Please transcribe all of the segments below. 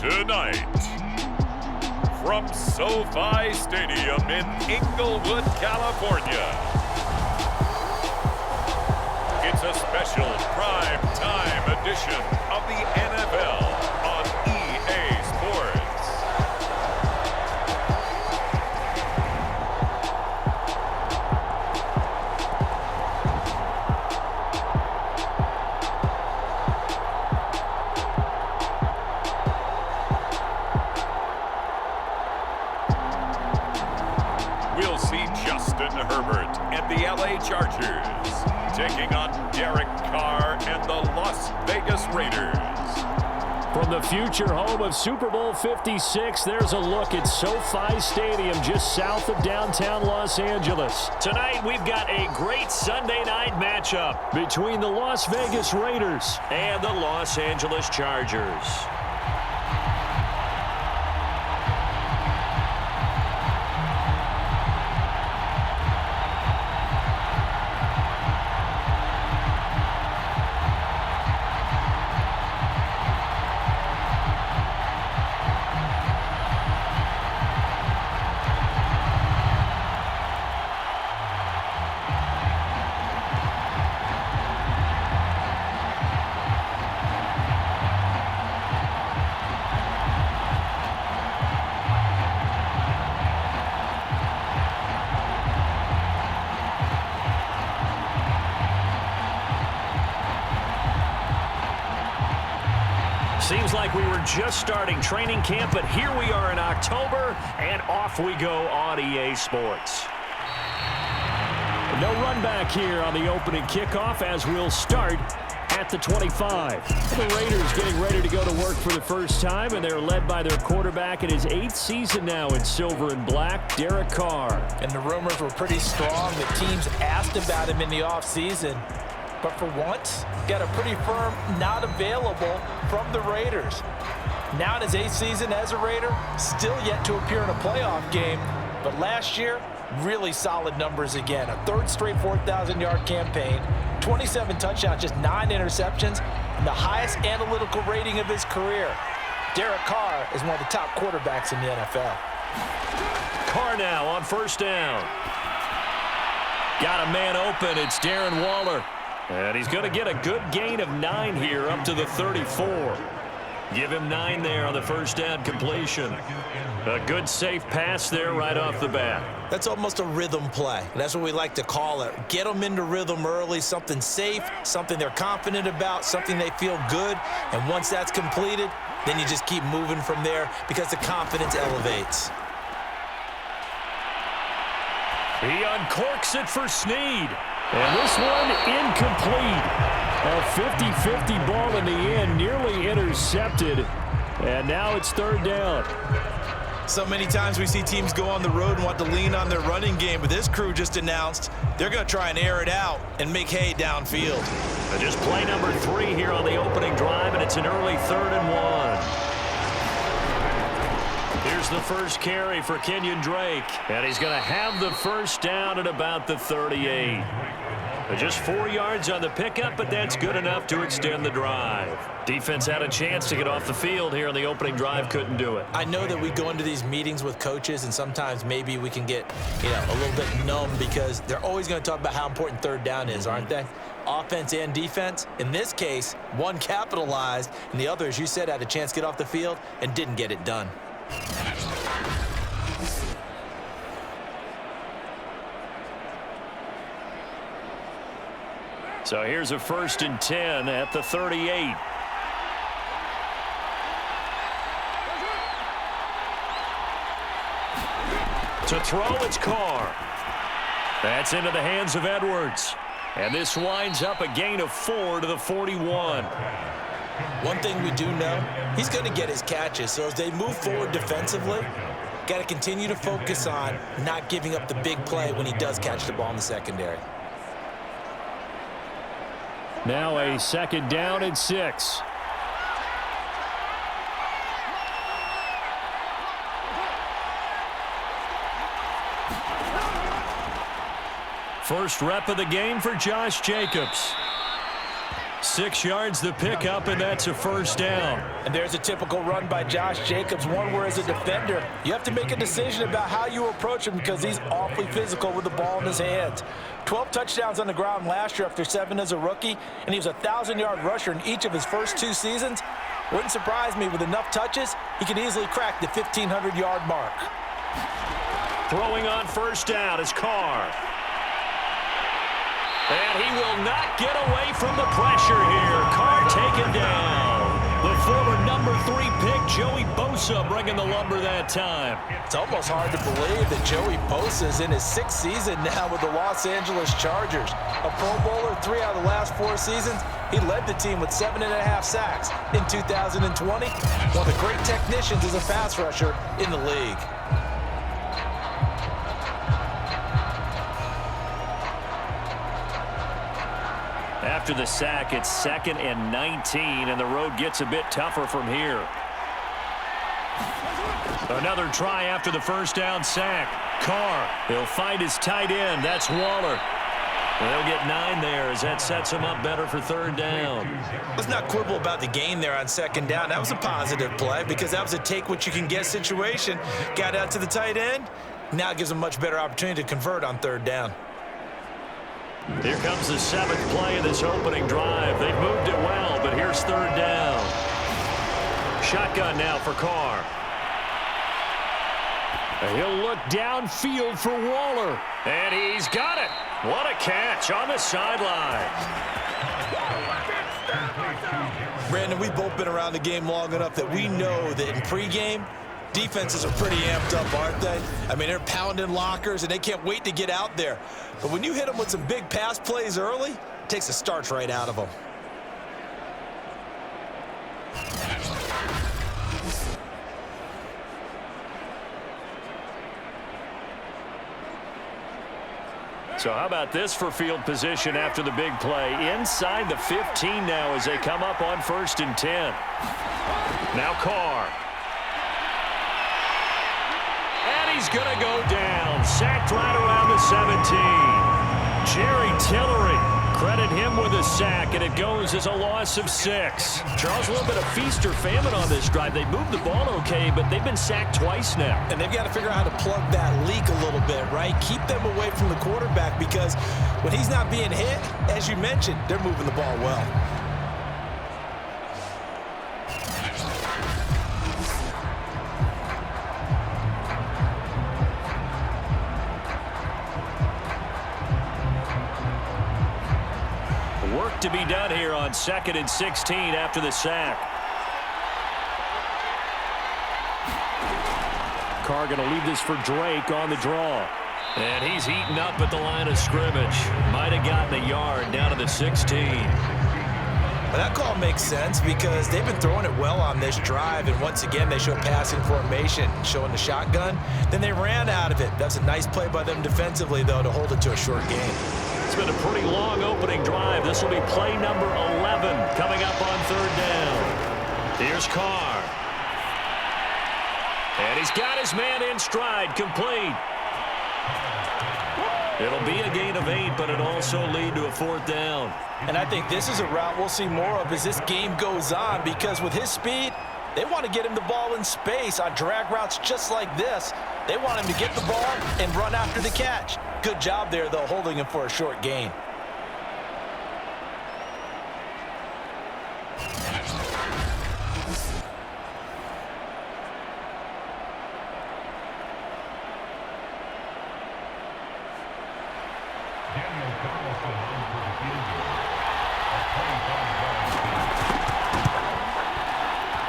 Tonight, from SoFi Stadium in Inglewood, California, it's a special prime time edition of the NFL on EA Sports. We'll see Justin Herbert and the LA Chargers taking on Derek Carr and the Las Vegas Raiders. From the future home of Super Bowl 56, there's a look at SoFi Stadium just south of downtown Los Angeles. Tonight, we've got a great Sunday night matchup between the Las Vegas Raiders and the Los Angeles Chargers. Seems like we were just starting training camp, but here we are in October, and off we go on EA Sports. No run back here on the opening kickoff as we'll start at the 25. The Raiders getting ready to go to work for the first time, and they're led by their quarterback in his 8th season now in silver and black, Derek Carr. And the rumors were pretty strong. The teams asked about him in the offseason. But for once, got a pretty firm not available from the Raiders. Now in his 8th season as a Raider, still yet to appear in a playoff game. But last year, really solid numbers again. A 3rd straight 4,000-yard campaign, 27 touchdowns, just 9 interceptions, and the highest analytical rating of his career. Derek Carr is one of the top quarterbacks in the NFL. Carr now on first down. Got a man open. It's Darren Waller. And he's going to get a good gain of 9 here up to the 34. Give him 9 there on the first down completion. A good safe pass there right off the bat. That's almost a rhythm play. That's what we like to call it. Get them into rhythm early, something safe, something they're confident about, something they feel good. And once that's completed, then you just keep moving from there because the confidence elevates. He uncorks it for Snead. And this one incomplete. A 50-50 ball in the end, nearly intercepted. And now it's 3rd down. So many times we see teams go on the road and want to lean on their running game, but this crew just announced they're going to try and air it out and make hay downfield. Just play number 3 here on the opening drive, and it's an early 3rd and 1. Here's the first carry for Kenyon Drake, and he's going to have the first down at about the 38. Just 4 yards on the pickup, but that's good enough to extend the drive. Defense had a chance to get off the field here on the opening drive, couldn't do it. I know that we go into these meetings with coaches, and sometimes maybe we can get, a little bit numb because they're always going to talk about how important 3rd down is, aren't they? Offense and defense. In this case, one capitalized, and the other, as you said, had a chance to get off the field and didn't get it done. So here's a 1st and 10 at the 38. To throw, it's Carr. That's into the hands of Edwards. And this winds up a gain of 4 to the 41. One thing we do know, he's going to get his catches. So as they move forward defensively, got to continue to focus on not giving up the big play when he does catch the ball in the secondary. Now a 2nd down and 6. First rep of the game for Josh Jacobs. 6 yards the pickup, and that's a first down. And there's a typical run by Josh Jacobs, one where as a defender, you have to make a decision about how you approach him because he's awfully physical with the ball in his hands. 12 touchdowns on the ground last year after 7 as a rookie, and he was a 1,000-yard rusher in each of his first 2 seasons. Wouldn't surprise me, with enough touches, he could easily crack the 1,500-yard mark. Throwing on first down is Carr. And he will not get away from the pressure here. Carr taken down. The former number 3 pick, Joey Bosa, bringing the lumber that time. It's almost hard to believe that Joey Bosa is in his 6th season now with the Los Angeles Chargers. A Pro Bowler 3 out of the last 4 seasons. He led the team with 7.5 sacks in 2020. One of the great technicians as a pass rusher in the league. After the sack, it's 2nd and 19, and the road gets a bit tougher from here. Another try after the first down sack. Carr, he'll find his tight end. That's Waller. They'll get 9 there as that sets him up better for 3rd down. Let's not quibble about the gain there on 2nd down. That was a positive play because that was a take-what-you-can-get situation. Got out to the tight end. Now it gives him a much better opportunity to convert on 3rd down. Here comes the 7th play of this opening drive. They've moved it well, but here's 3rd down. Shotgun now for Carr. And he'll look downfield for Waller. And he's got it. What a catch on the sideline. Brandon, we've both been around the game long enough that we know that in pregame, defenses are pretty amped up, aren't they? I mean, they're pounding lockers, and they can't wait to get out there. But when you hit them with some big pass plays early, it takes the starch right out of them. So how about this for field position after the big play? Inside the 15 now as they come up on 1st and 10. Now Carr. He's going to go down. Sacked right around the 17. Jerry Tillery, credit him with a sack, and it goes as a loss of 6. Charles, a little bit of feast or famine on this drive. They moved the ball okay, but they've been sacked twice now. And they've got to figure out how to plug that leak a little bit, right? Keep them away from the quarterback because when he's not being hit, as you mentioned, they're moving the ball well. Work to be done here on 2nd and 16 after the sack. Carr going to leave this for Drake on the draw. And he's eaten up at the line of scrimmage. Might have gotten a yard down to the 16. Well, that call makes sense because they've been throwing it well on this drive, and once again they show passing formation, showing the shotgun. Then they ran out of it. That's a nice play by them defensively, though, to hold it to a short game. It's been a pretty long opening drive. This will be play number 11 coming up on 3rd down. Here's Carr. And he's got his man in stride, complete. It'll be a gain of 8, but it'll also lead to a 4th down. And I think this is a route we'll see more of as this game goes on because with his speed, they want to get him the ball in space on drag routes just like this. They want him to get the ball and run after the catch. Good job there, though, holding him for a short gain.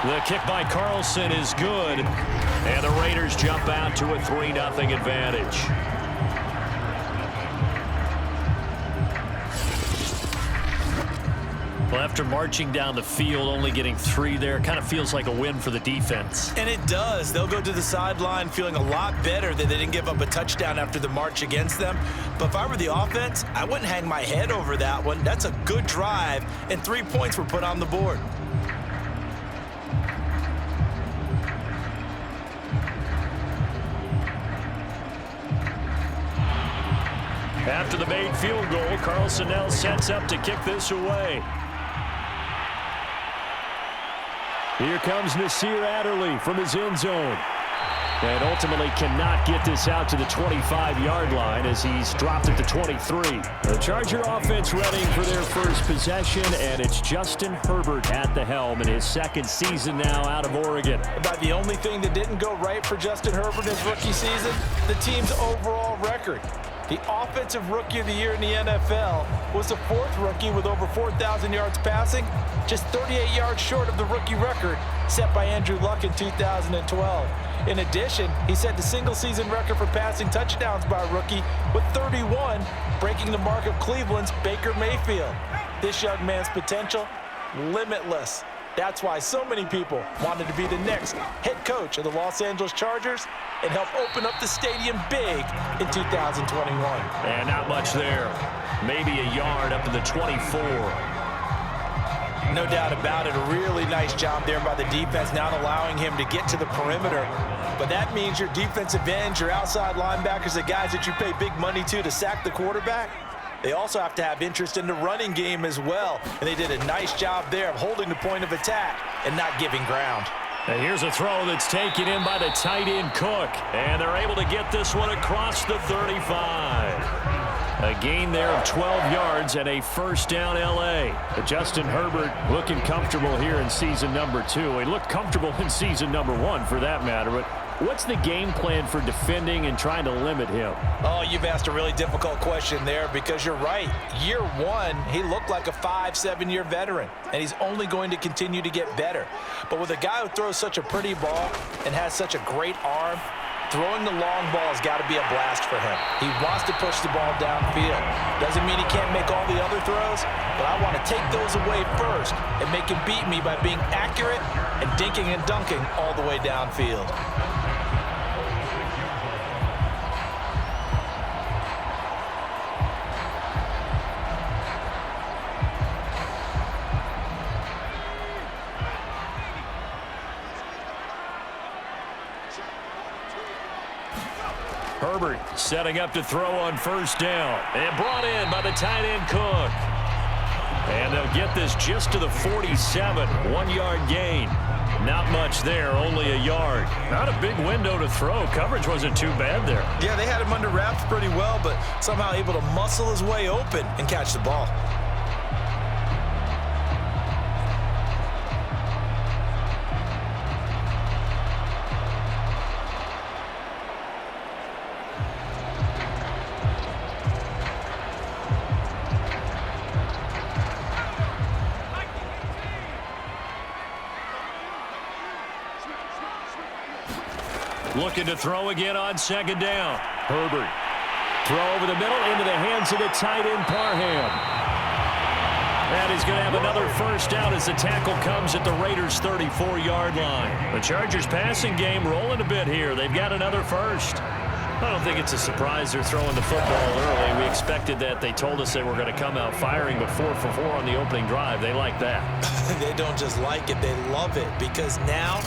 The kick by Carlson is good, and the Raiders jump out to a 3-0 advantage. Well, after marching down the field, only getting 3 there, kind of feels like a win for the defense. And it does. They'll go to the sideline feeling a lot better that they didn't give up a touchdown after the march against them. But if I were the offense, I wouldn't hang my head over that one. That's a good drive, and 3 points were put on the board. After the made field goal, Carlson now sets up to kick this away. Here comes Nasir Adderley from his end zone. And ultimately cannot get this out to the 25-yard line as he's dropped at the 23. The Charger offense ready for their first possession, and it's Justin Herbert at the helm in his second season now out of Oregon. About the only thing that didn't go right for Justin Herbert in his rookie season, the team's overall record. The Offensive Rookie of the Year in the NFL was the fourth rookie with over 4,000 yards passing, just 38 yards short of the rookie record set by Andrew Luck in 2012. In addition, he set the single-season record for passing touchdowns by a rookie with 31, breaking the mark of Cleveland's Baker Mayfield. This young man's potential, limitless. That's why so many people wanted to be the next head coach of the Los Angeles Chargers and help open up the stadium big in 2021. And not much there. Maybe a yard up to the 24. No doubt about it. A really nice job there by the defense, not allowing him to get to the perimeter. But that means your defensive ends, your outside linebackers, the guys that you pay big money to sack the quarterback, they also have to have interest in the running game as well. And they did a nice job there of holding the point of attack and not giving ground. And here's a throw that's taken in by the tight end Cook. And they're able to get this one across the 35. A gain there of 12 yards and a first down L.A. But Justin Herbert looking comfortable here in season number 2. He looked comfortable in season number 1 for that matter. But what's the game plan for defending and trying to limit him? Oh, you've asked a really difficult question there because you're right. Year 1, he looked like a 5-7-year veteran, and he's only going to continue to get better. But with a guy who throws such a pretty ball and has such a great arm, throwing the long ball has got to be a blast for him. He wants to push the ball downfield. Doesn't mean he can't make all the other throws, but I want to take those away first and make him beat me by being accurate and dinking and dunking all the way downfield. Herbert setting up to throw on first down. And brought in by the tight end Cook. And they'll get this just to the 47. 1-yard gain. Not much there, only a yard. Not a big window to throw. Coverage wasn't too bad there. Yeah, they had him under wraps pretty well, but somehow able to muscle his way open and catch the ball. Looking to throw again on second down. Herbert. Throw over the middle into the hands of the tight end Parham. And he's going to have another first down as the tackle comes at the Raiders' 34-yard line. The Chargers passing game rolling a bit here. They've got another first. I don't think it's a surprise they're throwing the football early. We expected that. They told us they were going to come out firing, but 4 for 4 on the opening drive. They like that. They don't just like it, they love it, because now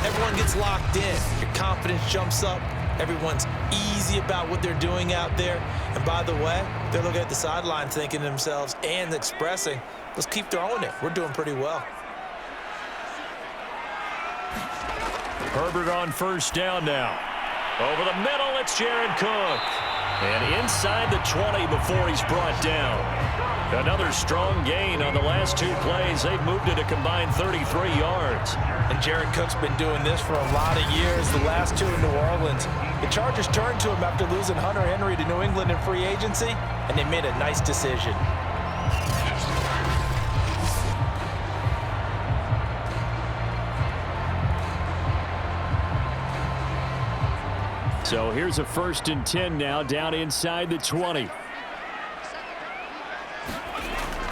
everyone gets locked in. Your confidence jumps up. Everyone's easy about what they're doing out there. And by the way, they're looking at the sideline thinking to themselves and expressing, let's keep throwing it. We're doing pretty well. Herbert on first down now. Over the middle, it's Jared Cook. And inside the 20 before he's brought down. Another strong gain on the last 2 plays. They've moved it a combined 33 yards. And Jared Cook's been doing this for a lot of years, the last 2 in New Orleans. The Chargers turned to him after losing Hunter Henry to New England in free agency, and they made a nice decision. So here's a 1st and 10 now down inside the 20.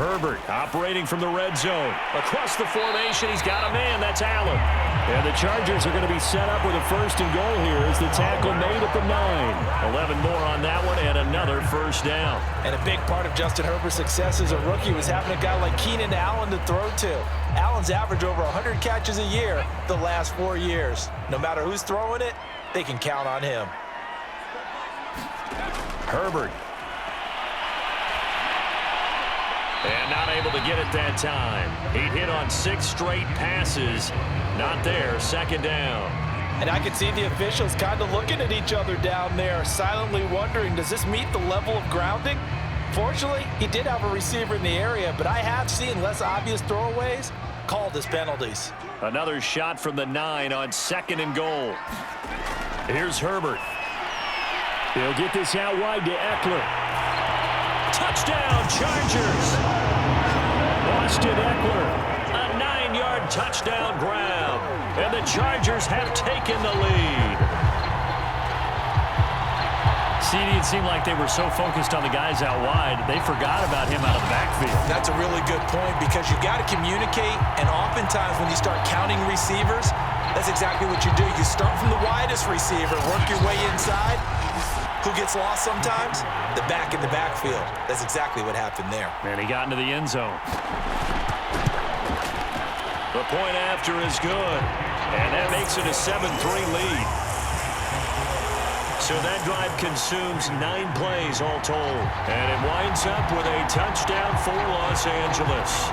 Herbert operating from the red zone. Across the formation, he's got a man. That's Allen. And the Chargers are going to be set up with a 1st and goal here as the tackle made at the 9. 11 more on that one and another first down. And a big part of Justin Herbert's success as a rookie was having a guy like Keenan Allen to throw to. Allen's averaged over 100 catches a year the last 4 years. No matter who's throwing it, they can count on him. Herbert. And not able to get it that time. He'd hit on 6 straight passes. Not there, second down. And I can see the officials kind of looking at each other down there, silently wondering, does this meet the level of grounding? Fortunately, he did have a receiver in the area, but I have seen less obvious throwaways called as penalties. Another shot from the 9 on 2nd and goal. Here's Herbert. He'll get this out wide to Eckler. Touchdown, Chargers. Austin Eckler, a 9-yard touchdown grab. And the Chargers have taken the lead. CD, it seemed like they were so focused on the guys out wide, they forgot about him out of the backfield. That's a really good point because you got to communicate, and oftentimes when you start counting receivers, that's exactly what you do. You start from the widest receiver, work your way inside. Who gets lost sometimes? The back in the backfield. That's exactly what happened there. And he got into the end zone. The point after is good. And that makes it a 7-3 lead. So that drive consumes 9 plays all told. And it winds up with a touchdown for Los Angeles.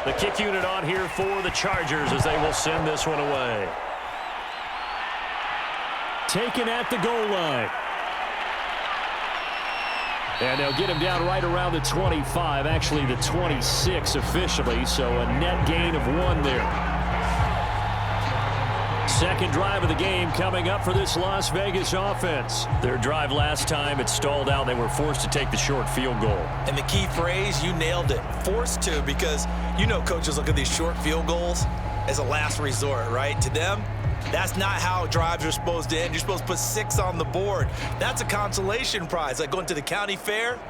The kick unit on here for the Chargers as they will send this one away. Taken at the goal line. And they'll get him down right around the 25, actually the 26 officially, so a net gain of 1 there. Second drive of the game coming up for this Las Vegas offense. Their drive last time, it stalled out. They were forced to take the short field goal. And the key phrase, you nailed it, forced to, because you know coaches look at these short field goals as a last resort, right? To them, that's not how drives are supposed to end. You're supposed to put 6 on the board. That's a consolation prize, like going to the county fair.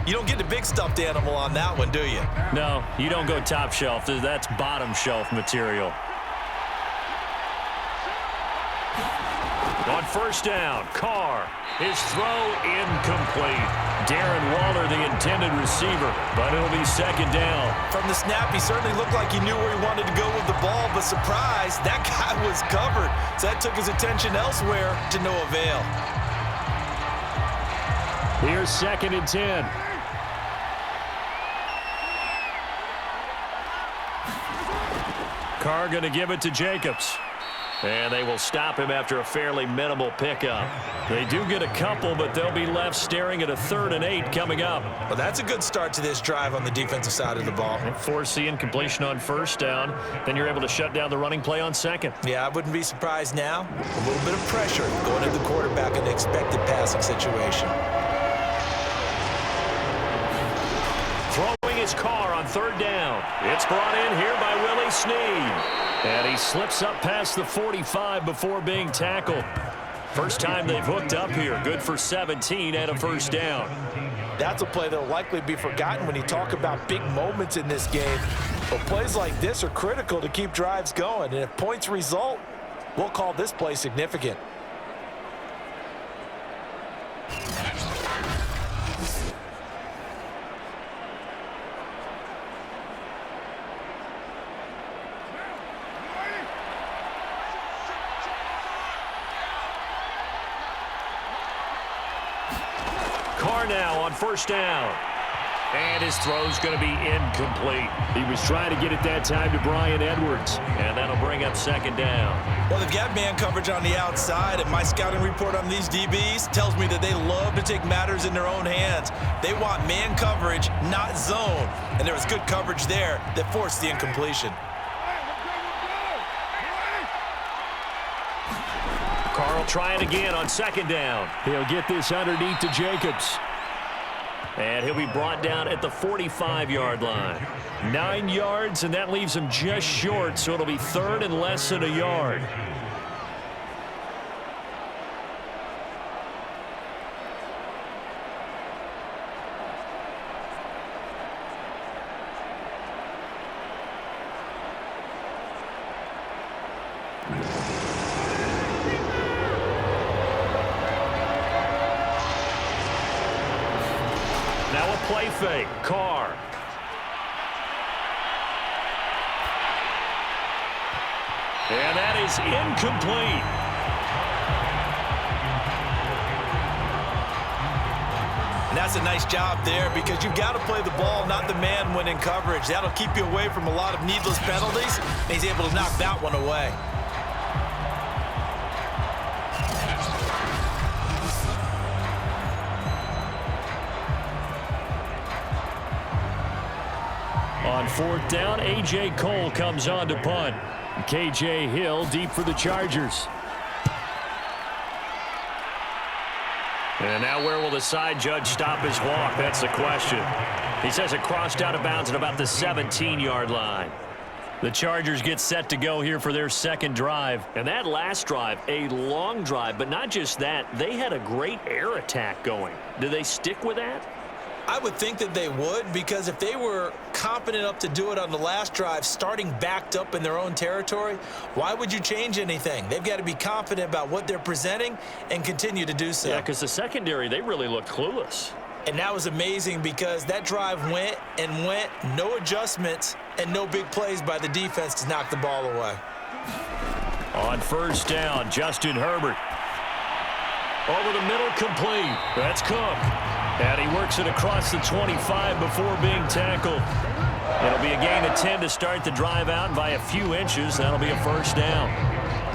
You don't get the big stuffed animal on that one, do you? No, you don't go top shelf. That's bottom shelf material. On first down, Carr. His throw incomplete. Darren Waller, the intended receiver, but it'll be second down. From the snap, he certainly looked like he knew where he wanted to go with the ball, but surprise, that guy was covered. So that took his attention elsewhere to no avail. Here's 2nd and 10. Carr going to give it to Jacobs. And they will stop him after a fairly minimal pickup. They do get a couple, but they'll be left staring at a 3rd and 8 coming up. Well, that's a good start to this drive on the defensive side of the ball. Force the incompletion on first down. Then you're able to shut down the running play on second. Yeah, I wouldn't be surprised now. A little bit of pressure going to the quarterback in the expected passing situation. Throwing his Carr on 3rd down. It's brought in here by Willie Snead. And he slips up past the 45 before being tackled. First time they've hooked up here. Good for 17 and a first down. That's a play that will likely be forgotten when you talk about big moments in this game. But plays like this are critical to keep drives going. And if points result, we'll call this play significant. Now on first down. And his throw's going to be incomplete. He was trying to get it that time to Bryan Edwards. And that'll bring up second down. Well, they've got man coverage on the outside, and my scouting report on these DBs tells me that they love to take matters in their own hands. They want man coverage, not zone. And there was good coverage there that forced the incompletion. Carl trying again on second down. He'll get this underneath to Jacobs. And he'll be brought down at the 45-yard line. 9 yards, and that leaves him just short, so it'll be 3rd and less than a yard. Now a play fake. Carr. And that is incomplete. And that's a nice job there because you've got to play the ball, not the man when in coverage. That'll keep you away from a lot of needless penalties. And he's able to knock that one away. On fourth down, A.J. Cole comes on to punt. K.J. Hill deep for the Chargers. And now where will the side judge stop his walk? That's the question. He says it crossed out of bounds at about the 17-yard line. The Chargers get set to go here for their second drive. And that last drive, a long drive, but not just that. They had a great air attack going. Do they stick with that? I would think that they would, because if they were competent enough to do it on the last drive, starting backed up in their own territory, why would you change anything? They've got to be confident about what they're presenting and continue to do so. Yeah, because the secondary, they really looked clueless. And that was amazing because that drive went and went, no adjustments and no big plays by the defense to knock the ball away. On first down, Justin Herbert. Over the middle, complete. That's Cook. And he works it across the 25 before being tackled. It'll be a gain of 10 to start the drive out by a few inches. That'll be a first down.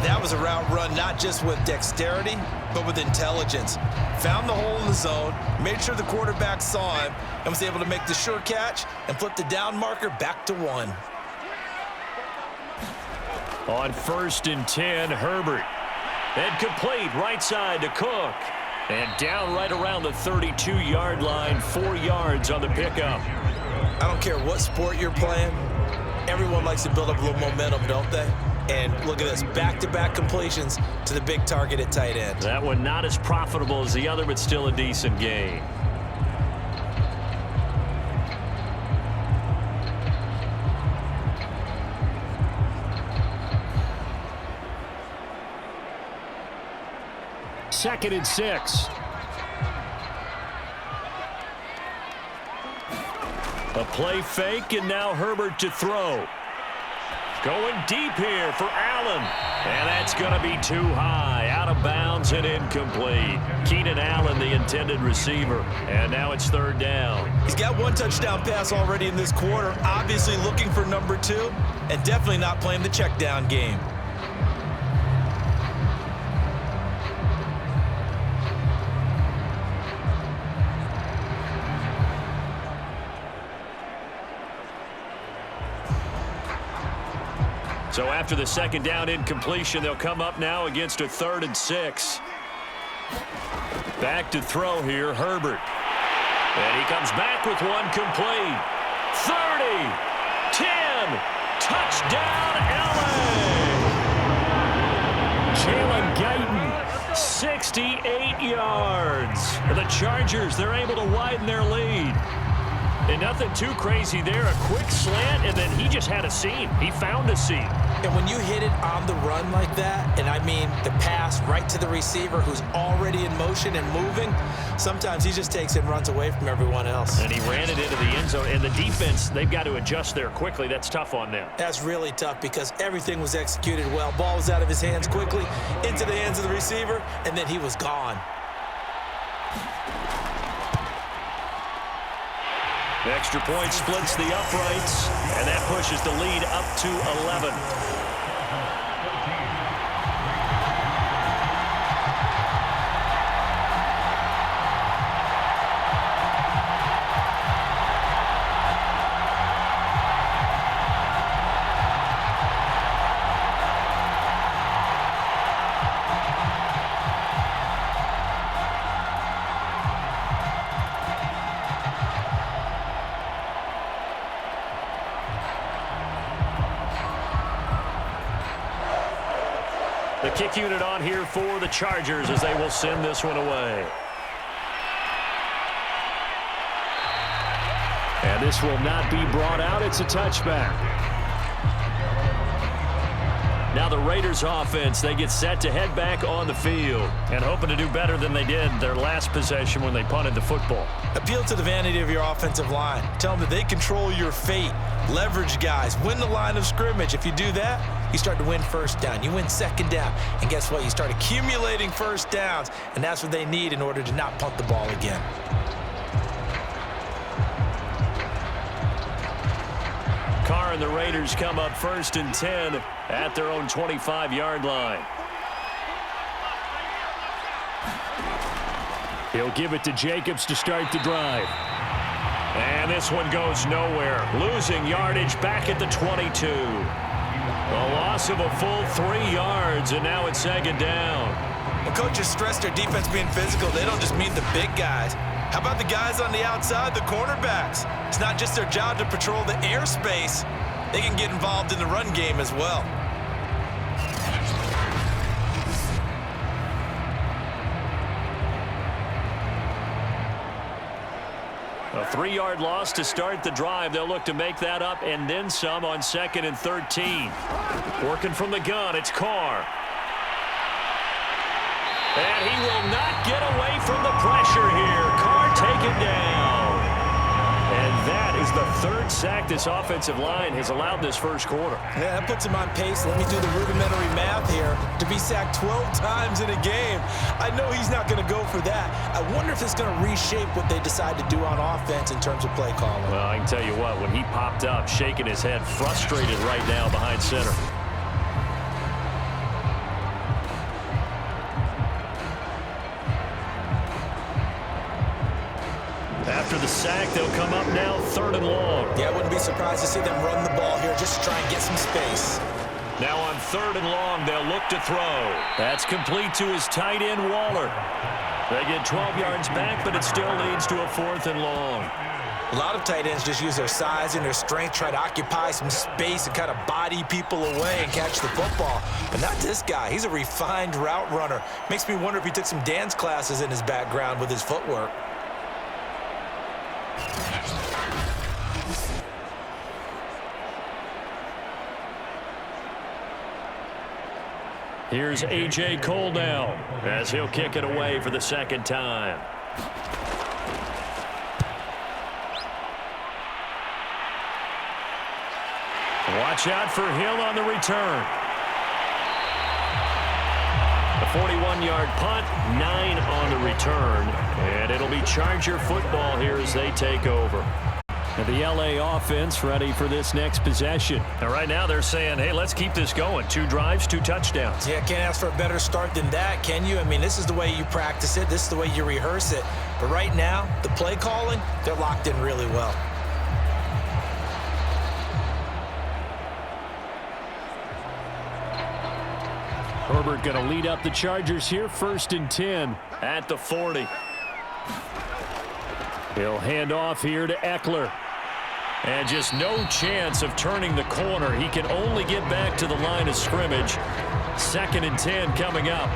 That was a route run not just with dexterity, but with intelligence. Found the hole in the zone, made sure the quarterback saw him, and was able to make the sure catch and flip the down marker back to 1. On first and 10, Herbert. And complete right side to Cook. And down right around the 32-yard line, 4 yards on the pickup. I don't care what sport you're playing. Everyone likes to build up a little momentum, don't they? And look at this, back-to-back completions to the big target at tight end. That one not as profitable as the other, but still a decent gain. Second and 6. A play fake, and now Herbert to throw. Going deep here for Allen. And that's going to be too high. Out of bounds and incomplete. Keenan Allen, the intended receiver. And now it's third down. He's got one touchdown pass already in this quarter. Obviously looking for number 2. And definitely not playing the check down game. So after the second down incompletion, they'll come up now against a 3rd and 6. Back to throw here, Herbert. And he comes back with one complete. 30, 10, touchdown, LA! Jalen Guyton, 68 yards. The Chargers, they're able to widen their lead. And nothing too crazy there. A quick slant, and then he just had a seam. He found a seam. And when you hit it on the run like that, and I mean the pass right to the receiver who's already in motion and moving, sometimes he just takes it and runs away from everyone else. And he ran it into the end zone. And the defense, they've got to adjust there quickly. That's tough on them. That's really tough because everything was executed well. Ball was out of his hands quickly, into the hands of the receiver, and then he was gone. The extra point splits the uprights, and that pushes the lead up to 11. The kick unit on here for the Chargers as they will send this one away. And this will not be brought out. It's a touchback. Now the Raiders offense, they get set to head back on the field. And hoping to do better than they did their last possession when they punted the football. Appeal to the vanity of your offensive line. Tell them that they control your fate. Leverage guys. Win the line of scrimmage. If you do that, you start to win first down. You win second down. And guess what? You start accumulating first downs. And that's what they need in order to not punt the ball again. Carr and the Raiders come up 1st and 10 at their own 25-yard line. He'll give it to Jacobs to start the drive. And this one goes nowhere. Losing yardage back at the 22. A loss of a full 3 yards, and now it's 2nd down. Well, coaches stress their defense being physical. They don't just mean the big guys. How about the guys on the outside, the cornerbacks? It's not just their job to patrol the airspace. They can get involved in the run game as well. A 3-yard loss to start the drive. They'll look to make that up and then some on 2nd and 13. Working from the gun, it's Carr. And he will not get away from the pressure here. Carr taken down. And that is the 3rd sack this offensive line has allowed this first quarter. Yeah, that puts him on pace. Let me do the rudimentary math here. To be sacked 12 times in a game, I know he's not going to go for that. I wonder if it's going to reshape what they decide to do on offense in terms of play calling. Well, I can tell you what, when he popped up, shaking his head, frustrated right now behind center. After the sack, they'll come up now 3rd and long. Yeah, I wouldn't be surprised to see them run the ball here just to try and get some space. Now on 3rd and long, they'll look to throw. That's complete to his tight end, Waller. They get 12 yards back, but it still leads to a 4th and long. A lot of tight ends just use their size and their strength, try to occupy some space and kind of body people away and catch the football. But not this guy. He's a refined route runner. Makes me wonder if he took some dance classes in his background with his footwork. Here's A.J. Cole now as he'll kick it away for the 2nd time. Watch out for Hill on the return. A 41-yard punt, 9 on the return, and it'll be Charger football here as they take over. And the L.A. offense ready for this next possession. And right now they're saying, hey, let's keep this going. 2 drives, 2 touchdowns. Yeah, can't ask for a better start than that, can you? I mean, this is the way you practice it. This is the way you rehearse it. But right now, the play calling, they're locked in really well. Herbert going to lead up the Chargers here, 1st and 10 at the 40. He'll hand off here to Eckler. And just no chance of turning the corner. He can only get back to the line of scrimmage. 2nd and 10 coming up.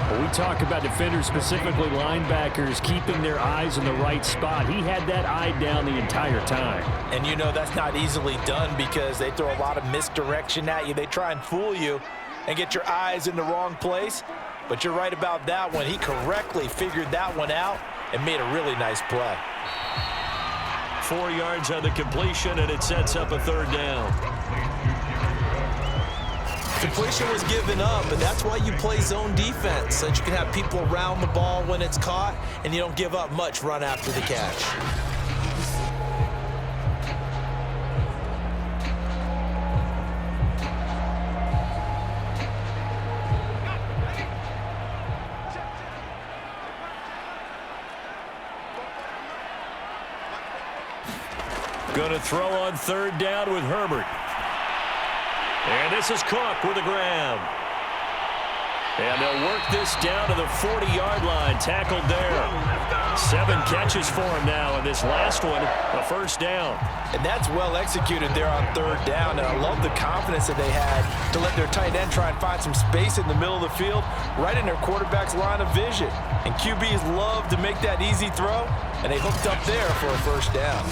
When we talk about defenders, specifically linebackers, keeping their eyes in the right spot. He had that eye down the entire time. And you know that's not easily done because they throw a lot of misdirection at you. They try and fool you and get your eyes in the wrong place. But you're right about that one. He correctly figured that one out and made a really nice play. 4 yards on the completion, and it sets up a 3rd down. Completion was given up, but that's why you play zone defense, so that you can have people around the ball when it's caught, and you don't give up much run after the catch. Going to throw on 3rd down with Herbert. And this is Cook with a grab. And they'll work this down to the 40-yard line. Tackled there. 7 catches for him now, and this last one, a 1st down. And that's well executed there on 3rd down, and I love the confidence that they had to let their tight end try and find some space in the middle of the field, right in their quarterback's line of vision. And QBs love to make that easy throw, and they hooked up there for a 1st down.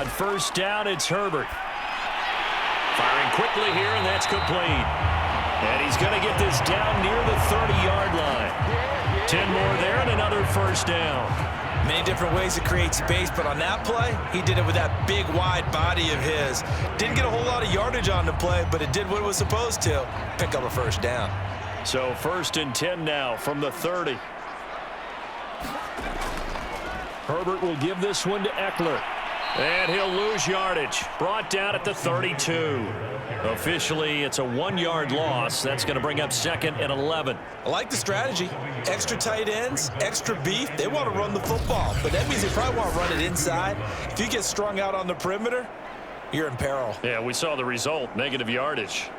On first down, it's Herbert. Firing quickly here, and that's complete. And he's going to get this down near the 30-yard line. 10 more there and another first down. Many different ways to create space, but on that play, he did it with that big, wide body of his. Didn't get a whole lot of yardage on the play, but it did what it was supposed to, pick up a first down. So 1st and 10 now from the 30. Herbert will give this one to Eckler. And he'll lose yardage. Brought down at the 32. Officially, it's a 1-yard loss. That's going to bring up 2nd and 11. I like the strategy. Extra tight ends, extra beef. They want to run the football, but that means they probably want to run it inside. If you get strung out on the perimeter, you're in peril. Yeah, we saw the result, negative yardage.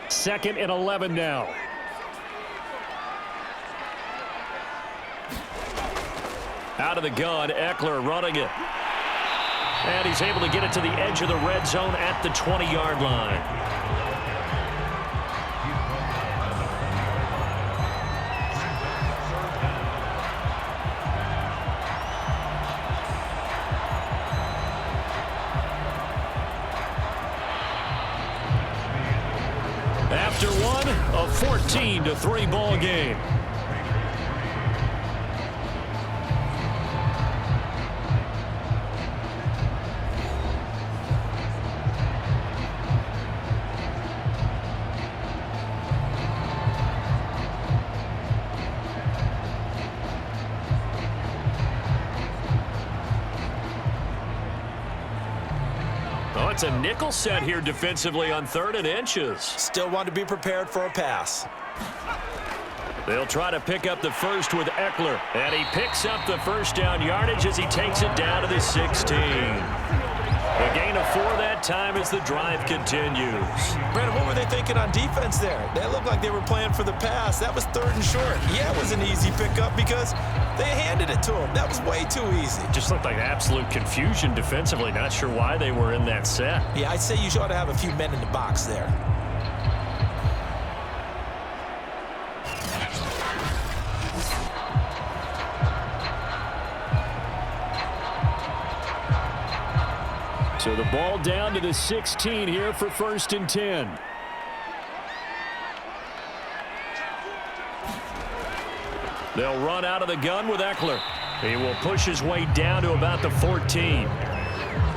Second and 11 now. Out of the gun, Eckler running it. And he's able to get it to the edge of the red zone at the 20-yard line. After one, a 14-3 ball game. Oh, it's a nickel set here defensively on 3rd and inches. Still want to be prepared for a pass. They'll try to pick up the first with Eckler. And he picks up the first down yardage as he takes it down to the 16. A gain of 4 that time as the drive continues. Brandon, what were they thinking on defense there? They looked like they were playing for the pass. That was 3rd and short. Yeah, it was an easy pickup because they handed it to him. That was way too easy. Just looked like absolute confusion defensively. Not sure why they were in that set. Yeah, I'd say you ought to have a few men in the box there. So the ball down to the 16 here for 1st and 10. They'll run out of the gun with Eckler. He will push his way down to about the 14.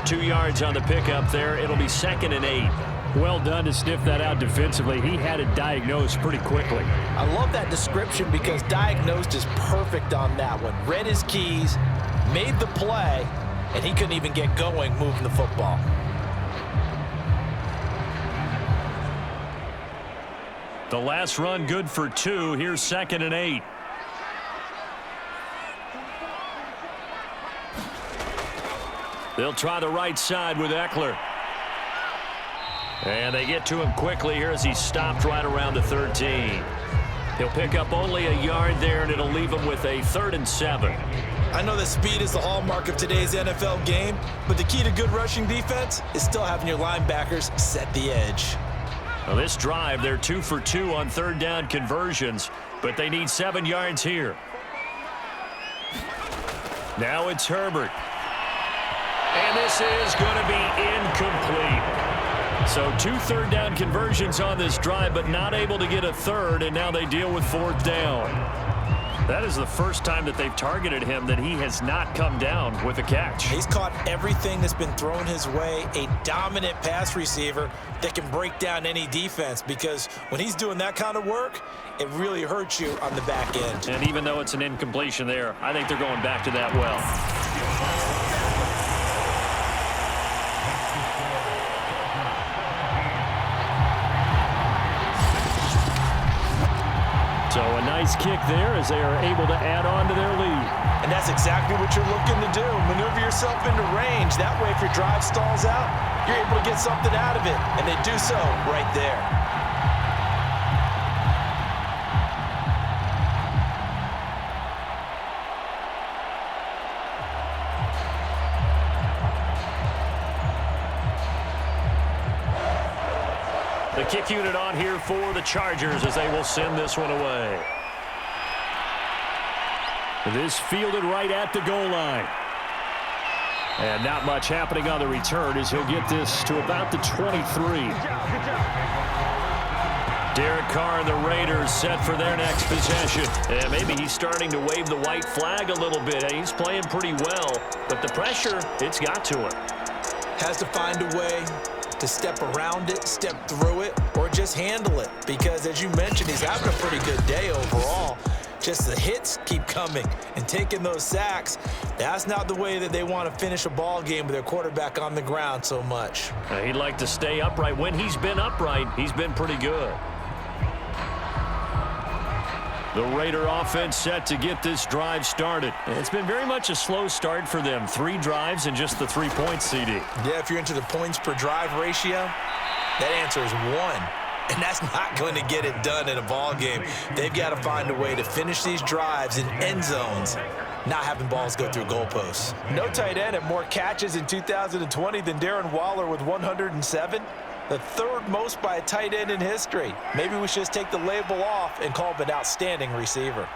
2 yards on the pickup there. It'll be 2nd and 8. Well done to sniff that out defensively. He had it diagnosed pretty quickly. I love that description because diagnosed is perfect on that one. Read his keys, made the play, and he couldn't even get going moving the football. The last run good for 2. Here's 2nd and 8. They'll try the right side with Eckler. And they get to him quickly here as he's stopped right around the 13. He'll pick up only a yard there, and it'll leave him with a 3rd and 7. I know that speed is the hallmark of today's NFL game, but the key to good rushing defense is still having your linebackers set the edge. Well, this drive, they're 2 for 2 on 3rd down conversions, but they need 7 yards here. Now it's Herbert. And this is going to be incomplete. So 2 3rd down conversions on this drive, but not able to get a 3rd, and now they deal with 4th down. That is the first time that they've targeted him that he has not come down with a catch. He's caught everything that's been thrown his way, a dominant pass receiver that can break down any defense, because when he's doing that kind of work, it really hurts you on the back end. And even though it's an incompletion there, I think they're going back to that well. So a nice kick there as they are able to add on to their lead. And that's exactly what you're looking to do. Maneuver yourself into range. That way, if your drive stalls out, you're able to get something out of it. And they do so right there. kick unit on here for the Chargers as they will send this one away. This fielded right at the goal line. And not much happening on the return as he'll get this to about the 23. Derek Carr and the Raiders set for their next possession. And maybe he's starting to wave the white flag a little bit. He's playing pretty well, but the pressure, it's got to him. Has to find a way to step around it, step through it, or just handle it. Because as you mentioned, he's having a pretty good day overall. Just the hits keep coming and taking those sacks. That's not the way that they want to finish a ball game with their quarterback on the ground so much. He'd like to stay upright. When he's been upright, he's been pretty good. The Raider offense set to get this drive started. It's been very much a slow start for them. 3 drives and just the 3 points, CD. Yeah, if you're into the points per drive ratio, that answer is 1. And that's not going to get it done in a ball game. They've got to find a way to finish these drives in end zones, not having balls go through goalposts. No tight end had more catches in 2020 than Darren Waller with 107. The 3rd most by a tight end in history. Maybe we should just take the label off and call him an outstanding receiver.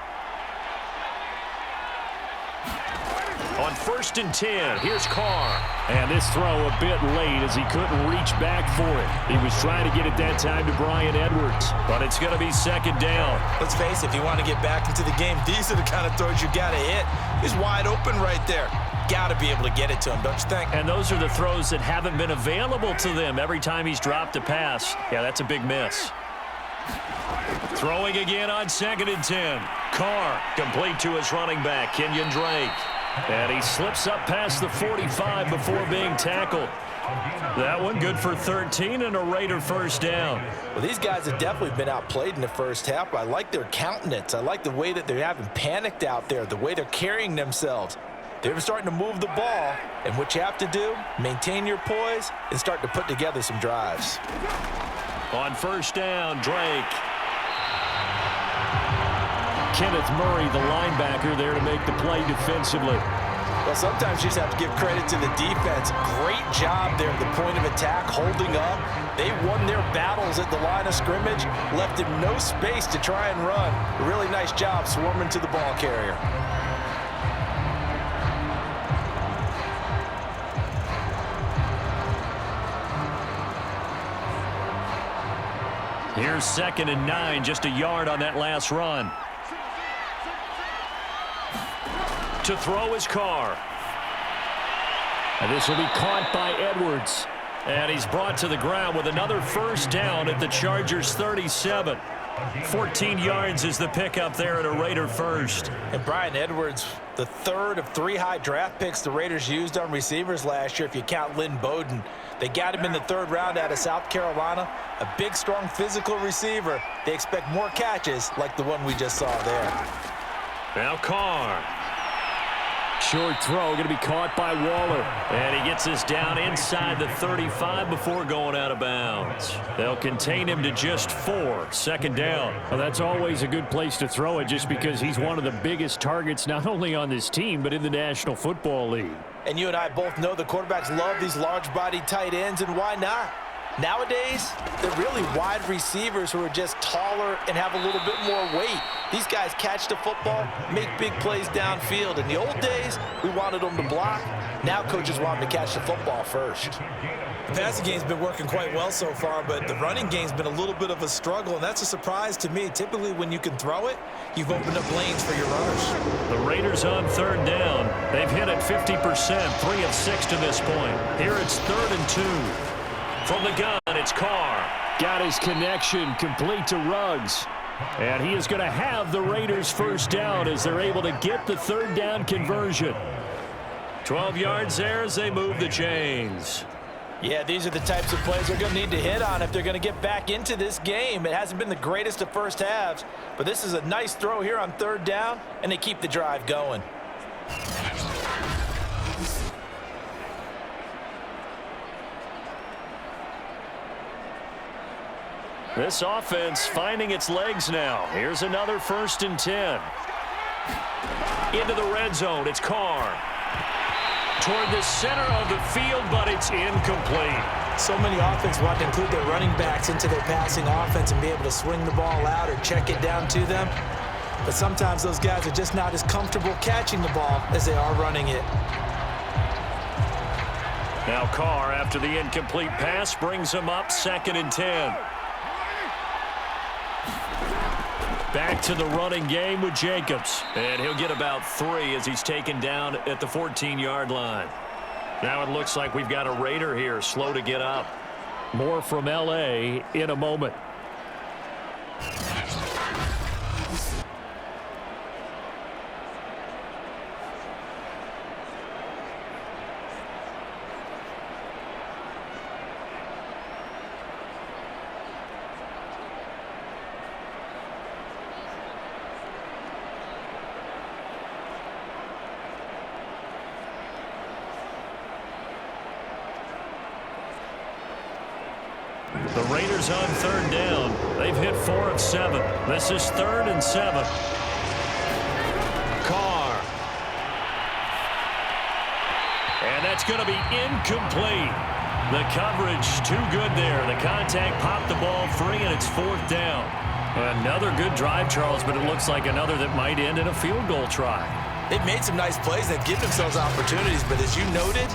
On 1st and 10, here's Carr. And this throw a bit late as he couldn't reach back for it. He was trying to get it that time to Bryan Edwards. But it's going to be 2nd down. Let's face it, if you want to get back into the game, these are the kind of throws you got to hit. He's wide open right there. Got to be able to get it to him, don't you think? And those are the throws that haven't been available to them every time he's dropped a pass. Yeah, that's a big miss. Throwing again on 2nd and 10. Carr complete to his running back, Kenyon Drake. And he slips up past the 45 before being tackled. That one good for 13 and a Raider 1st down. Well, these guys have definitely been outplayed in the first half, but I like their countenance. I like the way that they're having panicked out there, the way they're carrying themselves. They're starting to move the ball, and what you have to do, maintain your poise and start to put together some drives. On 1st down, Drake. Kenneth Murray, the linebacker, there to make the play defensively. Well, sometimes you just have to give credit to the defense. Great job there at the point of attack, holding up. They won their battles at the line of scrimmage, left him no space to try and run. A really nice job swarming to the ball carrier. Here's 2nd and 9, just a yard on that last run. To throw his Carr. And this will be caught by Edwards. And he's brought to the ground with another 1st down at the Chargers 37. 14 yards is the pickup there at a Raider 1st. And Bryan Edwards, the 3rd of 3 high draft picks the Raiders used on receivers last year, if you count Lynn Bowden. They got him in the 3rd round out of South Carolina. A big, strong, physical receiver. They expect more catches like the one we just saw there. Now Carr. Short throw going to be caught by Waller. And he gets this down inside the 35 before going out of bounds. They'll contain him to just 4. 2nd down. Well, that's always a good place to throw it just because he's one of the biggest targets not only on this team but in the National Football League. And you and I both know the quarterbacks love these large-bodied tight ends, and why not? Nowadays, they're really wide receivers who are just taller and have a little bit more weight. These guys catch the football, make big plays downfield. In the old days, we wanted them to block. Now coaches want them to catch the football first. The passing game's been working quite well so far, but the running game's been a little bit of a struggle, and that's a surprise to me. Typically, when you can throw it, you've opened up lanes for your runners. The Raiders on 3rd down. They've hit it 50%, 3 of 6 to this point. Here it's 3rd and 2. From the gun, it's Carr. Got his connection complete to Ruggs. And he is going to have the Raiders 1st down as they're able to get the 3rd down conversion. 12 yards there as they move the chains. Yeah, these are the types of plays they're going to need to hit on if they're going to get back into this game. It hasn't been the greatest of first halves, but this is a nice throw here on 3rd down, and they keep the drive going. This offense finding its legs now. Here's another 1st and 10. Into the red zone, it's Carr. Toward the center of the field, but it's incomplete. So many offenses want to include their running backs into their passing offense and be able to swing the ball out or check it down to them. But sometimes those guys are just not as comfortable catching the ball as they are running it. Now Carr, after the incomplete pass, brings him up 2nd and 10. Back to the running game with Jacobs. And he'll get about 3 as he's taken down at the 14-yard line. Now it looks like we've got a Raider here, slow to get up. More from L.A. in a moment. The Raiders on 3rd down. They've hit 4 of 7. This is 3rd and 7. Carr. And that's going to be incomplete. The coverage too good there. The contact popped the ball free, and it's 4th down. Another good drive, Charles, but it looks like another that might end in a field goal try. They've made some nice plays. They've given themselves opportunities, but as you noted,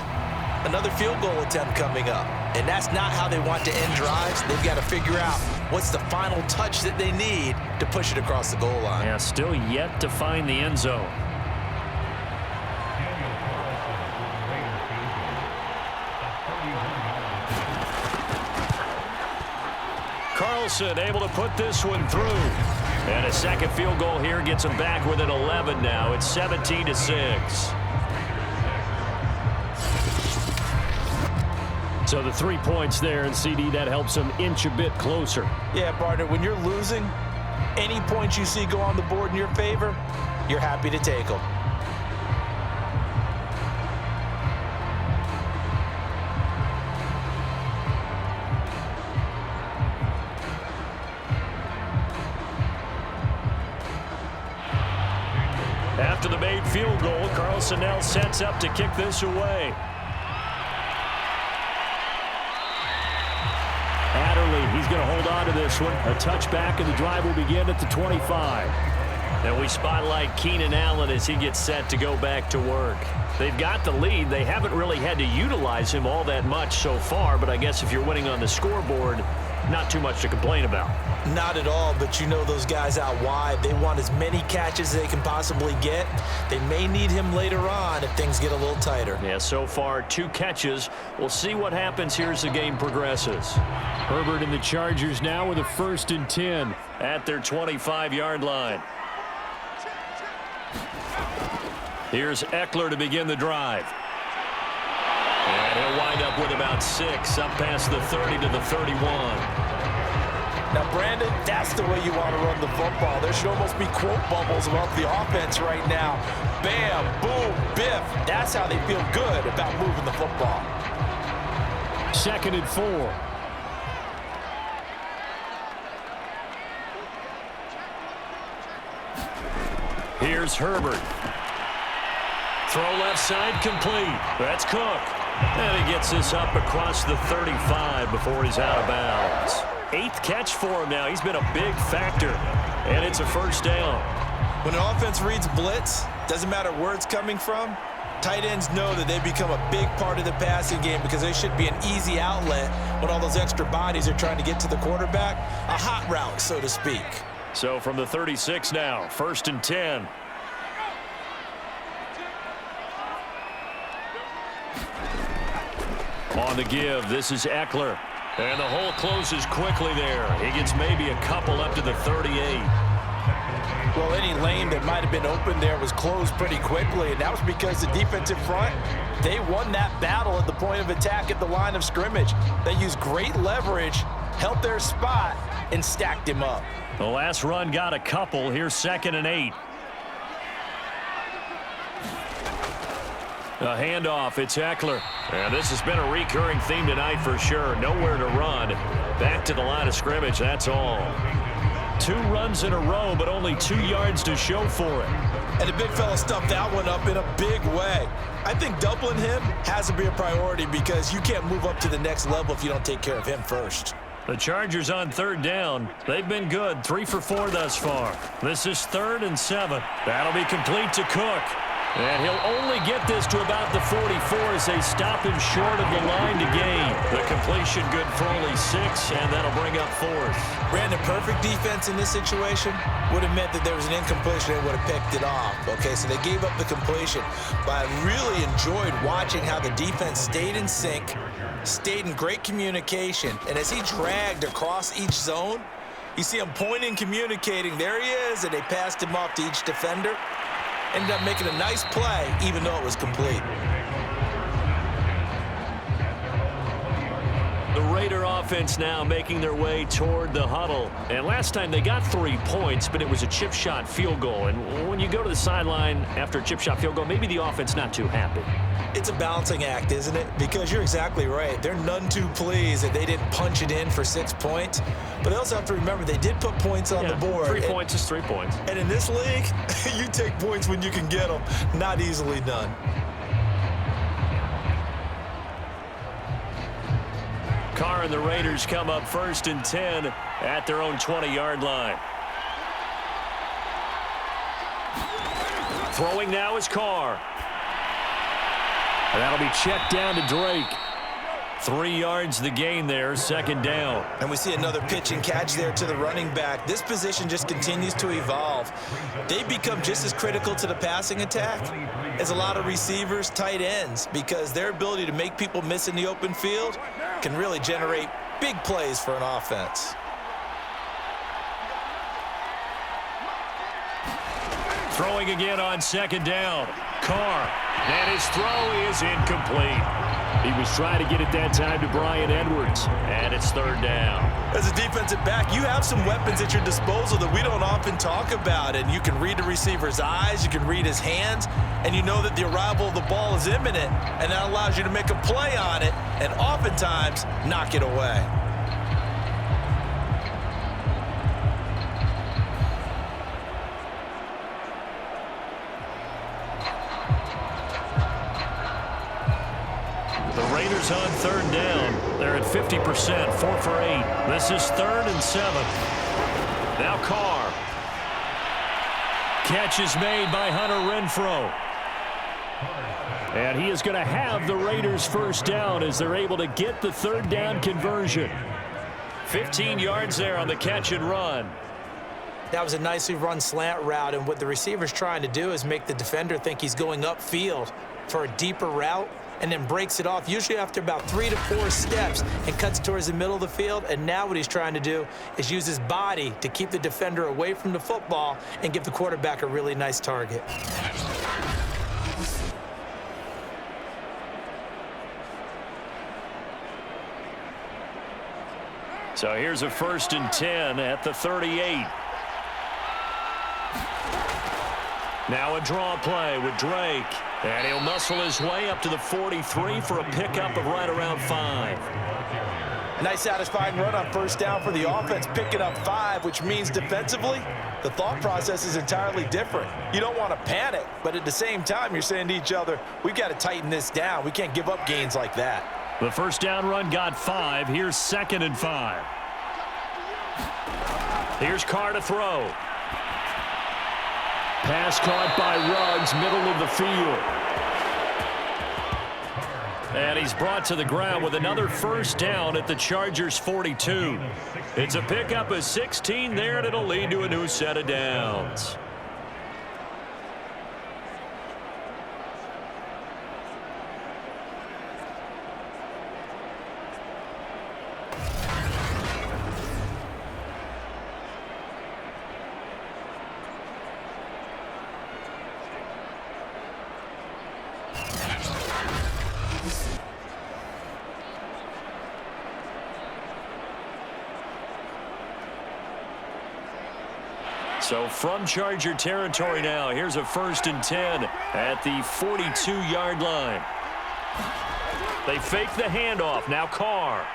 another field goal attempt coming up. And that's not how they want to end drives. They've got to figure out what's the final touch that they need to push it across the goal line. Yeah, still yet to find the end zone. Carlson able to put this one through. And a second field goal here gets them back within 11 now. It's 17-6. So the 3 points there, and CD, that helps them inch a bit closer. Yeah, partner, when you're losing, any points you see go on the board in your favor, you're happy to take them. After the made field goal, Carlson now sets up to kick this away. He's going to hold on to this one. A touchback, and the drive will begin at the 25. And we spotlight Keenan Allen as he gets set to go back to work. They've got the lead. They haven't really had to utilize him all that much so far, but I guess if you're winning on the scoreboard, not too much to complain about. Not at all, but you know those guys out wide, they want as many catches as they can possibly get. They may need him later on if things get a little tighter. Yeah, so far 2 catches. We'll see what happens here as the game progresses. Herbert and the Chargers now with a 1st and 10 at their 25-yard line. Here's Eckler to begin the drive. And he'll wind up with about 6 up past the 30 to the 31. Now, Brandon, that's the way you want to run the football. There should almost be quote bubbles about the offense right now. Bam, boom, biff. That's how they feel good about moving the football. 2nd and 4. Here's Herbert. Throw left side complete. That's Cook. And he gets this up across the 35 before he's out of bounds. 8th catch for him now. He's been a big factor. And it's a 1st down. When an offense reads blitz, doesn't matter where it's coming from, tight ends know that they become a big part of the passing game because they should be an easy outlet when all those extra bodies are trying to get to the quarterback. A hot route, so to speak. So from the 36 now, 1st and 10. On the give, this is Eckler. And the hole closes quickly there. He gets maybe a couple up to the 38. Well, any lane that might have been open there was closed pretty quickly, and that was because the defensive front, they won that battle at the point of attack at the line of scrimmage. They used great leverage, held their spot, and stacked him up. The last run got a couple. Here's 2nd and 8. A handoff, it's Eckler. And this has been a recurring theme tonight for sure. Nowhere to run. Back to the line of scrimmage, that's all. 2 runs in a row, but only 2 yards to show for it. And the big fella stuffed that one up in a big way. I think doubling him has to be a priority because you can't move up to the next level if you don't take care of him first. The Chargers on third down. They've been good, 3 for 4 thus far. This is 3rd and 7. That'll be complete to Cook. And he'll only get this to about the 44 as they stop him short of the line to gain. The completion good for only 6, and that'll bring up 4th. Brandon, perfect defense in this situation would have meant that there was an incompletion and would have picked it off. Okay, so they gave up the completion. But I really enjoyed watching how the defense stayed in sync, stayed in great communication, and as he dragged across each zone, you see him pointing, communicating. There he is, and they passed him off to each defender. Ended up making a nice play, even though it was complete. The Raider offense now making their way toward the huddle. And last time they got 3 points, but it was a chip shot field goal. And when you go to the sideline after a chip shot field goal, maybe the offense not too happy. It's a balancing act, isn't it? Because you're exactly right. They're none too pleased that they didn't punch it in for 6 points. But they also have to remember they did put points on the board. 3 points is 3 points. And in this league, you take points when you can get them. Not easily done. Carr and the Raiders come up 1st and 10 at their own 20-yard line. Throwing now is Carr. And that'll be checked down to Drake. 3 yards the gain there, 2nd down. And we see another pitch and catch there to the running back. This position just continues to evolve. They become just as critical to the passing attack as a lot of receivers, tight ends, because their ability to make people miss in the open field can really generate big plays for an offense. Throwing again on 2nd down. Carr. And his throw is incomplete. He was trying to get it that time to Bryan Edwards. And it's 3rd down. As a defensive back, you have some weapons at your disposal that we don't often talk about. And you can read the receiver's eyes, you can read his hands, and you know that the arrival of the ball is imminent. And that allows you to make a play on it and oftentimes knock it away. Raiders on 3rd down. They're at 50%, 4 for 8. This is 3rd and 7. Now Carr. Catch is made by Hunter Renfrow. And he is going to have the Raiders 1st down as they're able to get the 3rd down conversion. 15 yards there on the catch and run. That was a nicely run slant route, and what the receiver's trying to do is make the defender think he's going upfield for a deeper route, and then breaks it off, usually after about 3 to 4 steps, and cuts towards the middle of the field. And now what he's trying to do is use his body to keep the defender away from the football and give the quarterback a really nice target. So here's a 1st and 10 at the 38. Now a draw play with Drake. And he'll muscle his way up to the 43 for a pickup of right around 5. Nice satisfying run on 1st down for the offense, picking up 5, which means defensively, the thought process is entirely different. You don't want to panic, but at the same time, you're saying to each other, we've got to tighten this down. We can't give up gains like that. The 1st down run got 5. Here's 2nd and 5. Here's Carr to throw. Pass caught by Ruggs, middle of the field. And he's brought to the ground with another 1st down at the Chargers' 42. It's a pickup of 16 there, and it'll lead to a new set of downs. So from Charger territory now, here's a 1st and 10 at the 42-yard line. They fake the handoff. Now Carr.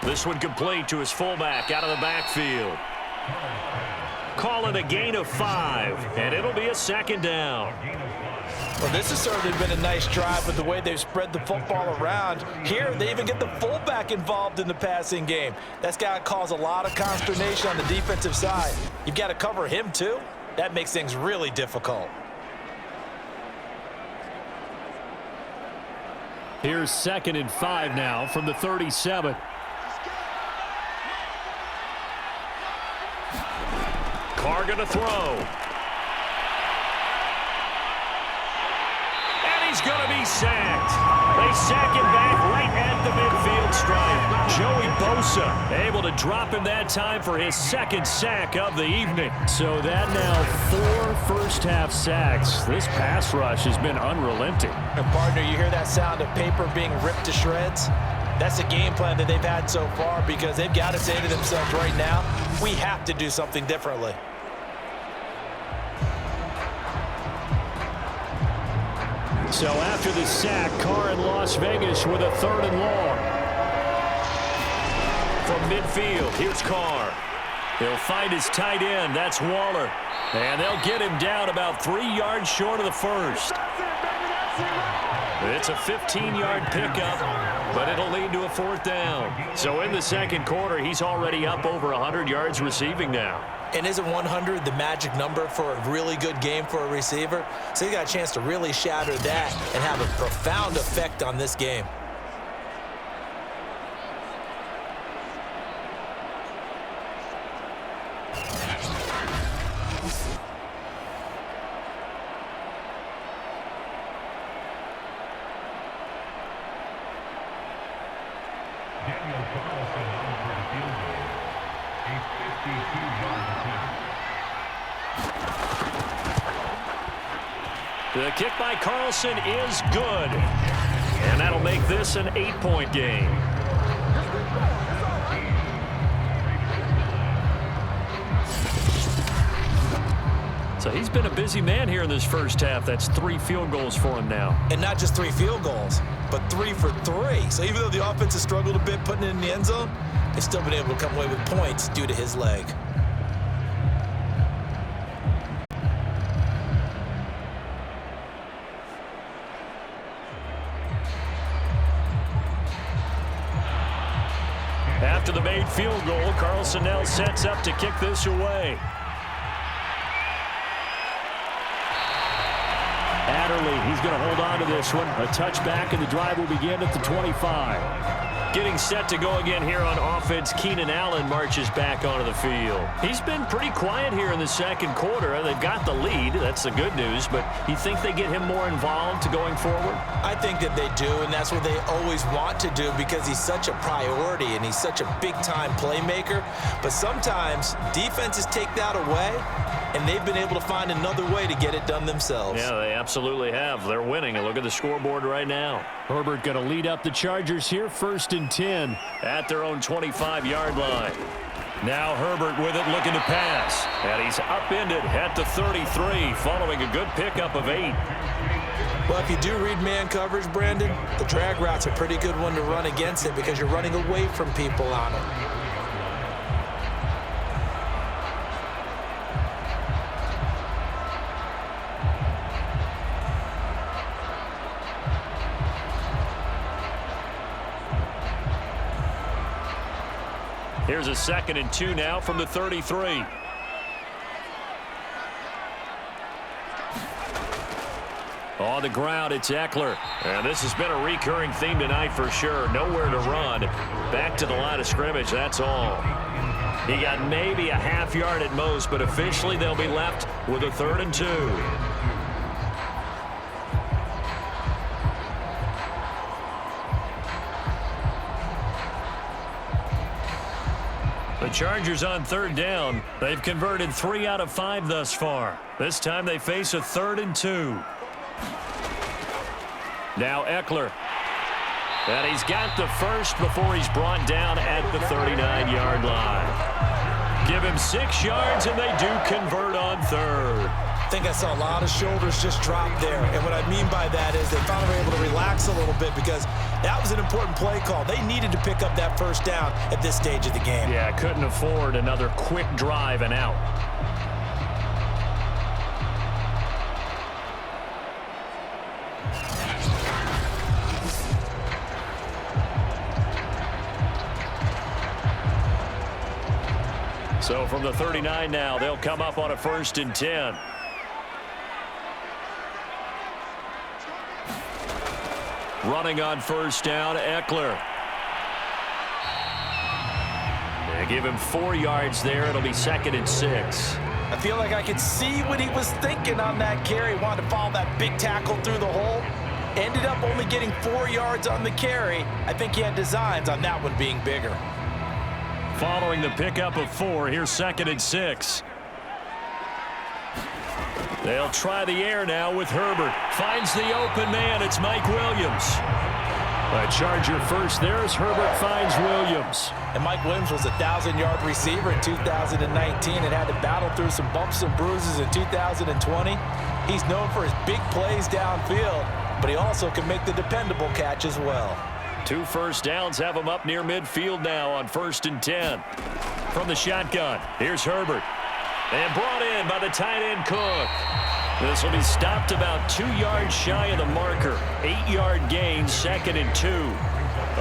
This one complete to his fullback out of the backfield. Call it a gain of 5, and it'll be a second down. Well, this has certainly been a nice drive with the way they've spread the football around. Here, they even get the fullback involved in the passing game. That's got to cause a lot of consternation on the defensive side. You've got to cover him, too. That makes things really difficult. Here's 2nd and 5 now from the 37. Carr going to throw. He's going to be sacked. They sack him back right at the midfield stripe. Joey Bosa able to drop him that time for his 2nd sack of the evening. So that now 4 first-half sacks. This pass rush has been unrelenting. And partner, you hear that sound of paper being ripped to shreds? That's a game plan that they've had so far because they've got to say to themselves right now, we have to do something differently. So after the sack, Carr in Las Vegas with a 3rd and long. From midfield, here's Carr. He'll find his tight end. That's Waller. And they'll get him down about 3 yards short of the first. It's a 15-yard pickup, but it'll lead to a 4th down. So in the second quarter, he's already up over 100 yards receiving now. And isn't 100 the magic number for a really good game for a receiver? So he got a chance to really shatter that and have a profound effect on this game. The kick by Carlson is good. And that'll make this an 8-point game. So he's been a busy man here in this first half. That's 3 field goals for him now. And not just 3 field goals, but 3 for 3. So even though the offense has struggled a bit putting it in the end zone, they've still been able to come away with points due to his leg. After the made field goal, Carlson now sets up to kick this away. Adderley, he's going to hold on to this one. A touchback, and the drive will begin at the 25. Getting set to go again here on offense, Keenan Allen marches back onto the field. He's been pretty quiet here in the second quarter. They've got the lead. That's the good news. But you think they get him more involved going forward? I think that they do, and that's what they always want to do because he's such a priority and he's such a big-time playmaker. But sometimes defenses take that away, and they've been able to find another way to get it done themselves. Yeah, they absolutely have. They're winning. And look at the scoreboard right now. Herbert going to lead up the Chargers here, 1st and 10. At their own 25-yard line. Now Herbert with it, looking to pass. And he's upended at the 33, following a good pickup of 8. Well, if you do read man coverage, Brandon, the drag route's a pretty good one to run against it because you're running away from people on it. Here's a 2nd and 2 now from the 33. On the ground, it's Eckler. And this has been a recurring theme tonight for sure. Nowhere to run. Back to the line of scrimmage, that's all. He got maybe a half yard at most, but officially they'll be left with a 3rd and 2. The Chargers on 3rd down. They've converted 3 out of 5 thus far. This time they face a 3rd and 2. Now Eckler. And he's got the first before he's brought down at the 39-yard line. Give him 6 yards, and they do convert on 3rd. think I saw a lot of shoulders just drop there. And what I mean by that is they finally were able to relax a little bit because that was an important play call. They needed to pick up that first down at this stage of the game. Yeah, couldn't afford another quick drive and out. So from the 39 now, they'll come up on a 1st and 10. Running on 1st down, Eckler. They give him 4 yards there. It'll be 2nd and 6. I feel like I could see what he was thinking on that carry. Wanted to follow that big tackle through the hole. Ended up only getting 4 yards on the carry. I think he had designs on that one being bigger. Following the pickup of 4, here's 2nd and 6. They'll try the air now with Herbert. Finds the open man. It's Mike Williams. A Charger first there as Herbert finds Williams. And Mike Williams was a 1,000-yard receiver in 2019 and had to battle through some bumps and bruises in 2020. He's known for his big plays downfield, but he also can make the dependable catch as well. 2 first downs have him up near midfield now on 1st and 10. From the shotgun, here's Herbert. And brought in by the tight end Cook. This will be stopped about 2 yards shy of the marker. 8-yard gain, 2nd and 2.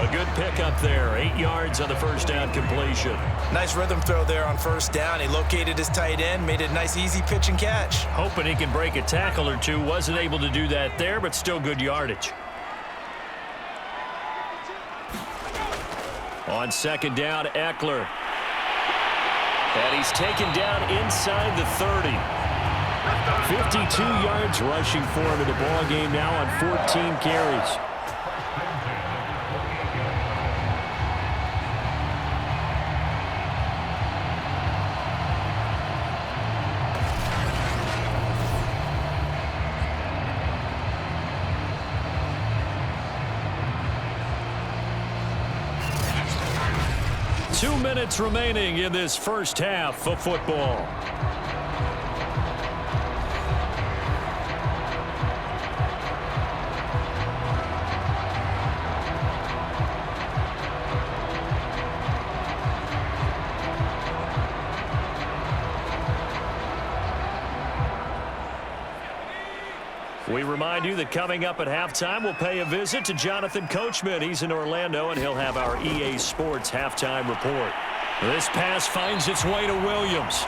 A good pickup there. 8 yards on the first down completion. Nice rhythm throw there on 1st down. He located his tight end, made it a nice easy pitch and catch. Hoping he can break a tackle or two. Wasn't able to do that there, but still good yardage. On 2nd down, Eckler. And he's taken down inside the 30. 52 yards rushing for him in the ball game now on 14 carries. Two minutes remaining in this first half of football. We remind you that coming up at halftime, we'll pay a visit to Jonathan Coachman. He's in Orlando, and he'll have our EA Sports halftime report. This pass finds its way to Williams.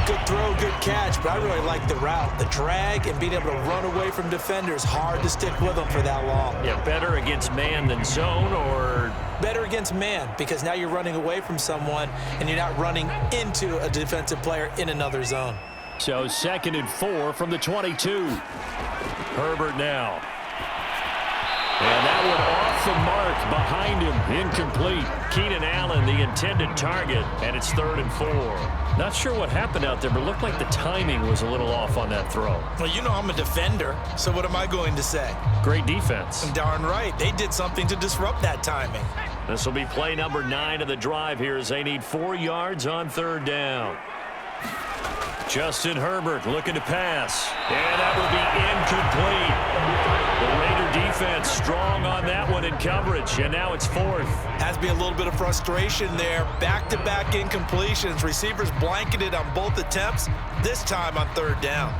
Good throw, good catch, but I really like the route. The drag and being able to run away from defenders, hard to stick with them for that long. Yeah, better against man than zone, or? Better against man, because now you're running away from someone, and you're not running into a defensive player in another zone. So 2nd and 4 from the 22. Herbert now. And that one off the mark behind him. Incomplete. Keenan Allen, the intended target, and it's 3rd and 4. Not sure what happened out there, but it looked like the timing was a little off on that throw. Well, you know I'm a defender, so what am I going to say? Great defense. Darn right. They did something to disrupt that timing. This will be play number 9 of the drive here as they need 4 yards on 3rd down. Justin Herbert looking to pass. And that will be incomplete. The Raider defense strong on that one in coverage, and now it's 4th. Has to be a little bit of frustration there. Back-to-back incompletions. Receivers blanketed on both attempts, this time on 3rd down.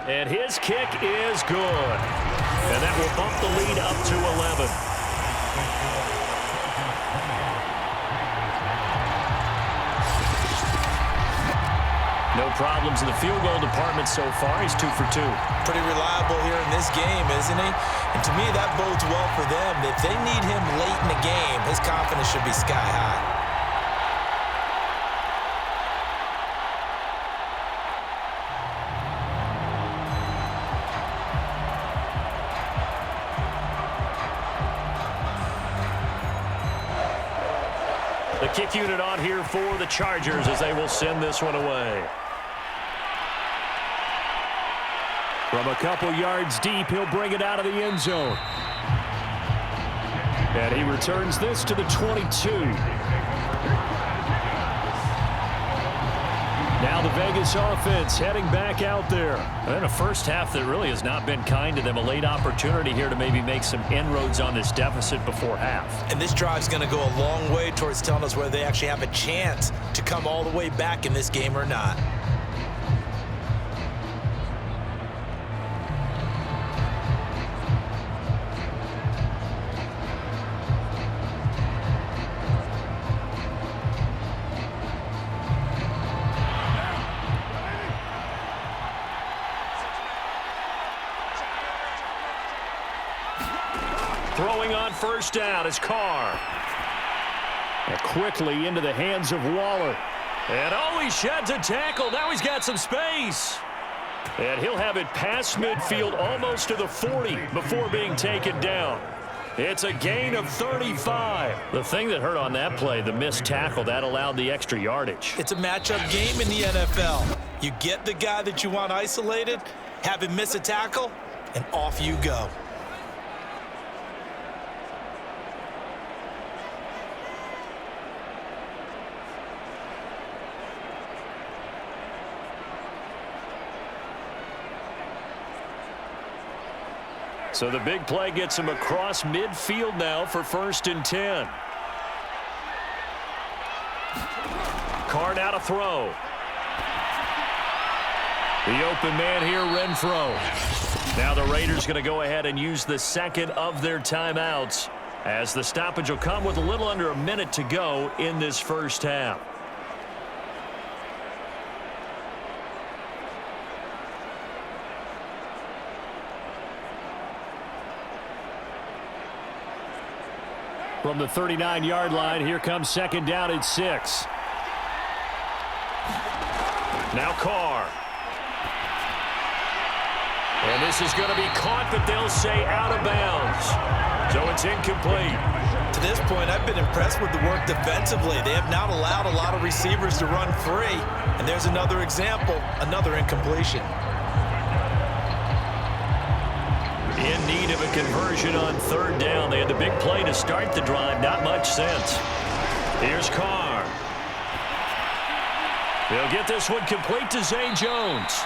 And his kick is good. And that will bump the lead up to 11. No problems in the field goal department so far. He's 2 for 2. Pretty reliable here in this game, isn't he? And to me, that bodes well for them. If they need him late in the game, his confidence should be sky high. The kick unit on here for the Chargers as they will send this one away. From a couple yards deep, he'll bring it out of the end zone. And he returns this to the 22. Now the Vegas offense heading back out there. And a first half that really has not been kind to them. A late opportunity here to maybe make some inroads on this deficit before half. And this drive's going to go a long way towards telling us whether they actually have a chance to come all the way back in this game or not. Throwing on first down is Carr. And quickly into the hands of Waller. And oh, he sheds a tackle. Now he's got some space. And he'll have it past midfield almost to the 40 before being taken down. It's a gain of 35. The thing that hurt on that play, the missed tackle, that allowed the extra yardage. It's a matchup game in the NFL. You get the guy that you want isolated, have him miss a tackle, and off you go. So the big play gets him across midfield now for 1st and 10. Carr now to throw. The open man here, Renfro. Now the Raiders going to go ahead and use the second of their timeouts as the stoppage will come with a little under a minute to go in this first half. From the 39-yard line, here comes 2nd down at 6. Now Carr. And this is going to be caught, but they'll say out of bounds. So it's incomplete. To this point, I've been impressed with the work defensively. They have not allowed a lot of receivers to run free. And there's another example, another incompletion. In need of a conversion on 3rd down. They had the big play to start the drive. Not much sense. Here's Carr. They'll get this one complete to Zay Jones.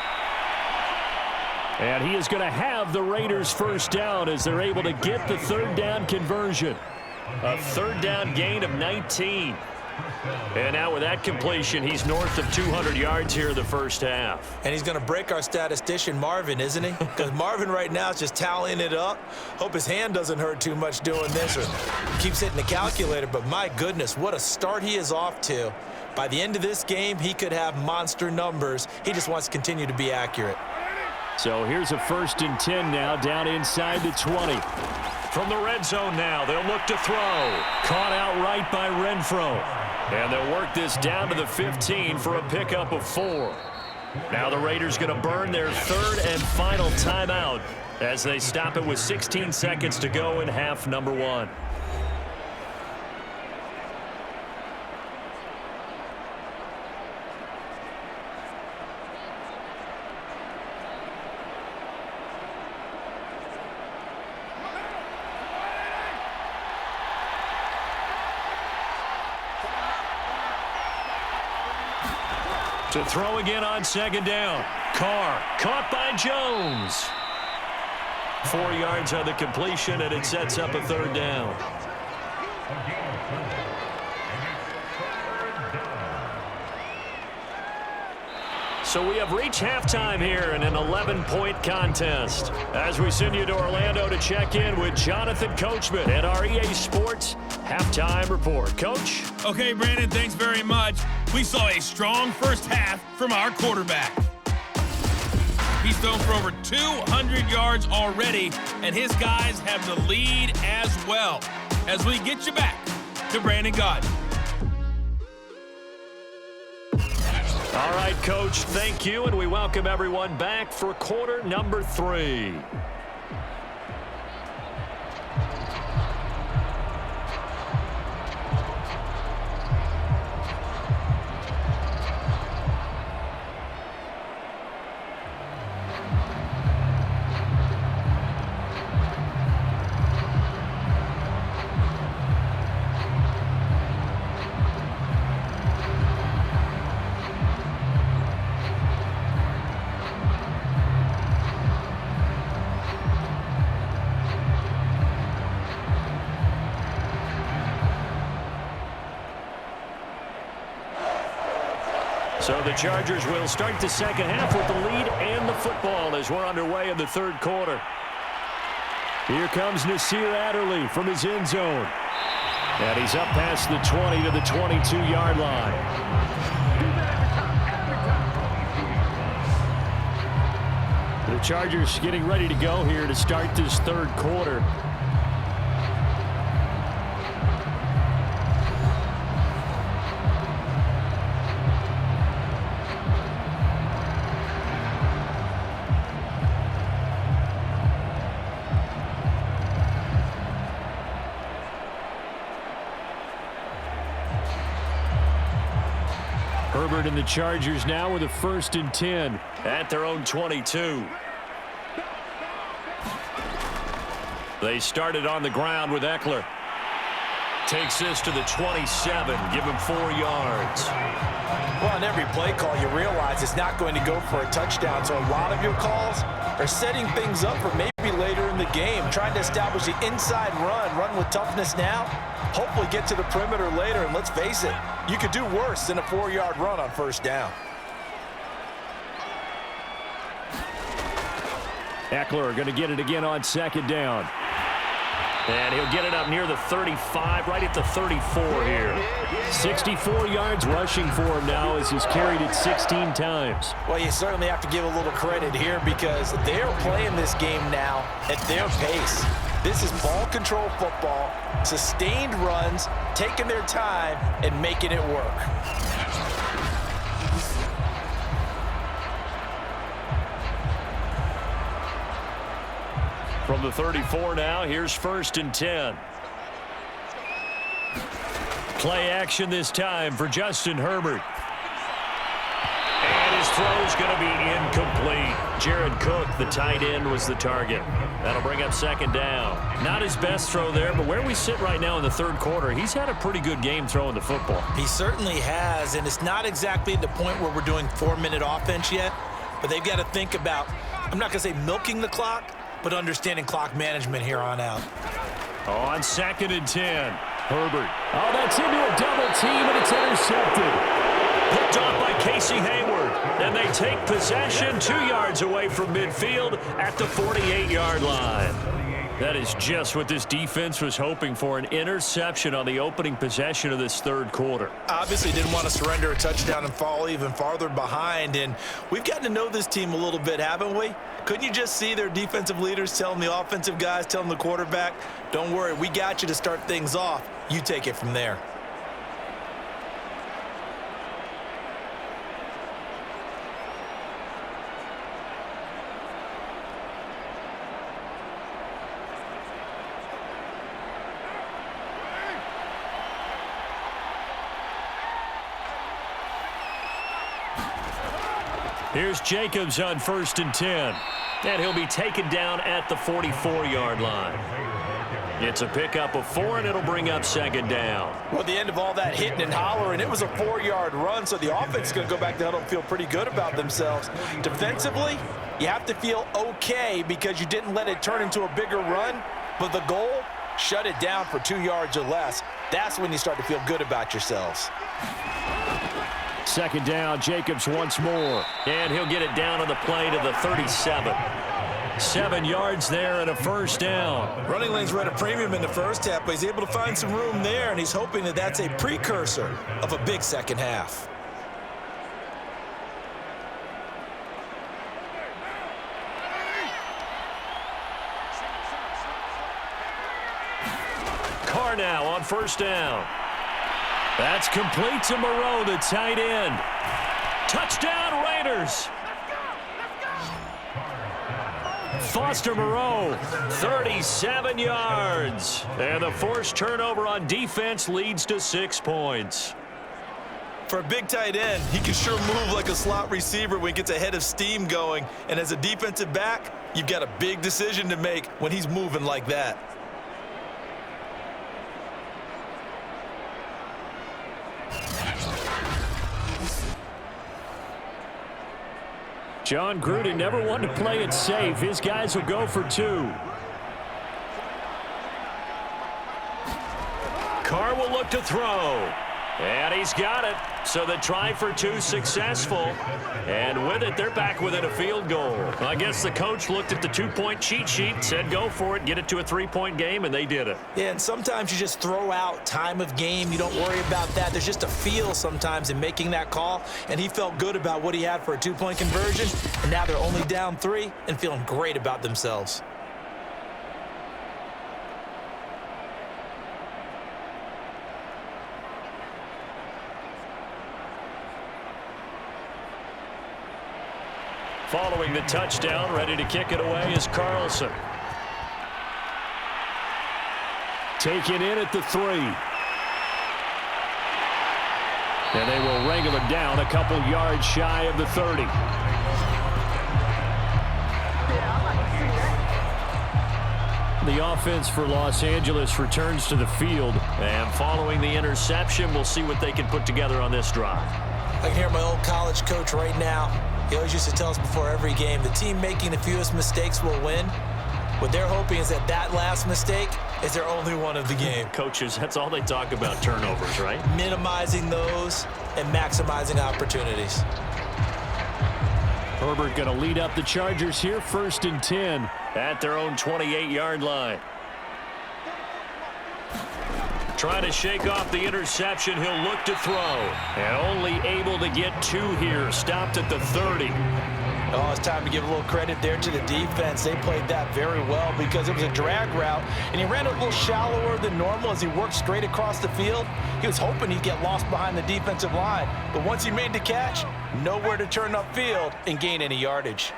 And he is going to have the Raiders' first down as they're able to get the 3rd down conversion. A 3rd down gain of 19. And now with that completion, he's north of 200 yards here in the first half. And he's going to break our statistician, Marvin, isn't he? Because Marvin right now is just tallying it up. Hope his hand doesn't hurt too much doing this or keeps hitting the calculator. But my goodness, what a start he is off to. By the end of this game, he could have monster numbers. He just wants to continue to be accurate. So here's a 1st and 10 now down inside the 20. From the red zone now, they'll look to throw. Caught outright by Renfro. And they'll work this down to the 15 for a pickup of 4. Now the Raiders going to burn their 3rd and final timeout as they stop it with 16 seconds to go in half number 1. To throw again on 2nd down. Carr caught by Jones. 4 yards on the completion, and it sets up a 3rd down. So we have reached halftime here in an 11-point contest. As we send you to Orlando to check in with Jonathan Coachman at our EA Sports Halftime Report. Coach? Okay, Brandon, thanks very much. We saw a strong first half from our quarterback. He's thrown for over 200 yards already, and his guys have the lead as well. As we get you back to Brandon Gaudin. All right, Coach, thank you, and we welcome everyone back for quarter number 3. So the Chargers will start the second half with the lead and the football as we're underway in the third quarter. Here comes Nasir Adderley from his end zone. And he's up past the 20 to the 22-yard line. The Chargers getting ready to go here to start this third quarter. Herbert and the Chargers now with a 1st and 10 at their own 22. They started on the ground with Eckler. Takes this to the 27. Give him 4 yards. Well, on every play call, you realize it's not going to go for a touchdown. So a lot of your calls are setting things up for maybe later in the game, trying to establish the inside run with toughness now, hopefully get to the perimeter later. And let's face it, you could do worse than a 4-yard run on 1st down. Eckler going to get it again on 2nd down. And he'll get it up near the 35, right at the 34 here. 64 yards rushing for him now as he's carried it 16 times. Well, you certainly have to give a little credit here because they're playing this game now at their pace. This is ball control football, sustained runs, taking their time and making it work. From the 34 now, here's 1st and 10. Play action this time for Justin Herbert. And his throw's going to be incomplete. Jared Cook, the tight end, was the target. That'll bring up 2nd down. Not his best throw there, but where we sit right now in the third quarter, he's had a pretty good game throwing the football. He certainly has, and it's not exactly at the point where we're doing 4-minute offense yet, but they've got to think about, I'm not going to say milking the clock, but understanding clock management here on out. On 2nd and 10, Herbert. Oh, that's into a double team, and it's intercepted. Picked off by Casey Hayward, and they take possession 2 yards away from midfield at the 48-yard line. That is just what this defense was hoping for, an interception on the opening possession of this third quarter. Obviously didn't want to surrender a touchdown and fall even farther behind, and we've gotten to know this team a little bit, haven't we? Couldn't you just see their defensive leaders telling the offensive guys, telling the quarterback, don't worry, we got you to start things off. You take it from there. Here's Jacobs on 1st and 10. And he'll be taken down at the 44-yard line. It's a pickup of 4, and it'll bring up 2nd down. Well, at the end of all that hitting and hollering, it was a 4-yard run, so the offense is going to go back to huddle and feel pretty good about themselves. Defensively, you have to feel okay because you didn't let it turn into a bigger run, but the goal, shut it down for 2 yards or less. That's when you start to feel good about yourselves. 2nd down, Jacobs once more. And he'll get it down on the play to the 37. 7 yards there and a 1st down. Running lanes were at a premium in the first half, but he's able to find some room there, and he's hoping that that's a precursor of a big second half. Carr now on 1st down. That's complete to Moreau, the tight end. Touchdown, Raiders. Foster Moreau, 37 yards. And the forced turnover on defense leads to 6 points. For a big tight end, he can sure move like a slot receiver when he gets a head of steam going. And as a defensive back, you've got a big decision to make when he's moving like that. John Gruden never wanted to play it safe. His guys will go for 2. Carr will look to throw. And he's got it. So the try for two successful. And with it, they're back within a field goal. I guess the coach looked at the two-point cheat sheet, said go for it, get it to a three-point game, and they did it. Yeah, and sometimes you just throw out time of game. You don't worry about that. There's just a feel sometimes in making that call, and he felt good about what he had for a two-point conversion, and now they're only down 3 and feeling great about themselves. Following the touchdown, ready to kick it away is Carlson. Taken in at the 3. And they will wrangle it down a couple yards shy of the 30. The offense for Los Angeles returns to the field. And following the interception, we'll see what they can put together on this drive. I can hear my old college coach right now. He always used to tell us before every game, the team making the fewest mistakes will win. What they're hoping is that that last mistake is their only one of the game. Coaches, that's all they talk about, turnovers, right? Minimizing those and maximizing opportunities. Herbert going to lead up the Chargers here, 1st and 10. At their own 28-yard line. Trying to shake off the interception. He'll look to throw. And only able to get 2 here. Stopped at the 30. Oh, it's time to give a little credit there to the defense. They played that very well because it was a drag route, and he ran a little shallower than normal as he worked straight across the field. He was hoping he'd get lost behind the defensive line, but once he made the catch, nowhere to turn upfield and gain any yardage.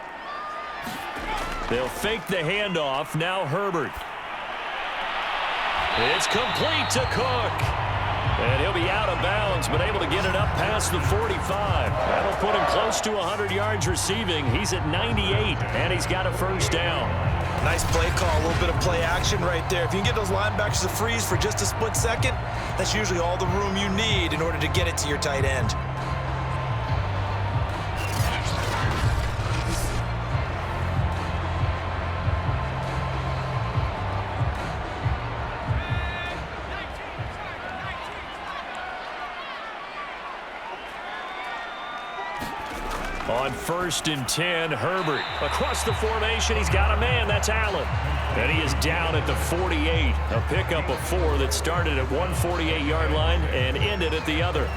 They'll fake the handoff. Now Herbert. It's complete to Cook. And he'll be out of bounds, but able to get it up past the 45. That'll put him close to 100 yards receiving. He's at 98, and he's got a first down. Nice play call, a little bit of play action right there. If you can get those linebackers to freeze for just a split second, that's usually all the room you need in order to get it to your tight end. On 1st and 10, Herbert. Across the formation, he's got a man. That's Allen. And he is down at the 48. A pickup of 4 that started at one 48-yard line and ended at the other.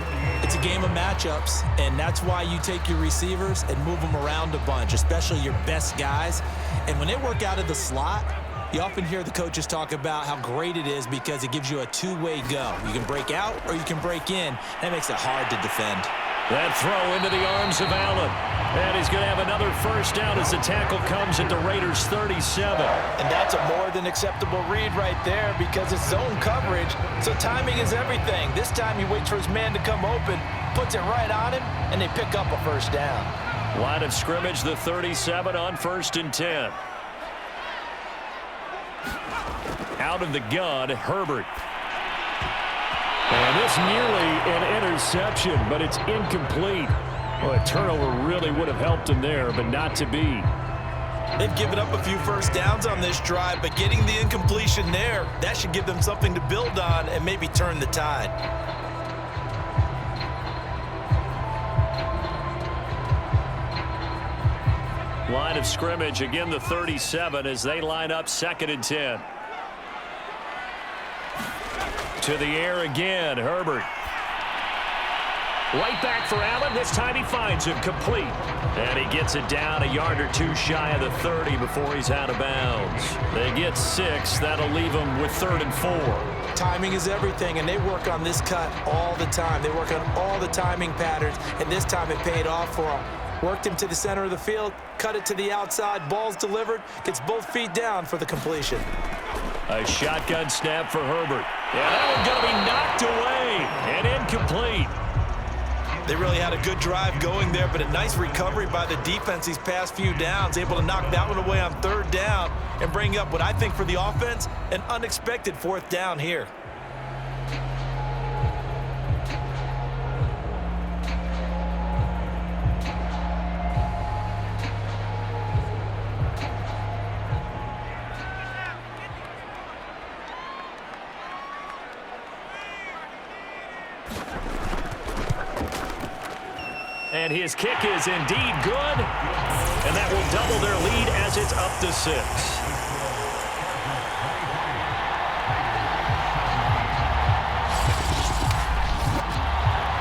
It's a game of matchups, and that's why you take your receivers and move them around a bunch, especially your best guys. And when they work out of the slot, you often hear the coaches talk about how great it is because it gives you a two-way go. You can break out or you can break in. That makes it hard to defend. That throw into the arms of Allen. And he's going to have another first down as the tackle comes at the Raiders' 37. And that's a more than acceptable read right there because it's zone coverage, so timing is everything. This time he waits for his man to come open, puts it right on him, and they pick up a first down. Line of scrimmage, the 37 on 1st and 10. Out of the gun, Herbert. And this nearly an interception, but it's incomplete. Well, a turnover really would have helped him there, but not to be. They've given up a few first downs on this drive, but getting the incompletion there, that should give them something to build on and maybe turn the tide. Line of scrimmage, again the 37 as they line up 2nd and 10. To the air again, Herbert. Right back for Allen. This time he finds him complete. And he gets it down a yard or 2 shy of the 30 before he's out of bounds. They get 6. That'll leave them with 3rd and 4. Timing is everything, and they work on this cut all the time. They work on all the timing patterns, and this time it paid off for them. Worked him to the center of the field, cut it to the outside, ball's delivered, gets both feet down for the completion. A shotgun snap for Herbert. Yeah, that one's going to be knocked away and incomplete. They really had a good drive going there, but a nice recovery by the defense these past few downs, able to knock that one away on 3rd down and bring up what I think for the offense, an unexpected 4th down here. And his kick is indeed good. And that will double their lead as it's up to 6.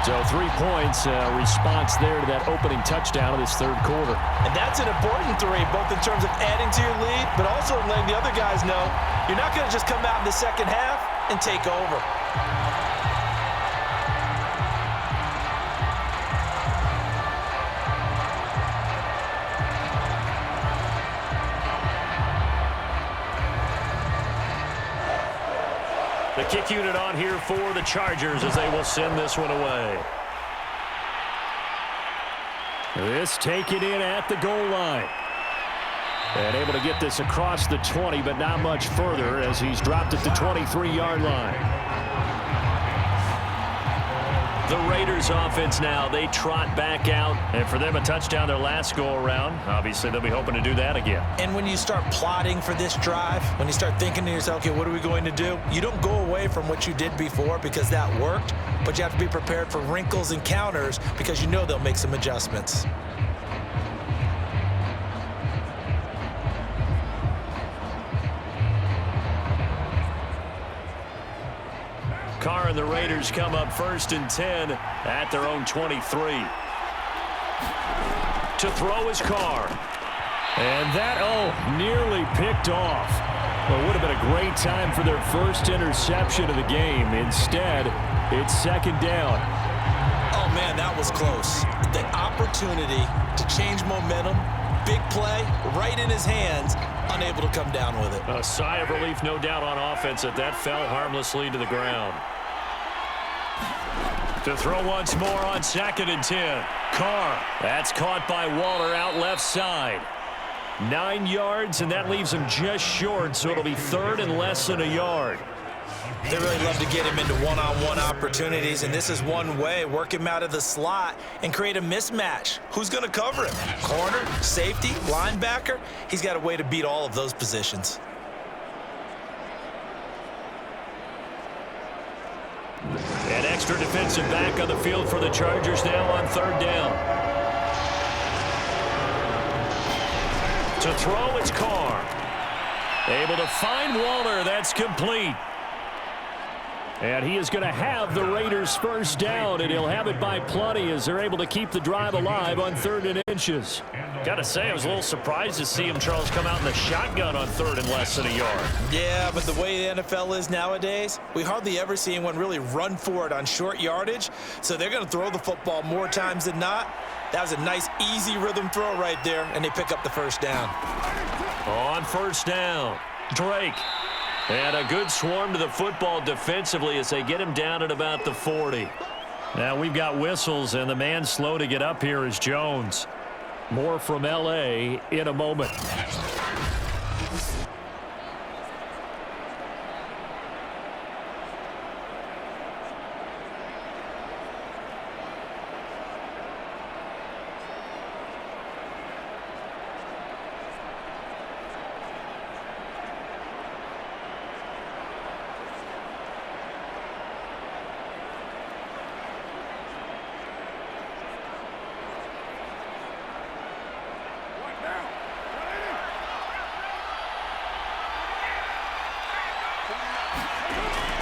So 3 points, response there to that opening touchdown of this third quarter. And that's an important 3, both in terms of adding to your lead, but also letting the other guys know you're not going to just come out in the second half and take over. The kick unit on here for the Chargers as they will send this one away. This taken in at the goal line. And able to get this across the 20, but not much further as he's dropped at the 23-yard line. The Raiders offense now, they trot back out. And for them, a touchdown their last go-around. Obviously, they'll be hoping to do that again. And when you start plotting for this drive, when you start thinking to yourself, okay, what are we going to do? You don't go away from what you did before because that worked, but you have to be prepared for wrinkles and counters because you know they'll make some adjustments. Carr and the Raiders come up 1st and 10 at their own 23. To throw is Carr. And that, nearly picked off. Well, it would have been a great time for their first interception of the game. Instead, it's 2nd down. Oh, man, that was close. The opportunity to change momentum, big play, right in his hands, unable to come down with it. A sigh of relief, no doubt, on offense that fell harmlessly to the ground. To throw once more on 2nd and 10. Carr. That's caught by Waller out left side. 9 yards, and that leaves him just short, so it'll be 3rd and less than a yard. They really love to get him into one-on-one opportunities, and this is one way. Work him out of the slot and create a mismatch. Who's going to cover him? Corner, safety, linebacker? He's got a way to beat all of those positions. An extra defensive back on the field for the Chargers now on 3rd down. To throw, it's Carr. Able to find Waller. That's complete. And he is going to have the Raiders' 1st down, and he'll have it by plenty as they're able to keep the drive alive on 3rd and inches. Got to say, I was a little surprised to see him, Charles, come out in the shotgun on 3rd and less than a yard. Yeah, but the way the NFL is nowadays, we hardly ever see anyone really run for it on short yardage, so they're going to throw the football more times than not. That was a nice, easy rhythm throw right there, and they pick up the 1st down. On 1st down, Drake. And a good swarm to the football defensively as they get him down at about the 40. Now we've got whistles, and the man slow to get up here is Jones. More from L.A. in a moment.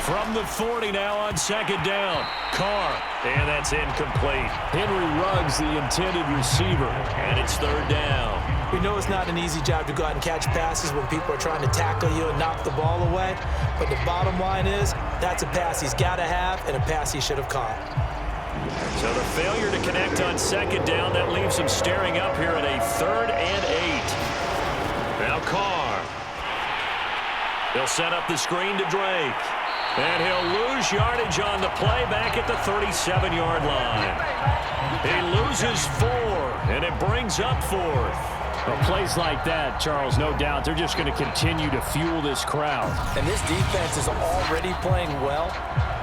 From the 40 now on 2nd down. Carr. And that's incomplete. Henry Ruggs, the intended receiver. And it's 3rd down. We know it's not an easy job to go out and catch passes when people are trying to tackle you and knock the ball away. But the bottom line is, that's a pass he's got to have and a pass he should have caught. So the failure to connect on 2nd down, that leaves him staring up here at a 3rd and 8. Now Carr. He'll set up the screen to Drake. And he'll lose yardage on the play back at the 37-yard line. He loses 4, and it brings up 4th. Well, plays like that, Charles, no doubt, they're just going to continue to fuel this crowd. And this defense is already playing well,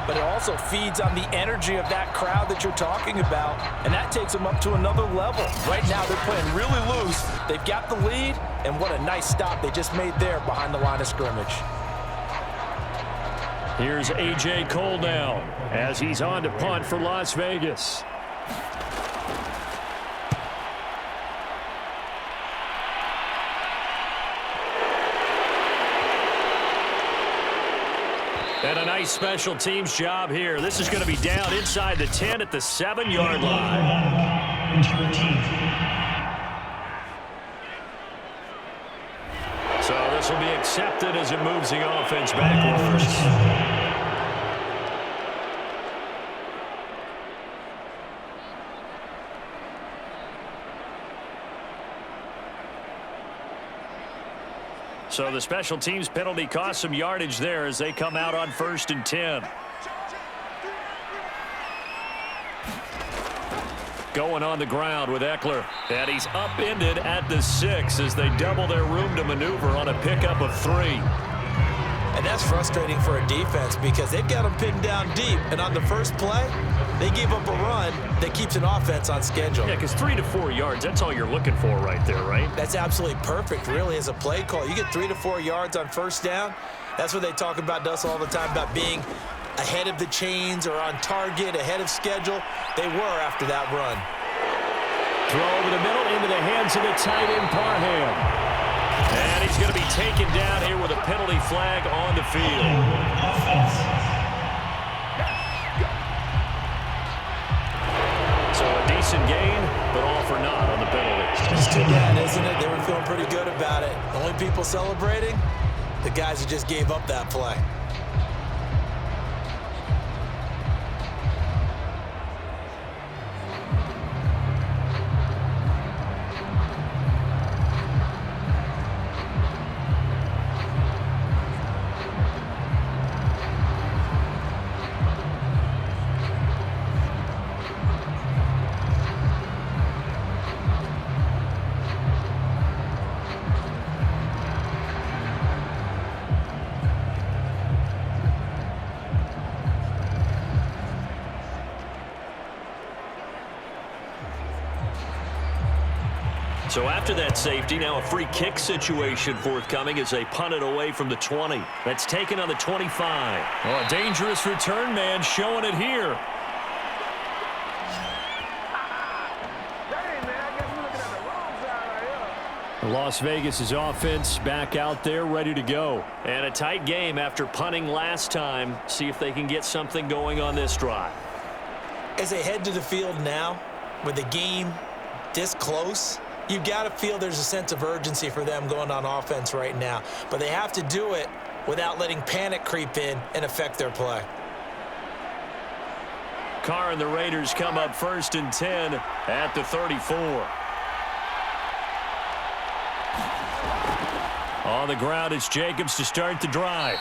but it also feeds on the energy of that crowd that you're talking about, and that takes them up to another level. Right now, they're playing really loose. They've got the lead, and what a nice stop they just made there behind the line of scrimmage. Here's A.J. Cole now as he's on to punt for Las Vegas. And a nice special teams job here. This is going to be down inside the 10 at the 7-yard line. So this will be accepted as it moves the offense backwards. So the special teams penalty cost some yardage there as they come out on 1st and 10. Going on the ground with Eckler. And he's upended at the 6 as they double their room to maneuver on a pickup of 3. And that's frustrating for a defense because they've got them pinned down deep. And on the first play, they gave up a run that keeps an offense on schedule. Yeah, because 3 to 4 yards, that's all you're looking for right there, right? That's absolutely perfect, really, as a play call. You get 3 to 4 yards on first down. That's what they talk about us all the time, about being ahead of the chains or on target, ahead of schedule. They were after that run. Throw over the middle into the hands of the tight end, Parham. And he's going to be taken down here with a penalty flag on the field. So a decent gain, but all for naught on the penalty. It's too bad, isn't it? They were feeling pretty good about it. The only people celebrating, the guys who just gave up that play. So after that safety, now a free kick situation forthcoming as they punt it away from the 20. That's taken on the 25. Oh, a dangerous return man showing it here. Las Vegas' offense back out there ready to go. And a tight game after punting last time. See if they can get something going on this drive. As they head to the field now, with the game this close, you've got to feel there's a sense of urgency for them going on offense right now. But they have to do it without letting panic creep in and affect their play. Carr and the Raiders come up 1st and 10 at the 34. On the ground, it's Jacobs to start the drive.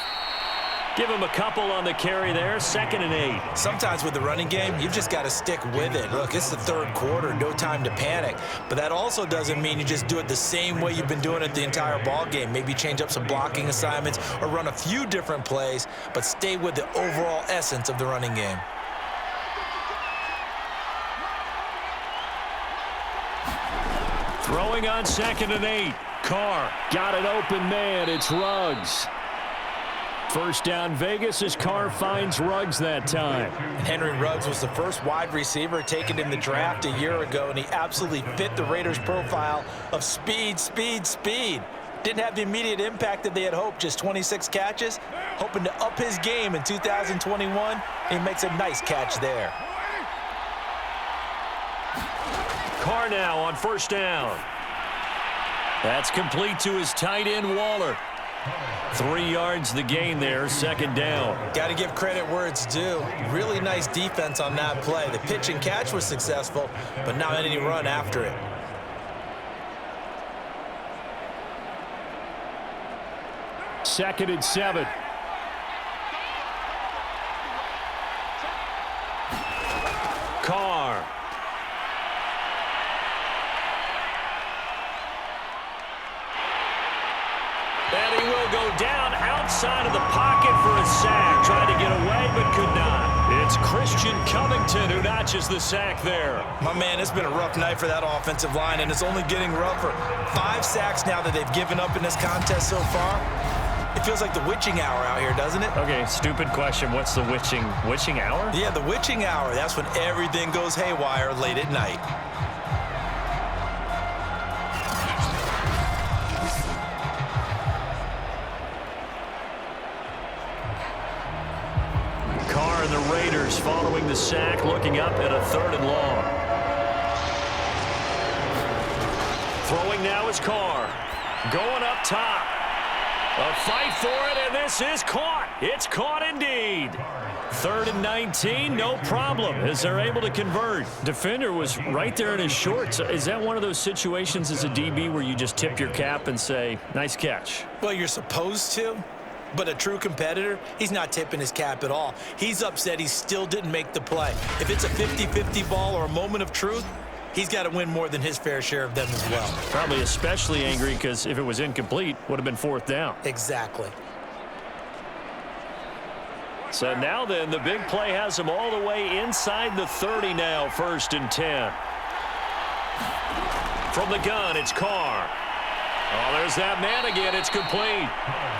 Give him a couple on the carry there. 2nd and 8. Sometimes with the running game, you've just got to stick with it. Look, it's the 3rd quarter, no time to panic. But that also doesn't mean you just do it the same way you've been doing it the entire ball game. Maybe change up some blocking assignments or run a few different plays, but stay with the overall essence of the running game. Throwing on 2nd and 8. Carr got an open man. It's Ruggs. First down Vegas as Carr finds Ruggs that time. Henry Ruggs was the first wide receiver taken in the draft a year ago, and he absolutely fit the Raiders' profile of speed, speed, speed. Didn't have the immediate impact that they had hoped, just 26 catches. Hoping to up his game in 2021. He makes a nice catch there. Carr now on 1st down. That's complete to his tight end, Waller. 3 yards the gain there, 2nd down. Got to give credit where it's due. Really nice defense on that play. The pitch and catch was successful, but not any run after it. Second and 7. Carr. And he will go down outside of the pocket for a sack. Tried to get away, but could not. It's Christian Covington who notches the sack there. My man, it's been a rough night for that offensive line, and it's only getting rougher. 5 sacks now that they've given up in this contest so far. It feels like the witching hour out here, doesn't it? Okay, stupid question. What's the witching hour? Yeah, the witching hour. That's when everything goes haywire late at night. the Raiders, following the sack, looking up at a 3rd and long. Throwing now is Carr. Going up top. A fight for it, and this is caught. It's caught indeed. 3rd and 19, no problem, as they're able to convert. Defender was right there in his shorts. Is that one of those situations as a DB where you just tip your cap and say, nice catch? Well, you're supposed to, but a true competitor, he's not tipping his cap at all. He's upset he still didn't make the play. If it's a 50-50 ball or a moment of truth, he's got to win more than his fair share of them as well. Probably especially angry because if it was incomplete, would have been 4th down. Exactly. So now then, the big play has him all the way inside the 30 now, 1st and 10. From the gun, it's Carr. Oh, there's that man again. It's complete.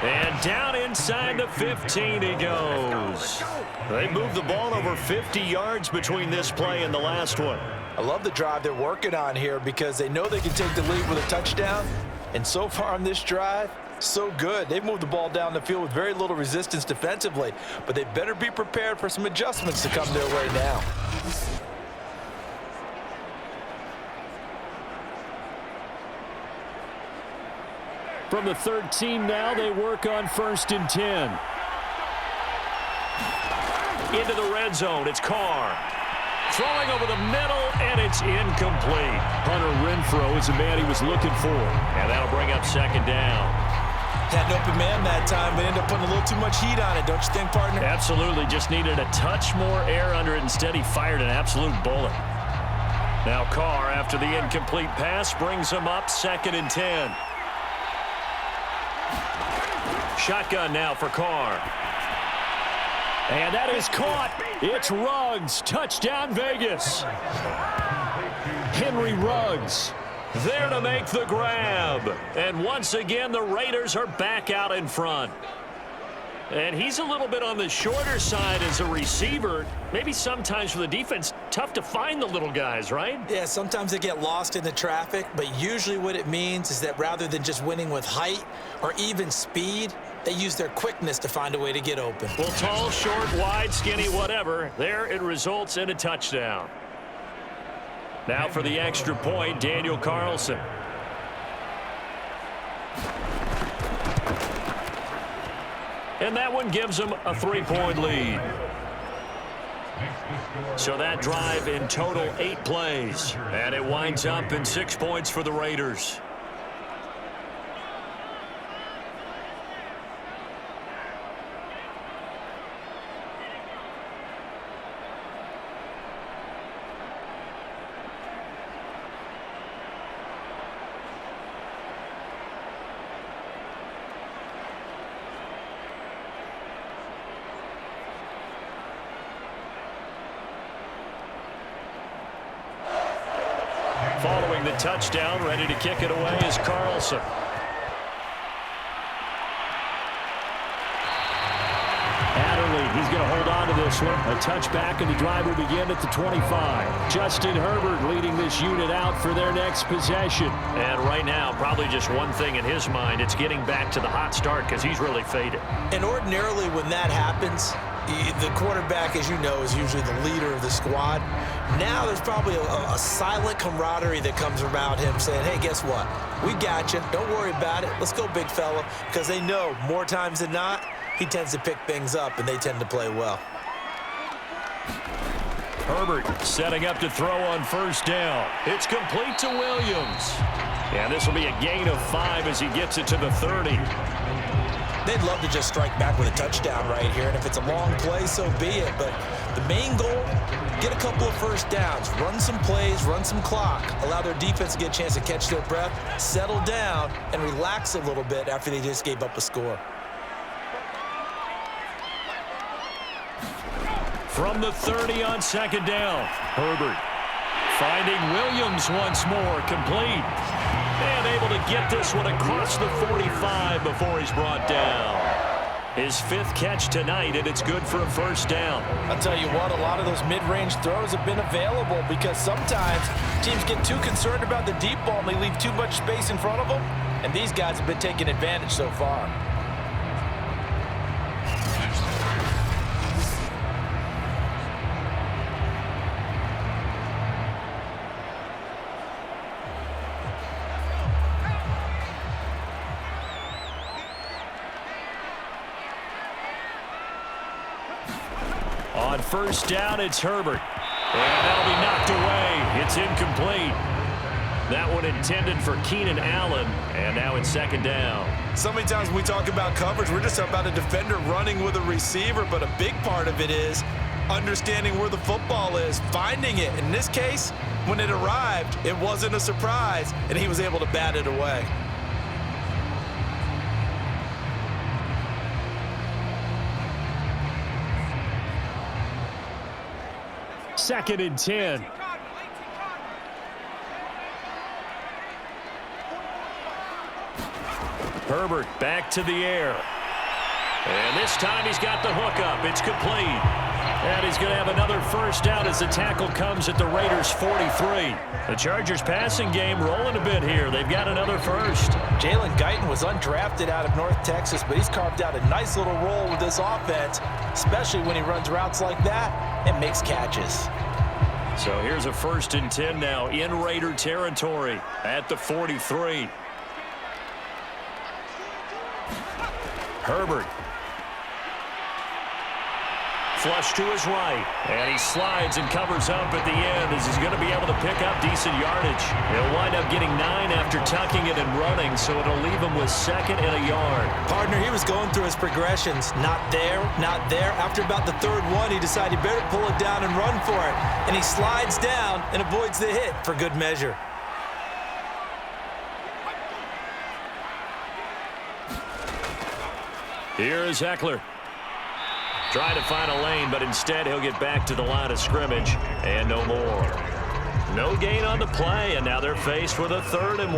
And down inside the 15 he goes. They moved the ball over 50 yards between this play and the last one. I love the drive they're working on here because they know they can take the lead with a touchdown. And so far on this drive, so good. They've moved the ball down the field with very little resistance defensively, but they better be prepared for some adjustments to come their way now. From the 13 now, they work on 1st and 10. Into the red zone, it's Carr. Throwing over the middle, and it's incomplete. Hunter Renfrow is the man he was looking for. And that'll bring up 2nd down. Had an open man that time, but ended up putting a little too much heat on it, don't you think, partner? Absolutely. Just needed a touch more air under it. Instead, he fired an absolute bullet. Now Carr, after the incomplete pass, brings him up 2nd and 10. Shotgun now for Carr. And that is caught. It's Ruggs. Touchdown, Vegas. Henry Ruggs. There to make the grab. And once again, the Raiders are back out in front. And he's a little bit on the shorter side as a receiver. Maybe sometimes for the defense, tough to find the little guys, right? Yeah, sometimes they get lost in the traffic, but usually what it means is that rather than just winning with height or even speed, they use their quickness to find a way to get open. Well, tall, short, wide, skinny, whatever, there it results in a touchdown. Now for the extra point, Daniel Carlson. And that one gives them a 3-point lead. So that drive in total 8 plays. And it winds up in 6 points for the Raiders. Following the touchdown, ready to kick it away is Carlson. Adderley, he's going to hold on to this one. A touchback, and the drive will begin at the 25. Justin Herbert leading this unit out for their next possession. And right now, probably just one thing in his mind. It's getting back to the hot start because he's really faded. And ordinarily when that happens, the quarterback, as you know, is usually the leader of the squad. Now there's probably a silent camaraderie that comes about him saying, hey, guess what? We got you. Don't worry about it. Let's go, big fella. Because they know more times than not, he tends to pick things up, and they tend to play well. Herbert setting up to throw on 1st down. It's complete to Williams. And this will be a gain of 5 as he gets it to the 30. They'd love to just strike back with a touchdown right here, and if it's a long play, so be it. But the main goal, get a couple of 1st downs, run some plays, run some clock, allow their defense to get a chance to catch their breath, settle down, and relax a little bit after they just gave up a score. From the 30 on 2nd down, Herbert finding Williams once more, complete. And able to get this one across the 45 before he's brought down. His 5th catch tonight, and it's good for a 1st down. I'll tell you what, a lot of those mid-range throws have been available because sometimes teams get too concerned about the deep ball and they leave too much space in front of them. And these guys have been taking advantage so far. On first down, it's Herbert. And that'll be knocked away. It's incomplete. That one intended for Keenan Allen, and now it's second down. So many times when we talk about coverage, we're just about a defender running with a receiver, but a big part of it is understanding where the football is, finding it. In this case, when it arrived, it wasn't a surprise, and he was able to bat it away. Second and 10. Herbert back to the air. And this time he's got the hook up. It's complete. And he's going to have another first down as the tackle comes at the Raiders' 43. The Chargers passing game rolling a bit here. They've got another first. Jalen Guyton was undrafted out of North Texas, but he's carved out a nice little role with this offense, especially when he runs routes like that and makes catches. So here's a first and 10 now in Raider territory at the 43. Herbert. Flush to his right. And he slides and covers up at the end as he's going to be able to pick up decent yardage. He'll wind up getting 9 after tucking it and running, so it'll leave him with second and a yard. Partner, he was going through his progressions. Not there, not there. After about the third one, he decided he better pull it down and run for it. And he slides down and avoids the hit for good measure. Here is Eckler. Trying to find a lane, but instead he'll get back to the line of scrimmage, and no more. No gain on the play, and now they're faced with a 3rd and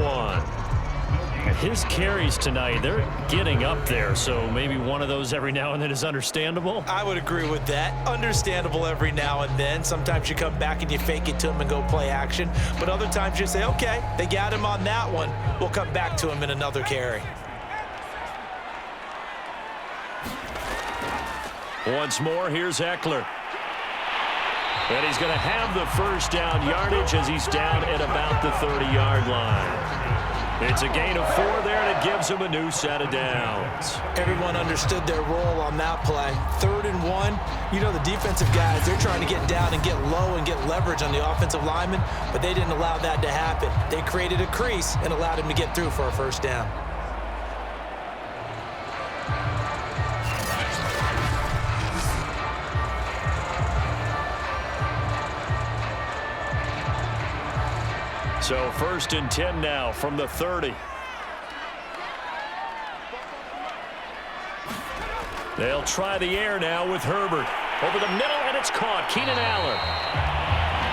1. His carries tonight, they're getting up there, so maybe one of those every now and then is understandable. I would agree with that. Understandable every now and then. Sometimes you come back and you fake it to him and go play action, but other times you say, okay, they got him on that one. We'll come back to him in another carry. Once more, here's Eckler. And he's going to have the first down yardage as he's down at about the 30-yard line. It's a gain of 4 there, and it gives him a new set of downs. Everyone understood their role on that play. 3rd and 1. You know, the defensive guys, they're trying to get down and get low and get leverage on the offensive lineman, but they didn't allow that to happen. They created a crease and allowed him to get through for a first down. So 1st and 10 now from the 30. They'll try the air now with Herbert. Over the middle, and it's caught. Keenan Allen.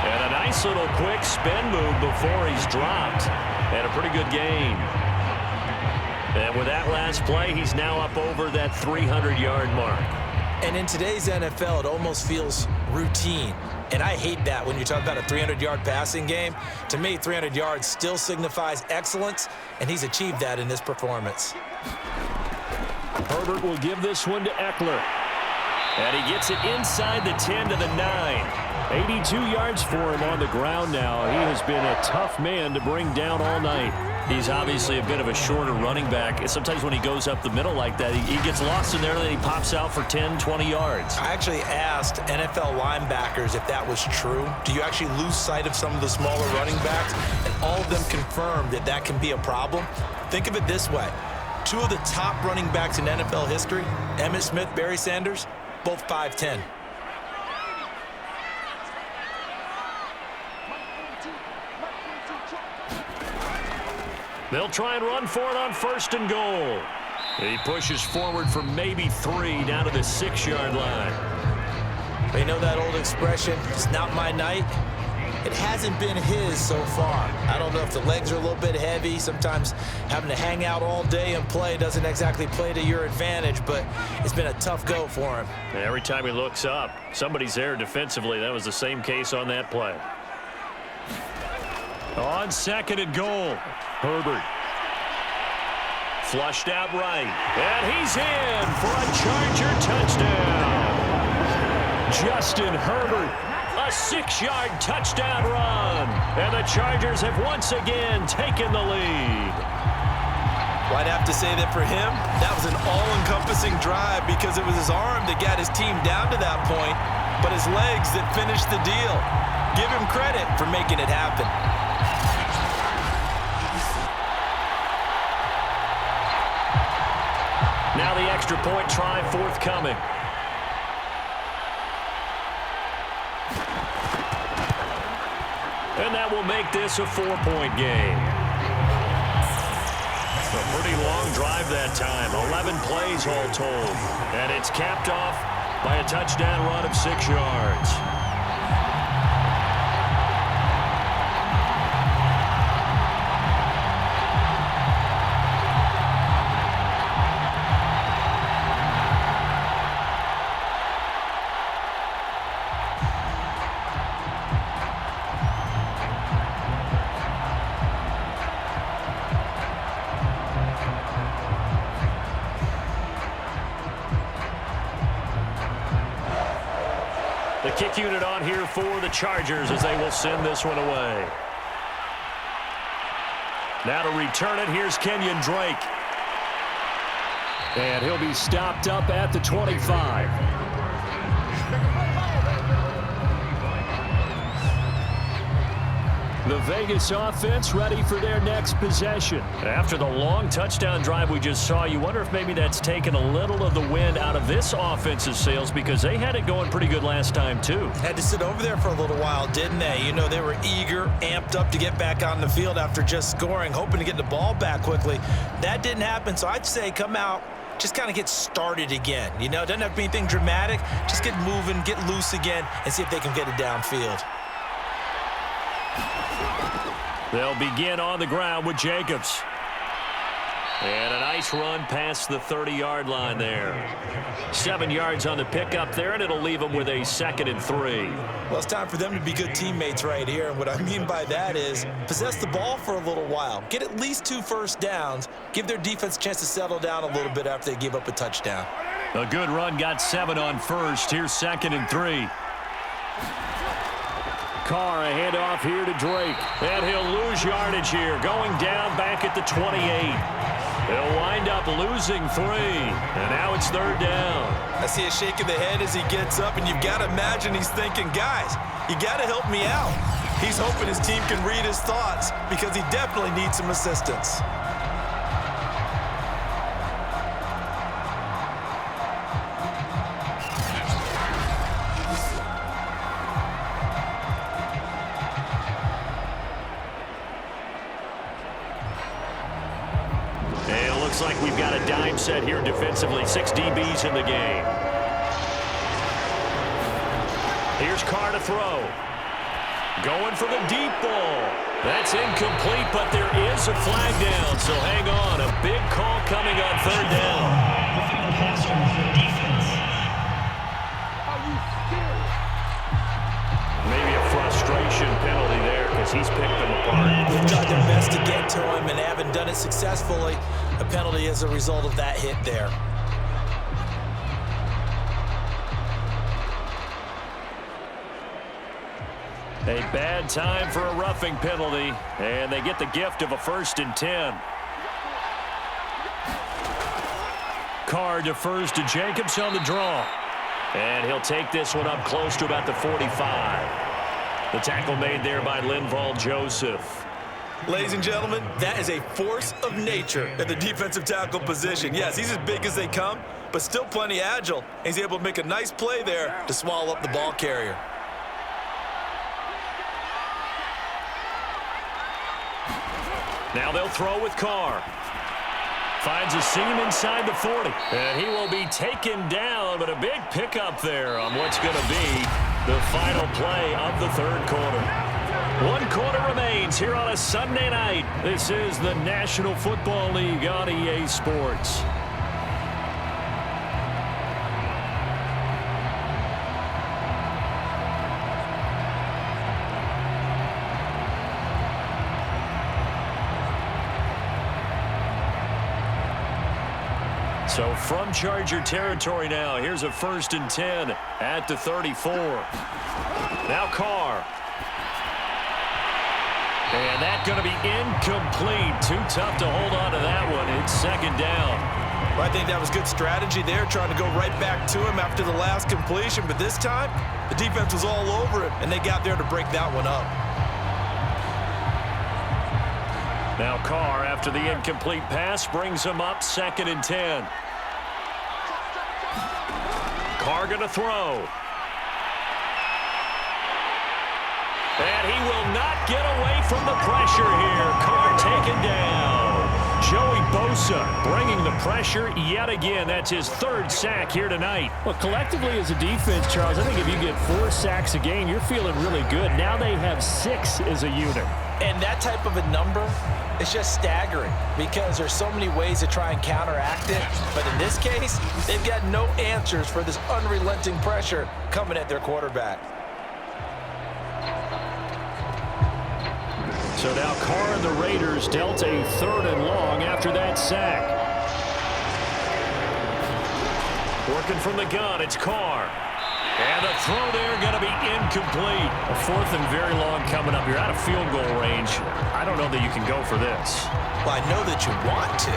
And a nice little quick spin move before he's dropped. And a pretty good gain. And with that last play, he's now up over that 300-yard mark. And in today's NFL, it almost feels routine. And I hate that when you talk about a 300-yard passing game. To me, 300 yards still signifies excellence, and he's achieved that in this performance. Herbert will give this one to Eckler. And he gets it inside the 10 to the 9. 82 yards for him on the ground now. He has been a tough man to bring down all night. He's obviously a bit of a shorter running back. Sometimes when he goes up the middle like that, he gets lost in there, and then he pops out for 10, 20 yards. I actually asked NFL linebackers if that was true. Do you actually lose sight of some of the smaller running backs? And all of them confirmed that that can be a problem. Think of it this way. 2 of the top running backs in NFL history, Emmitt Smith, Barry Sanders, both 5'10". They'll try and run for it on 1st and goal. He pushes forward for maybe 3 down to the 6-yard line. They know that old expression, it's not my night. It hasn't been his so far. I don't know if the legs are a little bit heavy. Sometimes having to hang out all day and play doesn't exactly play to your advantage, but it's been a tough go for him. And every time he looks up, somebody's there defensively. That was the same case on that play. On 2nd and goal, Herbert. Flushed out right. And he's in for a Charger touchdown. Justin Herbert, a 6-yard touchdown run. And the Chargers have once again taken the lead. Well, I'd have to say that for him, that was an all-encompassing drive because it was his arm that got his team down to that point. but his legs that finished the deal. Give him credit for making it happen. Now the extra point try forthcoming. And that will make this a 4-point game. A pretty long drive that time. 11 plays all told. And it's capped off by a touchdown run of 6 yards. The kick unit on here for the Chargers as they will send this one away. Now to return it, here's Kenyon Drake. And he'll be stopped up at the 25. The Vegas offense ready for their next possession. After the long touchdown drive we just saw, you wonder if maybe that's taken a little of the wind out of this offense's sails because they had it going pretty good last time too. Had to sit over there for a little while, didn't they? You know, they were eager, amped up to get back on the field after just scoring, hoping to get the ball back quickly. That didn't happen, so I'd say come out, just kind of get started again. You know, it doesn't have to be anything dramatic. Just get moving, get loose again, and see if they can get it downfield. They'll begin on the ground with Jacobs. And a nice run past the 30-yard line there. 7 yards on the pickup there, and it'll leave them with a 2nd and 3. Well, it's time for them to be good teammates right here. And what I mean by that is possess the ball for a little while. Get at least 2 first downs. Give their defense a chance to settle down a little bit after they give up a touchdown. A good run, got 7 on first. Here's 2nd and 3. Carr, a handoff here to Drake. And he'll lose yardage here, going down back at the 28. He'll wind up losing 3. And now it's 3rd down. I see a shake of the head as he gets up, and you've got to imagine he's thinking, guys, you got to help me out. He's hoping his team can read his thoughts because he definitely needs some assistance. Looks like we've got a dime set here defensively. 6 DBs in the game. Here's Carr to throw. Going for the deep ball. That's incomplete, but there is a flag down, so hang on. A big call coming on 3rd down. Maybe a frustration penalty there because he's picked them apart. They've tried their best to get to him and haven't done it successfully. A penalty as a result of that hit there. A bad time for a roughing penalty, and they get the gift of a 1st and 10. Carr defers to Jacobs on the draw. And he'll take this one up close to about the 45. The tackle made there by Linval Joseph. Ladies and gentlemen, that is a force of nature at the defensive tackle position. Yes, he's as big as they come, but still plenty agile. He's able to make a nice play there to swallow up the ball carrier. Now they'll throw with Carr. Finds a seam inside the 40. And he will be taken down, but a big pickup there on what's going to be the final play of the 3rd quarter. 1 quarter remains here on a Sunday night. This is the National Football League on EA Sports. So from Charger territory now, here's a 1st and 10 at the 34. Now Carr. And that's going to be incomplete. Too tough to hold on to that one. It's 2nd down. Well, I think that was good strategy there, trying to go right back to him after the last completion. But this time, the defense was all over him, and they got there to break that one up. Now Carr, after the incomplete pass, brings him up 2nd and 10. Carr going to throw. And he will not get away from the pressure here. Carr taken down. Joey Bosa bringing the pressure yet again. That's his 3rd sack here tonight. Well, collectively as a defense, Charles, I think if you get 4 sacks a game, you're feeling really good. Now they have 6 as a unit. And that type of a number is just staggering because there's so many ways to try and counteract it. But in this case, they've got no answers for this unrelenting pressure coming at their quarterback. So now Carr and the Raiders dealt a 3rd and long after that sack. Working from the gun, it's Carr. And the throw there going to be incomplete. A 4th and very long coming up. You're out of field goal range. I don't know that you can go for this. Well, I know that you want to,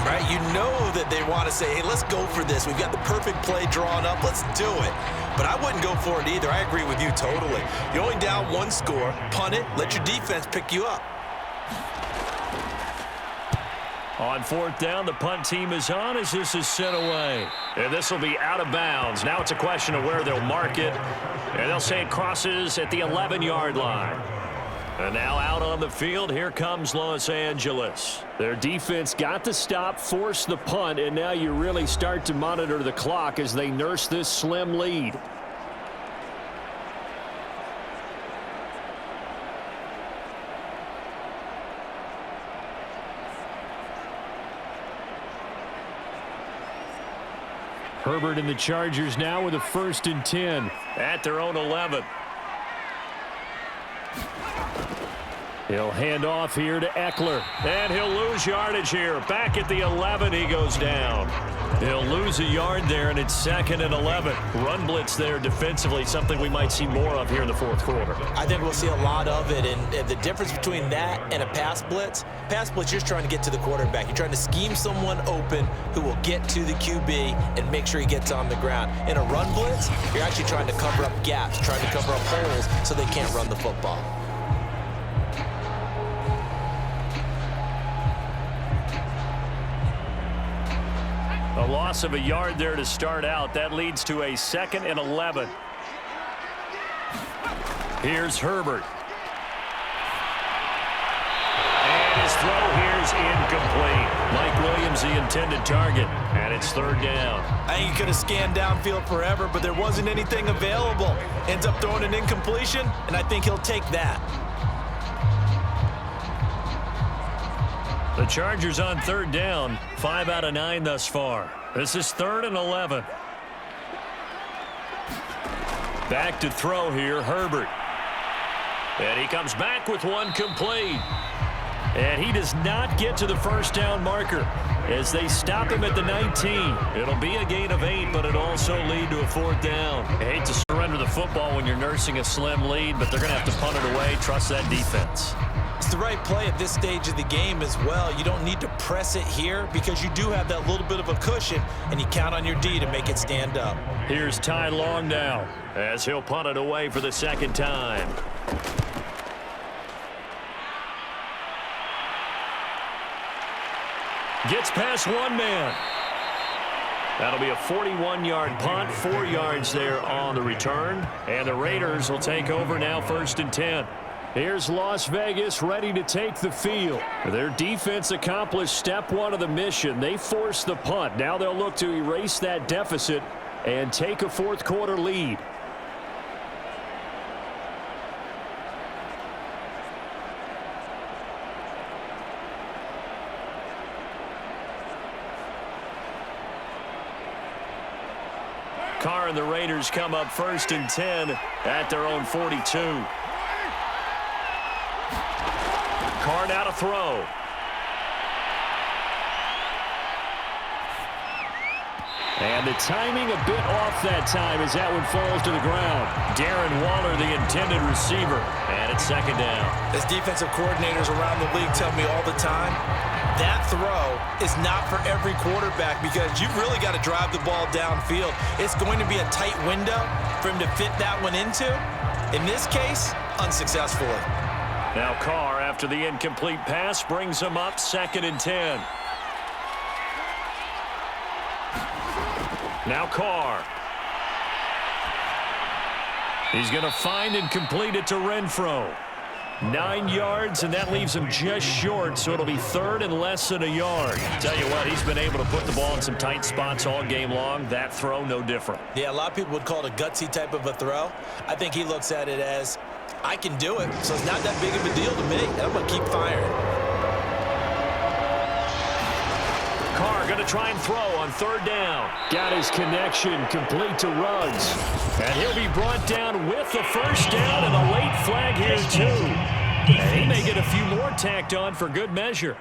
right? You know that they want to say, hey, let's go for this. We've got the perfect play drawn up. Let's do it. But I wouldn't go for it either. I agree with you totally. You're only down 1 score. Punt it. Let your defense pick you up. On 4th down, the punt team is on as this is sent away. And this will be out of bounds. Now it's a question of where they'll mark it. And they'll say it crosses at the 11-yard line. And now out on the field, here comes Los Angeles. Their defense got the stop, forced the punt, and now you really start to monitor the clock as they nurse this slim lead. Herbert and the Chargers now with a 1st and 10 at their own 11. He'll hand off here to Eckler. And he'll lose yardage here. Back at the 11, he goes down. He'll lose a yard there, and it's 2nd and 11. Run blitz there defensively, something we might see more of here in the 4th quarter. I think we'll see a lot of it, and the difference between that and a pass blitz, you're just trying to get to the quarterback. You're trying to scheme someone open who will get to the QB and make sure he gets on the ground. In a run blitz, you're actually trying to cover up gaps, trying to cover up holes so they can't run the football. A loss of a yard there to start out. That leads to a 2nd and 11. Here's Herbert. And his throw here's incomplete. Mike Williams, the intended target. And it's 3rd down. I think he could have scanned downfield forever, but there wasn't anything available. Ends up throwing an incompletion, and I think he'll take that. The Chargers on 3rd down, 5 out of 9 thus far. This is 3rd and 11. Back to throw here, Herbert. And he comes back with one complete. And he does not get to the 1st down marker as they stop him at the 19. It'll be a gain of 8, but it'll also lead to a 4th down. I hate to surrender the football when you're nursing a slim lead, but they're going to have to punt it away. Trust that defense. It's the right play at this stage of the game as well. You don't need to press it here because you do have that little bit of a cushion, and you count on your D to make it stand up. Here's Ty Long now as he'll punt it away for the 2nd time. Gets past one man. That'll be a 41-yard punt, 4 yards there on the return. And the Raiders will take over now 1st and 10. Here's Las Vegas ready to take the field. Their defense accomplished step 1 of the mission. They forced the punt. Now they'll look to erase that deficit and take a 4th quarter lead. Carr and the Raiders come up 1st and 10 at their own 42. Carr now to throw. And the timing a bit off that time as that one falls to the ground. Darren Waller, the intended receiver, and it's 2nd down. As defensive coordinators around the league tell me all the time, That throw is not for every quarterback because you've really got to drive the ball downfield. It's going to be a tight window for him to fit that one into. In this case, unsuccessfully. Now Carr, after the incomplete pass, brings him up 2nd and 10. Now Carr. He's going to find and complete it to Renfro. 9 yards, and that leaves him just short, so it'll be 3rd and less than a yard. Tell you what, he's been able to put the ball in some tight spots all game long. That throw, no different. Yeah, a lot of people would call it a gutsy type of a throw. I think he looks at it as, I can do it, so it's not that big of a deal to me. I'm going to keep firing. Carr going to try and throw on 3rd down. Got his connection complete to Ruggs. And he'll be brought down with the 1st down and a late flag here, too. And he may get a few more tacked on for good measure.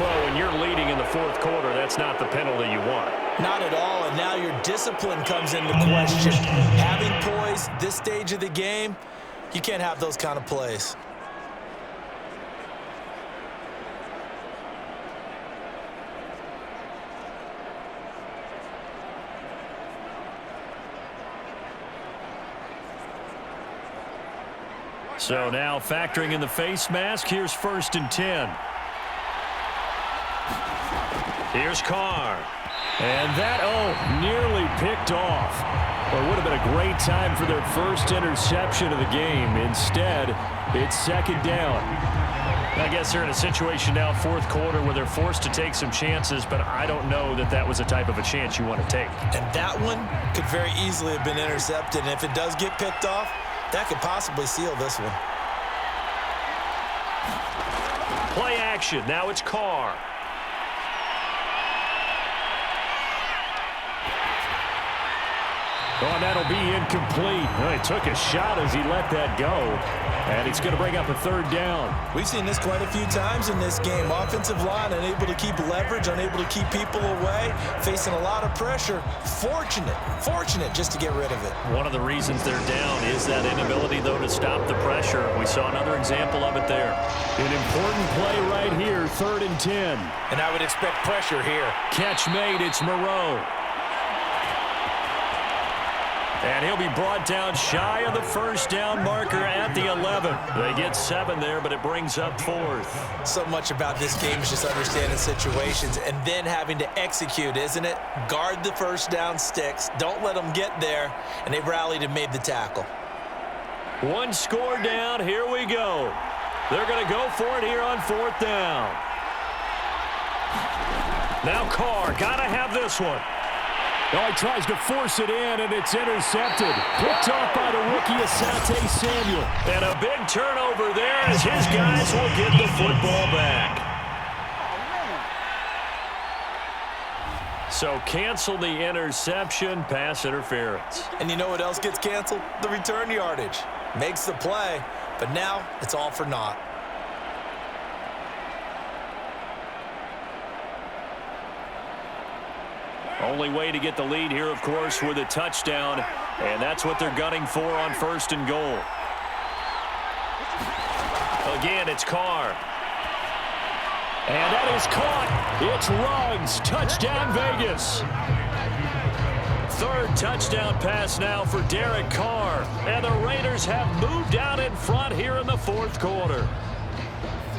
Well, when you're leading in the 4th quarter, that's not the penalty you want. Not at all, and now your discipline comes into question. Having poise this stage of the game, you can't have those kind of plays. So now factoring in the face mask, here's 1st and 10. Here's Carr. And that, nearly picked off. Well, it would have been a great time for their first interception of the game. Instead, it's 2nd down. I guess they're in a situation now, 4th quarter, where they're forced to take some chances, but I don't know that that was the type of a chance you want to take. And that one could very easily have been intercepted, and if it does get picked off, that could possibly seal this one. Play action. Now it's Carr. Oh, and that'll be incomplete. Well, he took a shot as he let that go. And it's going to bring up a 3rd down. We've seen this quite a few times in this game. Offensive line unable to keep leverage, unable to keep people away, facing a lot of pressure. Fortunate just to get rid of it. One of the reasons they're down is that inability, though, to stop the pressure. We saw another example of it there. An important play right here, 3rd and 10. And I would expect pressure here. Catch made, it's Moreau. And he'll be brought down shy of the 1st down marker at the 11. They get 7 there, but it brings up 4th. So much about this game is just understanding situations and then having to execute, isn't it? Guard the 1st down sticks. Don't let them get there. And they rallied and made the tackle. 1 score down. Here we go. They're going to go for it here on 4th down. Now Carr, got to have this one. Oh, he tries to force it in, and it's intercepted. Picked off by the rookie, Asante Samuel. And a big turnover there as his guys will get the football back. So cancel the interception, pass interference. And you know what else gets canceled? The return yardage. Makes the play, but now it's all for naught. Only way to get the lead here, of course, with a touchdown, and that's what they're gunning for on 1st and goal. Again, it's Carr. And that is caught. It's Ruggs. Touchdown, Vegas. 3rd touchdown pass now for Derek Carr. And the Raiders have moved out in front here in the 4th quarter.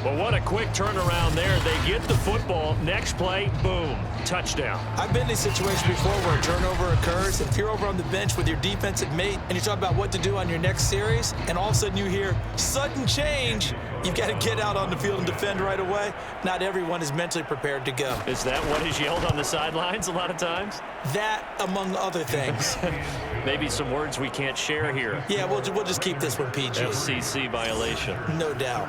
Well, what a quick turnaround there. They get the football. Next play, boom, touchdown. I've been in a situation before where a turnover occurs. If you're over on the bench with your defensive mate and you're talking about what to do on your next series, and all of a sudden you hear sudden change, you've got to get out on the field and defend right away. Not everyone is mentally prepared to go. Is that what is yelled on the sidelines a lot of times? That, among other things. Maybe some words we can't share here. Yeah, we'll just keep this one PG. FCC violation. No doubt.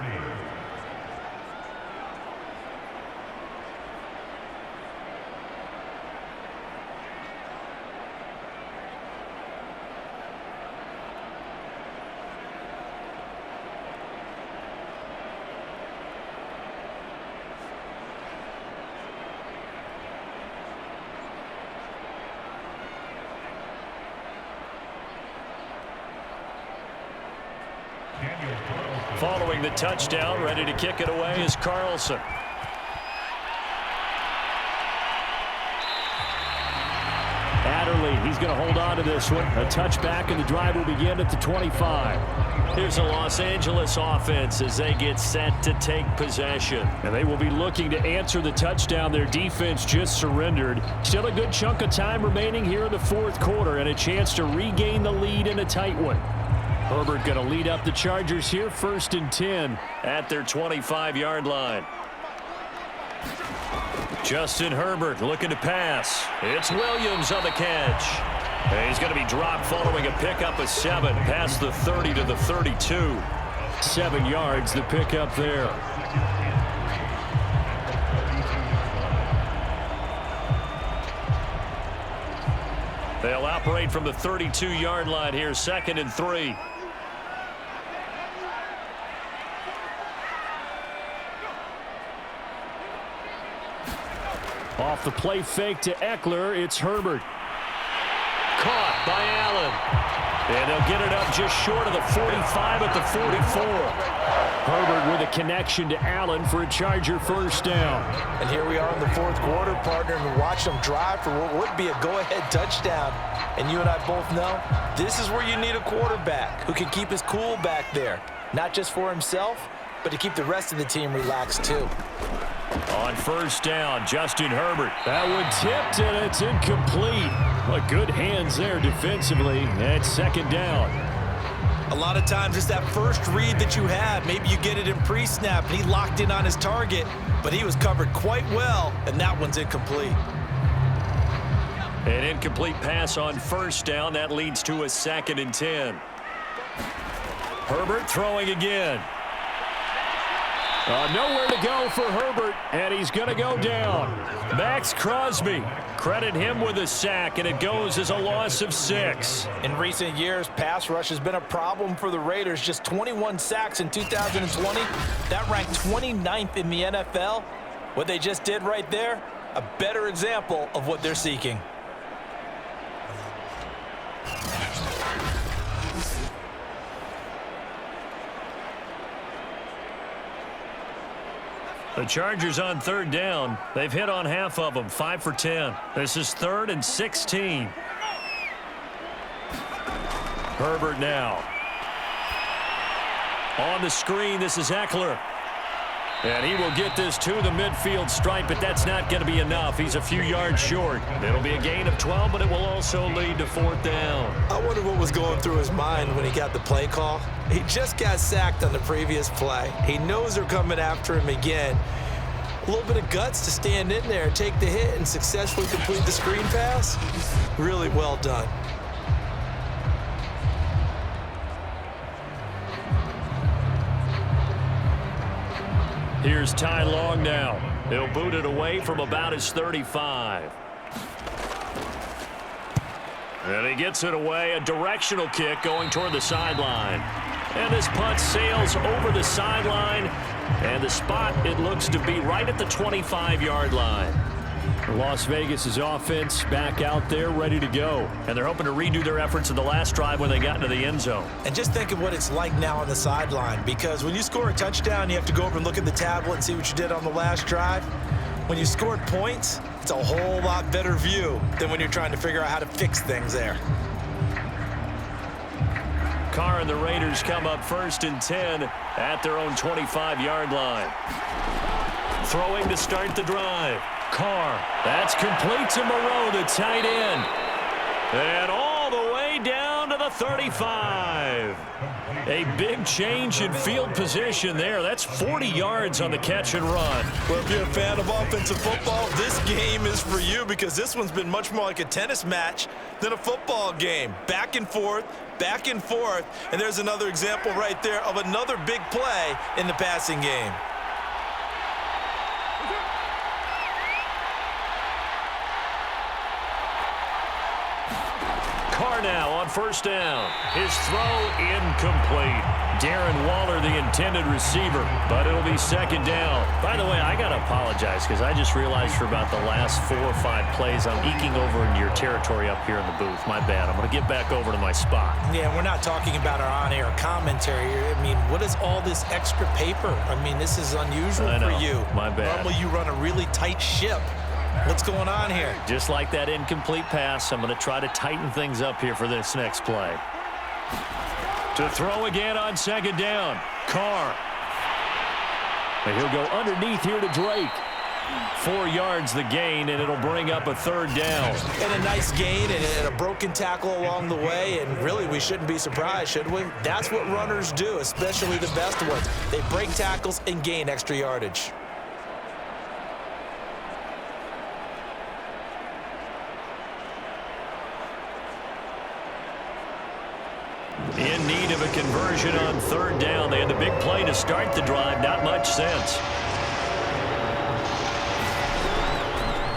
Following Throwing the touchdown, ready to kick it away is Carlson. Adderley, he's going to hold on to this one. A touchback, and the drive will begin at the 25. Here's a Los Angeles offense as they get set to take possession. And they will be looking to answer the touchdown their defense just surrendered. Still a good chunk of time remaining here in the fourth quarter and a chance to regain the lead in a tight one. Herbert going to lead up the Chargers here, 1st and 10 at their 25-yard line. Justin Herbert looking to pass. It's Williams on the catch. And he's going to be dropped following a pickup of 7 past the 30 to the 32. 7 yards, the pickup there. They'll operate from the 32-yard line here, 2nd and 3. Off the play fake to Eckler, it's Herbert. Caught by Allen. And they'll get it up just short of the 45 at the 44. Herbert with a connection to Allen for a Charger first down. And here we are in the fourth quarter, partner, and we're watching them drive for what would be a go-ahead touchdown. And you and I both know this is where you need a quarterback who can keep his cool back there. Not just for himself, but to keep the rest of the team relaxed too. On first down, Justin Herbert. That one tipped, and it's incomplete. Well, good hands there defensively. And 2nd down. A lot of times it's that first read that you have. Maybe you get it in pre-snap, and he locked in on his target, but he was covered quite well, and that one's incomplete. An incomplete pass on first down. That leads to a 2nd and 10. Herbert throwing again. Nowhere to go for Herbert, and he's going to go down. Max Crosby, credit him with a sack, and it goes as a loss of 6. In recent years, pass rush has been a problem for the Raiders. Just 21 sacks in 2020. That ranked 29th in the NFL. What they just did right there, a better example of what they're seeking. The Chargers on 3rd down. They've hit on half of them, 5 for 10. This is 3rd and 16. Herbert now. On the screen, this is Eckler. And he will get this to the midfield stripe, but that's not going to be enough. He's a few yards short. It'll be a gain of 12, but it will also lead to 4th down. I wonder what was going through his mind when he got the play call. He just got sacked on the previous play. He knows they're coming after him again. A little bit of guts to stand in there, take the hit, and successfully complete the screen pass. Really well done. Here's Ty Long now. He'll boot it away from about his 35. And he gets it away. A directional kick going toward the sideline. And this punt sails over the sideline. And the spot, it looks to be right at the 25-yard line. Las Vegas' offense back out there ready to go. And they're hoping to redo their efforts in the last drive when they got into the end zone. And just think of what it's like now on the sideline, because when you score a touchdown, you have to go over and look at the tablet and see what you did on the last drive. When you scored points, it's a whole lot better view than when you're trying to figure out how to fix things there. Carr and the Raiders come up 1st and 10 at their own 25-yard line. Throwing to start the drive. Carr, that's complete to Moreau, the tight end. And all the way down to the 35. A big change in field position there. That's 40 yards on the catch and run. Well, if you're a fan of offensive football, this game is for you, because this one's been much more like a tennis match than a football game. Back and forth, and there's another example right there of another big play in the passing game. Carr Carr now on first down. His throw incomplete. Darren Waller, the intended receiver, but it'll be second down. By the way, I got to apologize because I just realized for about the last 4 or 5 plays, I'm eking over into your territory up here in the booth. My bad. I'm going to get back over to my spot. Yeah, we're not talking about our on-air commentary. I mean, what is all this extra paper? I mean, this is unusual for you. My bad. Normally you run a really tight ship. What's going on here? Just like that incomplete pass, I'm going to try to tighten things up here for this next play. To throw again on second down. Carr. And he'll go underneath here to Drake. 4 yards the gain, and it'll bring up a third down. And a nice gain and a broken tackle along the way, and really we shouldn't be surprised, should we? That's what runners do, especially the best ones. They break tackles and gain extra yardage. In need of a conversion on third down. They had the big play to start the drive. Not much sense.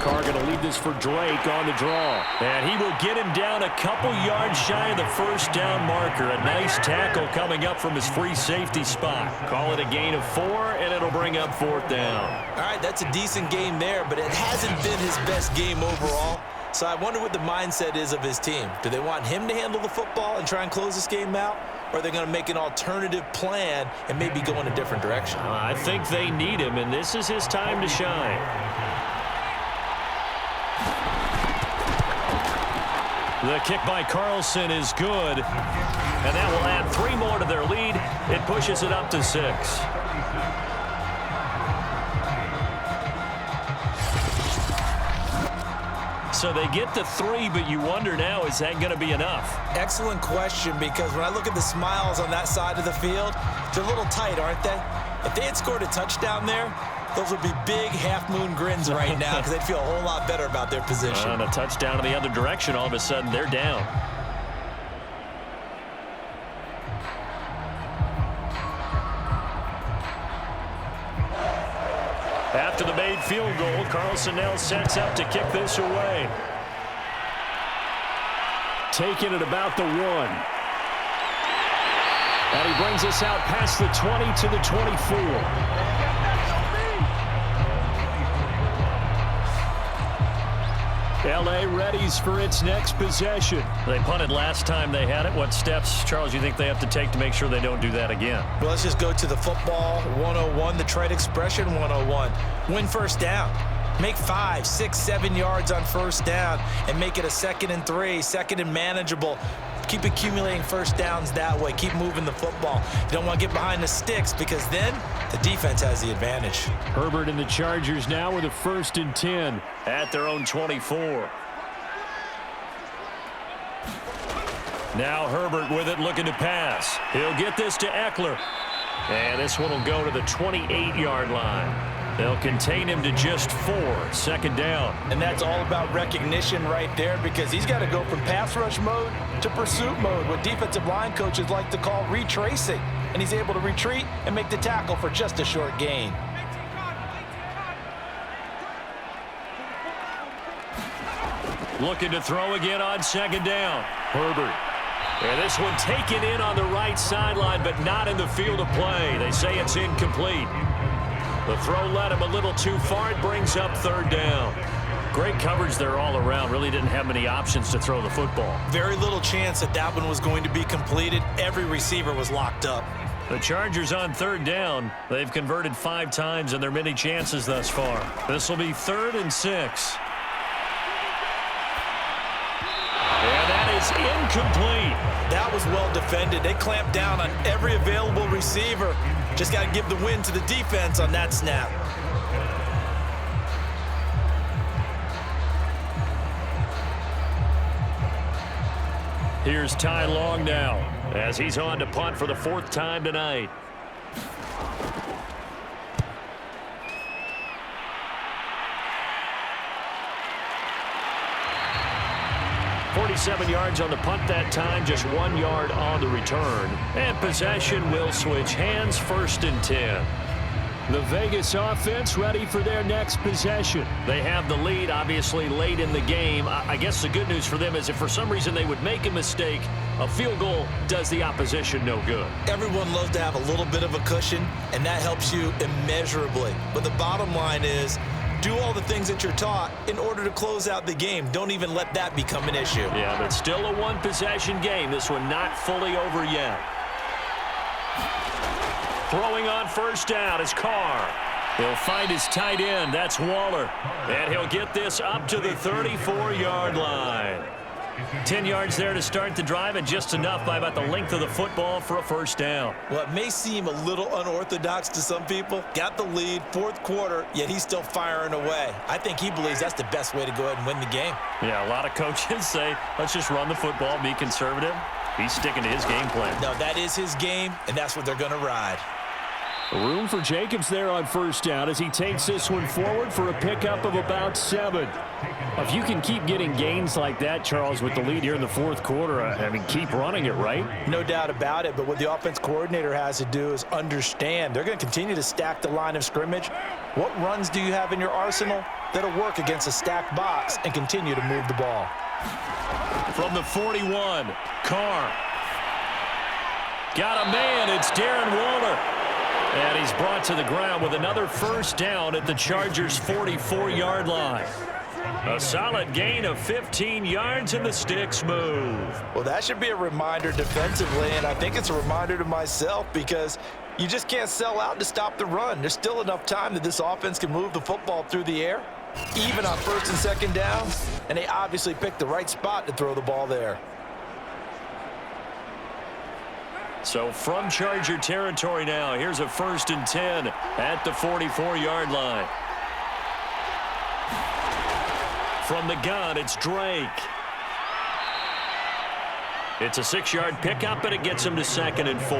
Carr going to leave this for Drake on the draw. And he will get him down a couple yards shy of the first down marker. A nice tackle coming up from his free safety spot. Call it a gain of 4, and it'll bring up fourth down. All right, that's a decent game there, but it hasn't been his best game overall. So I wonder what the mindset is of his team. Do they want him to handle the football and try and close this game out? Or are they going to make an alternative plan and maybe go in a different direction? I think they need him, and this is his time to shine. The kick by Carlson is good. And that will add 3 more to their lead. It pushes it up to 6. So they get to 3, but you wonder now, is that going to be enough? Excellent question, because when I look at the smiles on that side of the field, they're a little tight, aren't they? If they had scored a touchdown there, those would be big half-moon grins right now because they'd feel a whole lot better about their position. And a touchdown in the other direction, all of a sudden they're down. After the made field goal, Carlson now sets up to kick this away. Taking it about the 1. And he brings us out past the 20 to the 24. L.A. readies for its next possession. They punted last time they had it. What steps, Charles, you think they have to take to make sure they don't do that again? Well, let's just go to the football 101, the trade expression 101. Win first down. Make 5, 6, 7 yards on first down and make it a 2nd and 3, 2nd and manageable. Keep accumulating first downs that way. Keep moving the football. You don't want to get behind the sticks because then the defense has the advantage. Herbert and the Chargers now with a 1st and 10 at their own 24. Now Herbert with it, looking to pass. He'll get this to Eckler. And this one will go to the 28-yard line. They'll contain him to just 4, 2nd down. And that's all about recognition right there because he's got to go from pass rush mode to pursuit mode, what defensive line coaches like to call retracing. And he's able to retreat and make the tackle for just a short gain. Looking to throw again on 2nd down. Herbert. And this one taken in on the right sideline, but not in the field of play. They say it's incomplete. The throw led him a little too far. It brings up 3rd down. Great coverage there all around. Really didn't have many options to throw the football. Very little chance that that one was going to be completed. Every receiver was locked up. The Chargers on 3rd down. They've converted 5 times in their many chances thus far. This will be 3rd and 6. And that is incomplete. That was well defended. They clamped down on every available receiver. Just got to give the win to the defense on that snap. Here's Ty Long now as he's on to punt for the 4th time tonight. .47 yards on the punt that time, just 1 yard on the return. And possession will switch hands, 1st and 10. The Vegas offense ready for their next possession. They have the lead, obviously, late in the game. I guess the good news for them is if for some reason they would make a mistake, a field goal does the opposition no good. Everyone loves to have a little bit of a cushion, and that helps you immeasurably. But the bottom line is, do all the things that you're taught in order to close out the game. Don't even let that become an issue. Yeah, but still a one-possession game. This one not fully over yet. Throwing on first down is Carr. He'll find his tight end. That's Waller. And he'll get this up to the 34-yard line. 10 yards there to start the drive, and just enough by about the length of the football for a first down. Well, it may seem a little unorthodox to some people. Got the lead, fourth quarter, yet he's still firing away. I think he believes that's the best way to go ahead and win the game. Yeah, a lot of coaches say, let's just run the football, be conservative. He's sticking to his game plan. No, that is his game, and that's what they're going to ride. Room for Jacobs there on first down as he takes this one forward for a pickup of about 7. If you can keep getting gains like that, Charles, with the lead here in the fourth quarter, I mean, keep running it, right? No doubt about it, but what the offense coordinator has to do is understand they're going to continue to stack the line of scrimmage. What runs do you have in your arsenal that'll work against a stacked box and continue to move the ball? From the 41, Carr. Got a man, it's Darren Waller. And he's brought to the ground with another first down at the Chargers' 44-yard line. A solid gain of 15 yards, and the sticks move. Well, that should be a reminder defensively, and I think it's a reminder to myself because you just can't sell out to stop the run. There's still enough time that this offense can move the football through the air, even on first and second down, and they obviously picked the right spot to throw the ball there. So from Charger territory now, here's a 1st and 10 at the 44-yard line. From the gun, it's Drake. It's a 6-yard pickup, and it gets him to 2nd and 4.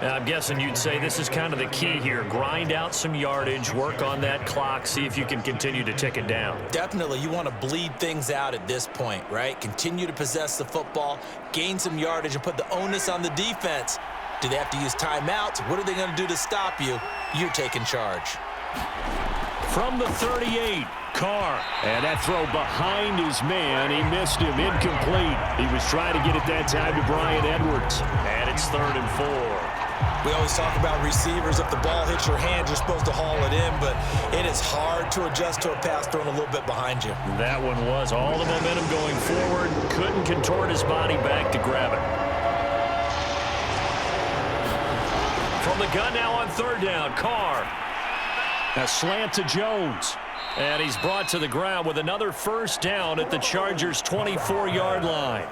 Now, I'm guessing you'd say this is kind of the key here. Grind out some yardage, work on that clock, see if you can continue to tick it down. Definitely, you want to bleed things out at this point, right? Continue to possess the football, gain some yardage, and put the onus on the defense. Do they have to use timeouts? What are they going to do to stop you? You're taking charge. From the 38, Carr. And that throw behind his man. He missed him. Incomplete. He was trying to get it that time to Bryan Edwards. And it's 3rd and 4. We always talk about receivers. If the ball hits your hand, you're supposed to haul it in, but it is hard to adjust to a pass thrown a little bit behind you. That one was all the momentum going forward. Couldn't contort his body back to grab it. From the gun now on 3rd down, Carr. A slant to Jones. And he's brought to the ground with another first down at the Chargers' 24-yard line.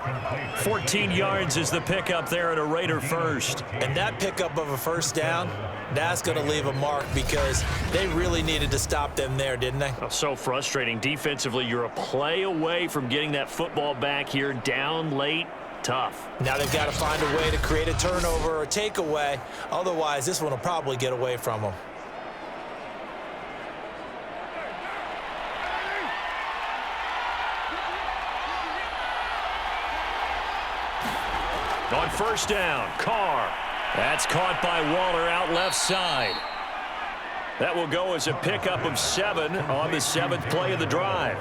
14 yards is the pickup there at a Raider first. And that pickup of a first down, that's going to leave a mark because they really needed to stop them there, didn't they? Oh, so frustrating. Defensively, you're a play away from getting that football back here down late. Tough. Now they've got to find a way to create a turnover or takeaway. Otherwise, this one will probably get away from them. On first down, Carr. That's caught by Waller out left side. That will go as a pickup of 7 on the 7th play of the drive.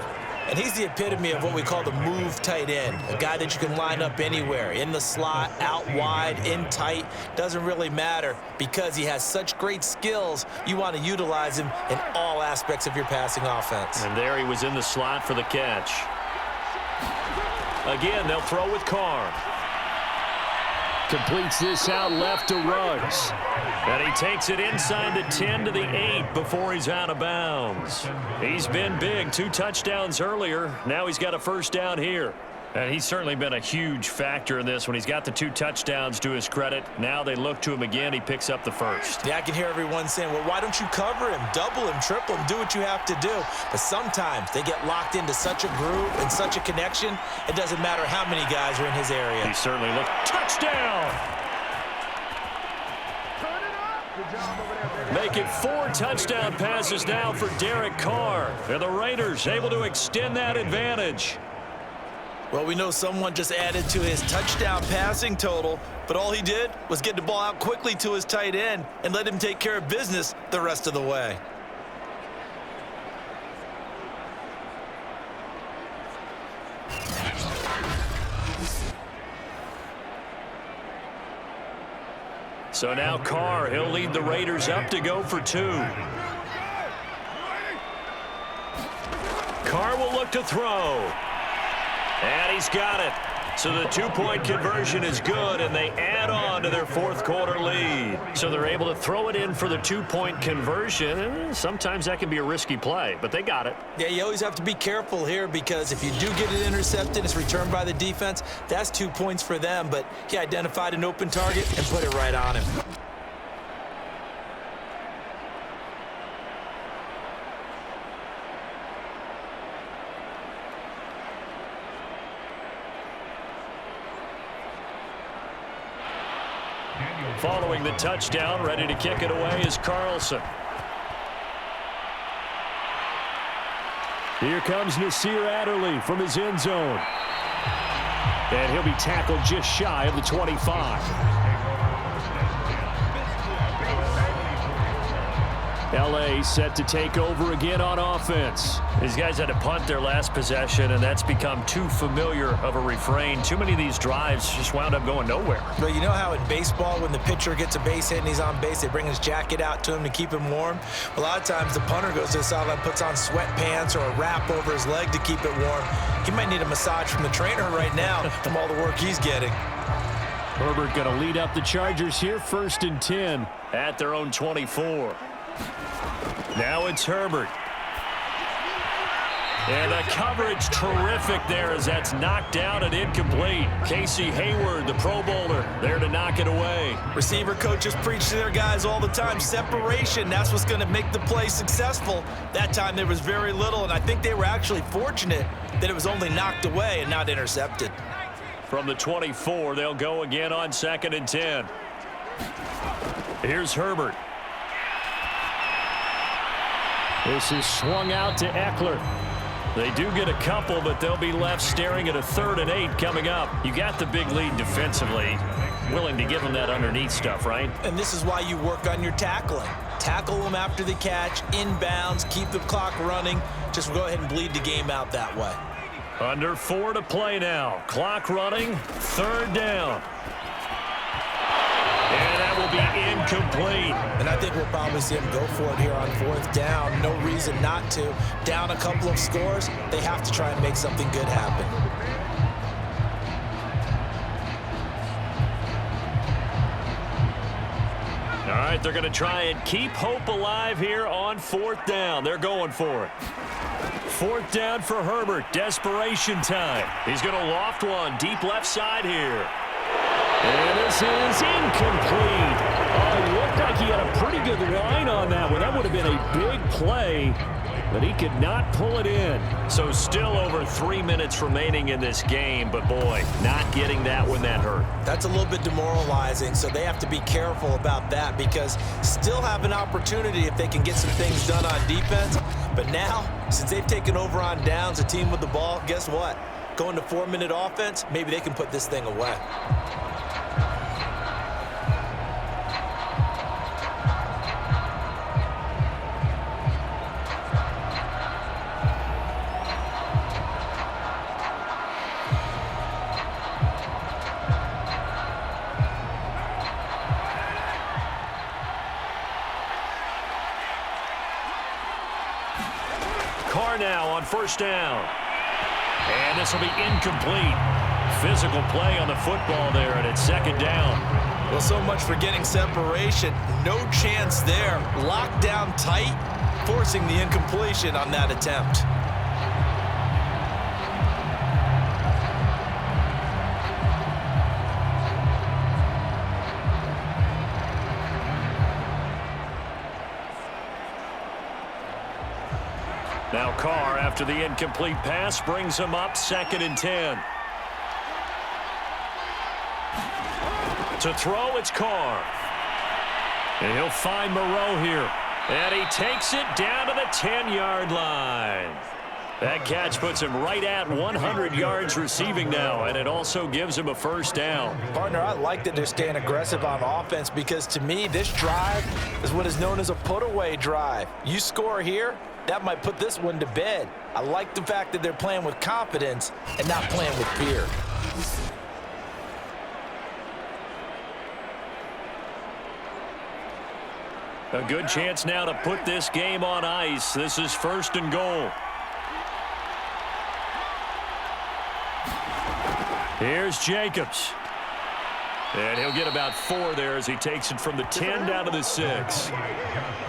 And he's the epitome of what we call the move tight end, a guy that you can line up anywhere, in the slot, out wide, in tight, doesn't really matter because he has such great skills. You want to utilize him in all aspects of your passing offense. And there he was in the slot for the catch. Again, they'll throw with Carr. Completes this out left to Ruggs. And he takes it inside the 10 to the 8 before he's out of bounds. He's been big. 2 touchdowns earlier. Now he's got a first down here. And he's certainly been a huge factor in this when he's got the 2 touchdowns to his credit. Now they look to him again. He picks up the first. Yeah, I can hear everyone saying, well, why don't you cover him, double him, triple him, do what you have to do. But sometimes they get locked into such a groove and such a connection, it doesn't matter how many guys are in his area. He certainly looked. Touchdown! Make it 4 touchdown passes now for Derek Carr. And the Raiders able to extend that advantage. Well, we know someone just added to his touchdown passing total but all he did was get the ball out quickly to his tight end and let him take care of business the rest of the way. So now Carr, he'll lead the Raiders up to go for 2. Carr will look to throw. And he's got it. So the 2-point conversion is good, and they add on to their fourth quarter lead. So they're able to throw it in for the 2-point conversion. Sometimes that can be a risky play, but they got it. Yeah, you always have to be careful here because if you do get it intercepted, it's returned by the defense. That's 2 points for them, but he identified an open target and put it right on him. Following the touchdown, ready to kick it away is Carlson. Here comes Nasir Adderley from his end zone. And he'll be tackled just shy of the 25. L.A. set to take over again on offense. These guys had to punt their last possession, and that's become too familiar of a refrain. Too many of these drives just wound up going nowhere. Well, you know how in baseball, when the pitcher gets a base hit and he's on base, they bring his jacket out to him to keep him warm? A lot of times the punter goes to the sideline, puts on sweatpants or a wrap over his leg to keep it warm. He might need a massage from the trainer right now from all the work he's getting. Herbert going to lead up the Chargers here, 1st and 10. At their own 24. Now it's Herbert. And the coverage terrific there as that's knocked down and incomplete. Casey Hayward, the Pro Bowler, there to knock it away. Receiver coaches preach to their guys all the time. Separation, that's what's going to make the play successful. That time there was very little, and I think they were actually fortunate that it was only knocked away and not intercepted. From the 24, they'll go again on 2nd and 10. Here's Herbert. This is swung out to Eckler. They do get a couple, but they'll be left staring at a 3rd and 8 coming up. You got the big lead defensively. Willing to give them that underneath stuff, right? And this is why you work on your tackling. Tackle them after the catch, inbounds, keep the clock running. Just go ahead and bleed the game out that way. Under 4 to play now. Clock running, 3rd down. And that will be incomplete. And I think we'll probably see him go for it here on 4th down. No reason not to. Down a couple of scores, they have to try and make something good happen. All right, they're going to try and keep hope alive here on 4th down. They're going for it. 4th down for Herbert. Desperation time. He's going to loft one deep left side here. And this is incomplete. Oh, it looked like he had a pretty good line on that one. That would have been a big play, but he could not pull it in. So still over 3 minutes remaining in this game, but boy, not getting that when that hurt. That's a little bit demoralizing, so they have to be careful about that because still have an opportunity if they can get some things done on defense. But now, since they've taken over on downs, a team with the ball, guess what? Going to 4-minute offense, maybe they can put this thing away. Carr now on 1st down. And this will be incomplete. Physical play on the football there, and it's 2nd down. Well, so much for getting separation. No chance there. Locked down tight, forcing the incompletion on that attempt. Now Carr, after the incomplete pass, brings him up 2nd and 10. To throw, it's Carr. And he'll find Moreau here. And he takes it down to the 10-yard line. That catch puts him right at 100 yards receiving now, and it also gives him a first down. Partner, I like that they're staying aggressive on offense because, to me, this drive is what is known as a put-away drive. You score here, that might put this one to bed. I like the fact that they're playing with confidence and not playing with fear. A good chance now to put this game on ice. This is 1st and goal. Here's Jacobs. And he'll get about 4 there as he takes it from the 10 down to the 6.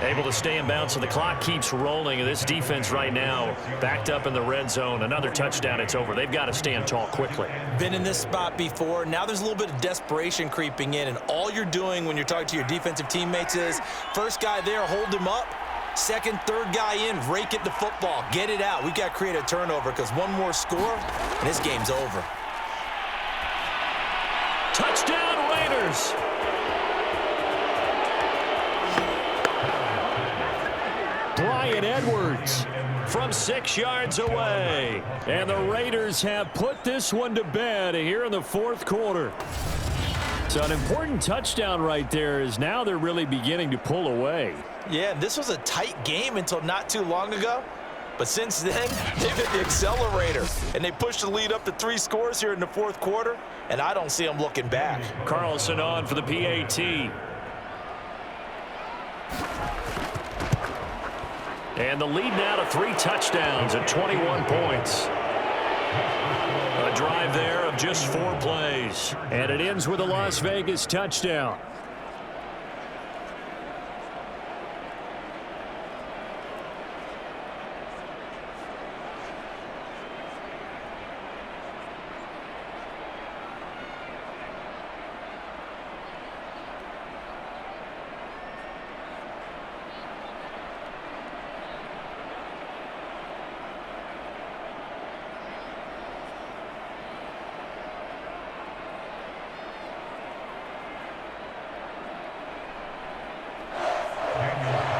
Able to stay in bounds, so the clock keeps rolling. And this defense right now backed up in the red zone. Another touchdown, it's over. They've got to stand tall quickly. Been in this spot before. Now there's a little bit of desperation creeping in. And all you're doing when you're talking to your defensive teammates is, first guy there, hold him up. Second, third guy in, rake at the football. Get it out. We've got to create a turnover because one more score, and this game's over. Touchdown, Raiders! Bryan Edwards from 6 yards away. And the Raiders have put this one to bed here in the 4th quarter. So an important touchdown right there is now they're really beginning to pull away. Yeah, this was a tight game until not too long ago. But since then, they've hit the accelerator, and they pushed the lead up to 3 scores here in the 4th quarter, and I don't see them looking back. Carlson on for the PAT. And the lead now to 3 touchdowns at 21 points. A drive there of just 4 plays. And it ends with a Las Vegas touchdown.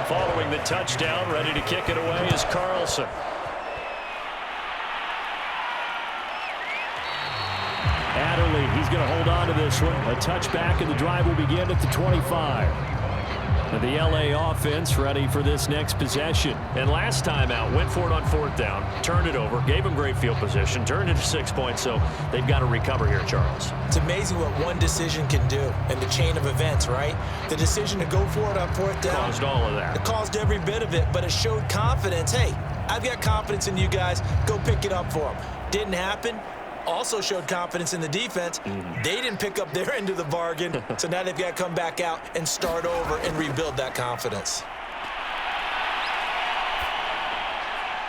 Following the touchdown, ready to kick it away is Carlson. Adderley, he's going to hold on to this one. A touchback, and the drive will begin at the 25. And the LA offense ready for this next possession. And last time out, went for it on 4th down, turned it over, gave them great field position, turned it to 6 points, so they've got to recover here, Charles. It's amazing what one decision can do in the chain of events, right? The decision to go for it on 4th down. Caused all of that. It caused every bit of it, but it showed confidence. Hey, I've got confidence in you guys. Go pick it up for them. Didn't happen. Also showed confidence in the defense. They didn't pick up their end of the bargain, so now they've got to come back out and start over and rebuild that confidence.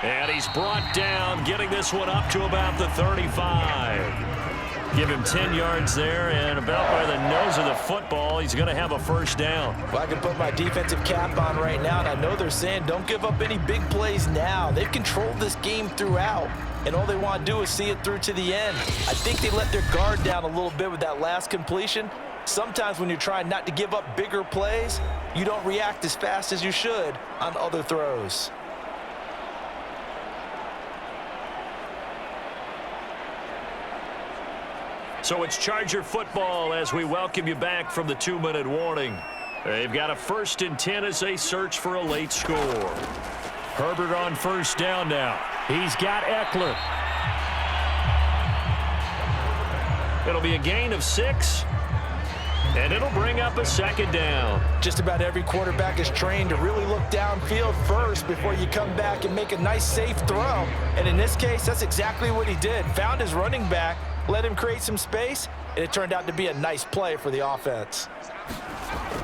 And he's brought down, getting this one up to about the 35. Give him 10 yards there, and about by the nose of the football, he's going to have a first down. Well, I can put my defensive cap on right now, and I know they're saying don't give up any big plays now. They've controlled this game throughout, and all they want to do is see it through to the end. I think they let their guard down a little bit with that last completion. Sometimes when you're trying not to give up bigger plays, you don't react as fast as you should on other throws. So it's Charger football as we welcome you back from the 2-minute warning. They've got a 1st and 10 as they search for a late score. Herbert on 1st down now. He's got Eckler. It'll be a gain of 6. And it'll bring up a 2nd down. Just about every quarterback is trained to really look downfield first before you come back and make a nice, safe throw. And in this case, that's exactly what he did. Found his running back, let him create some space, and it turned out to be a nice play for the offense.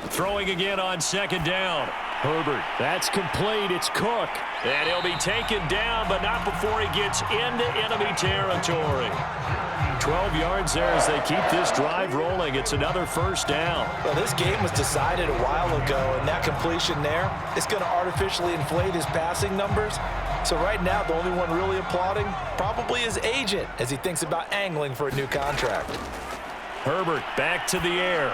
Throwing again on 2nd down. Herbert, that's complete. It's Cook. And he'll be taken down, but not before he gets into enemy territory. 12 yards there as they keep this drive rolling. It's another 1st down. Well, this game was decided a while ago, and that completion there is going to artificially inflate his passing numbers. So right now, the only one really applauding probably his agent as he thinks about angling for a new contract. Herbert back to the air.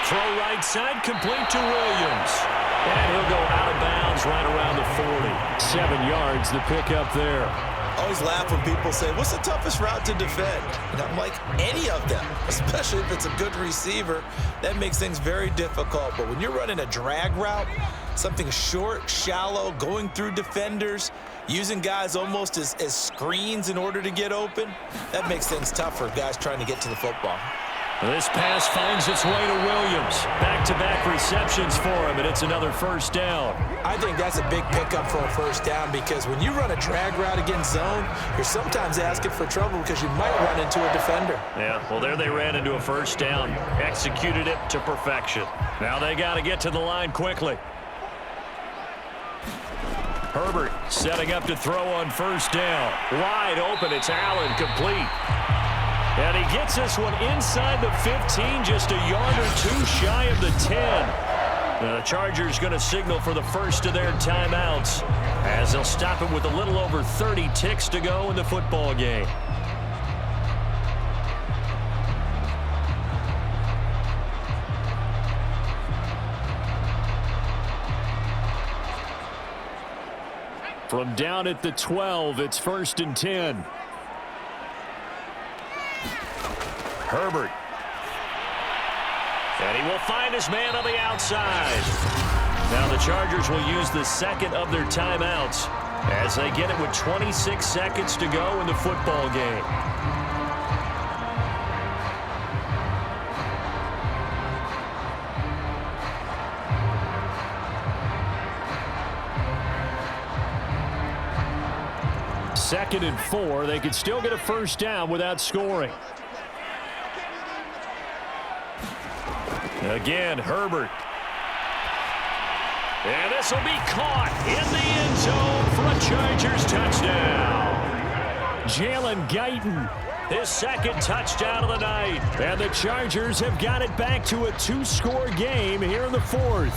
Throw right side, complete to Williams. And he'll go out of bounds right around the 40. 7 yards, the pickup there. I always laugh when people say, what's the toughest route to defend? And I'm like, any of them, especially if it's a good receiver. That makes things very difficult. But when you're running a drag route, something short, shallow, going through defenders, using guys almost as screens in order to get open, that makes things tough for guys trying to get to the football. This pass finds its way to Williams. Back-to-back receptions for him, and it's another first down. I think that's a big pickup for a first down because when you run a drag route against zone, you're sometimes asking for trouble because you might run into a defender. Yeah, well, there they ran into a first down. Executed it to perfection. Now they got to get to the line quickly. Herbert setting up to throw on first down. Wide open, it's Allen, complete. And he gets this one inside the 15, just a yard or two shy of the 10. The Chargers going to signal for the first of their timeouts as they'll stop it with a little over 30 ticks to go in the football game. From down at the 12, it's 1st and 10. Herbert. And he will find his man on the outside. Now the Chargers will use the second of their timeouts as they get it with 26 seconds to go in the football game. Second and 4. They could still get a first down without scoring. Again, Herbert. And this will be caught in the end zone for a Chargers touchdown. Jalen Guyton, his second touchdown of the night. And the Chargers have got it back to a 2-score game here in the 4th.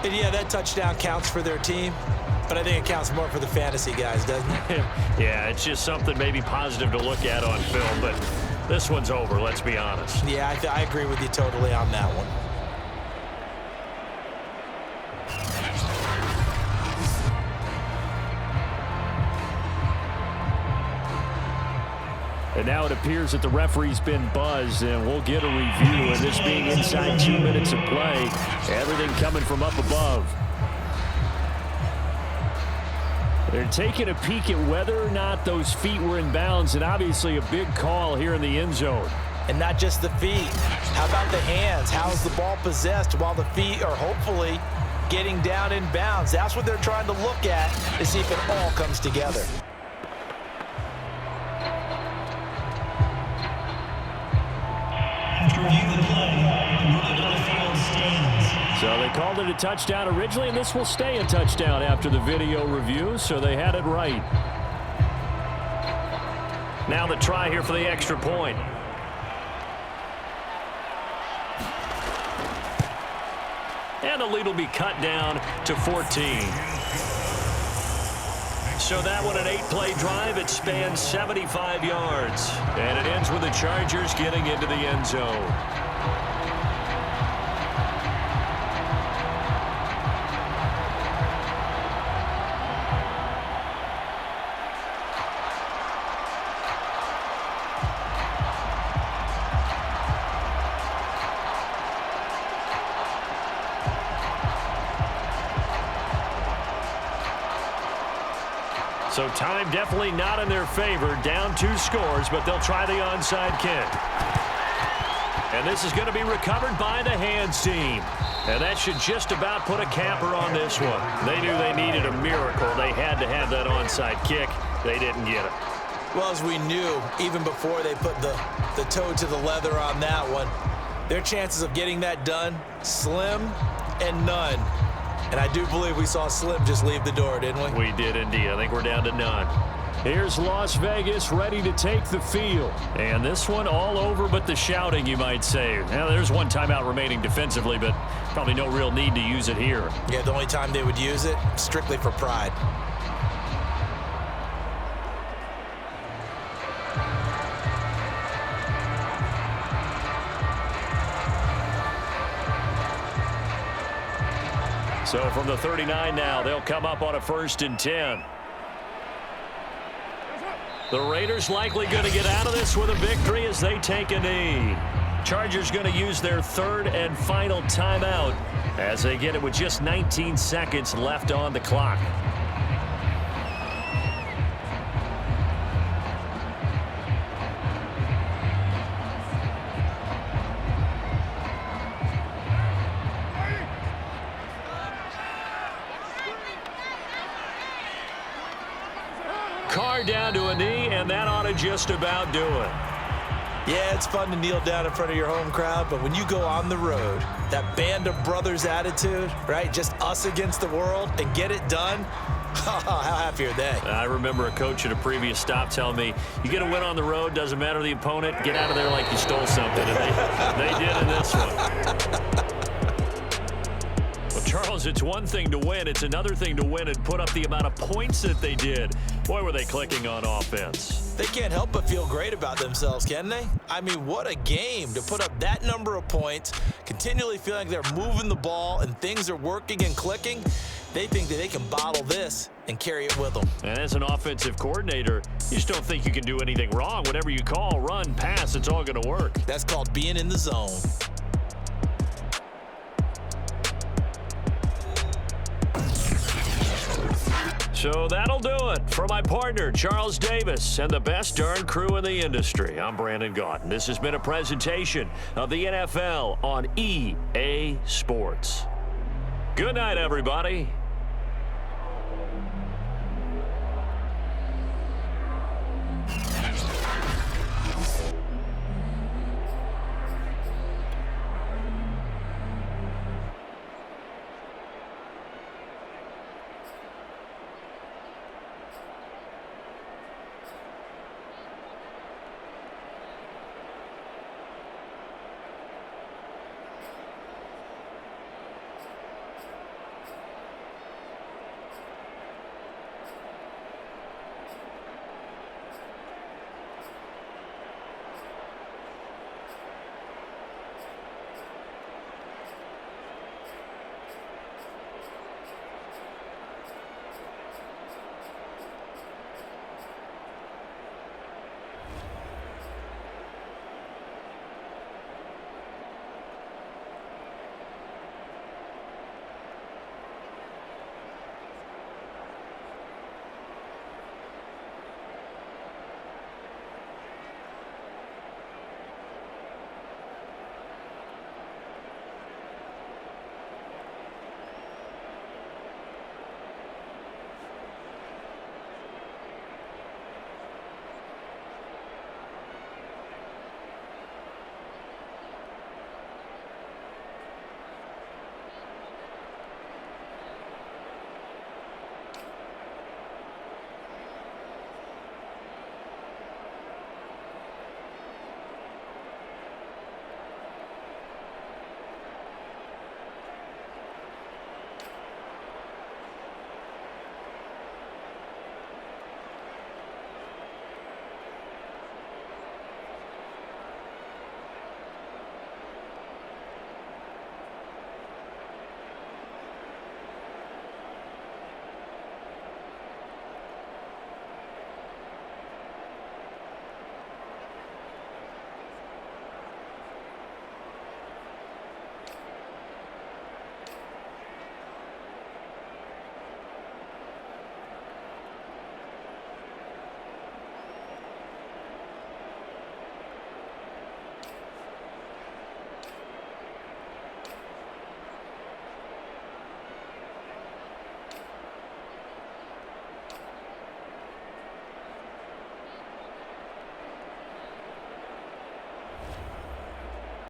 And yeah, that touchdown counts for their team, but I think it counts more for the fantasy guys, doesn't it? Yeah, it's just something maybe positive to look at on film, but this one's over, let's be honest. Yeah, I agree with you totally on that one. And now it appears that the referee's been buzzed, and we'll get a review. And this being inside 2 minutes of play, everything coming from up above. They're taking a peek at whether or not those feet were in bounds, and obviously a big call here in the end zone. And not just the feet. How about the hands? How's the ball possessed while the feet are hopefully getting down in bounds? That's what they're trying to look at to see if it all comes together. So they called it a touchdown originally, and this will stay a touchdown after the video review, so they had it right. Now the try here for the extra point. And the lead will be cut down to 14. So that one, an 8-play drive. It spans 75 yards. And it ends with the Chargers getting into the end zone. So time definitely not in their favor. Down 2 scores, but they'll try the onside kick. And this is going to be recovered by the hands team. And that should just about put a capper on this one. They knew they needed a miracle. They had to have that onside kick. They didn't get it. Well, as we knew, even before they put the toe to the leather on that one, their chances of getting that done, slim and none. And I do believe we saw Slim just leave the door, didn't we? We did indeed. I think we're down to none. Here's Las Vegas ready to take the field. And this one all over but the shouting, you might say. Now, there's one timeout remaining defensively, but probably no real need to use it here. Yeah, the only time they would use it, strictly for pride. So from the 39 now, they'll come up on a 1st and 10. The Raiders likely going to get out of this with a victory as they take a knee. Chargers going to use their 3rd and final timeout as they get it with just 19 seconds left on the clock. Carr down to a knee, and that ought to just about do it. Yeah, it's fun to kneel down in front of your home crowd, but when you go on the road, that band of brothers attitude, right? Just us against the world and get it done. How happy are they? I remember a coach at a previous stop telling me, you get a win on the road, doesn't matter the opponent, get out of there like you stole something. And they did in this one. Well, Charles, it's one thing to win. It's another thing to win and put up the amount of points that they did. Boy, were they clicking on offense. They can't help but feel great about themselves, can they? I mean, what a game to put up that number of points, continually feeling like they're moving the ball and things are working and clicking. They think that they can bottle this and carry it with them. And as an offensive coordinator, you just don't think you can do anything wrong. Whatever you call, run, pass, it's all going to work. That's called being in the zone. So that'll do it for my partner, Charles Davis, and the best darn crew in the industry. I'm Brandon Gaudin. This has been a presentation of the NFL on EA Sports. Good night, everybody.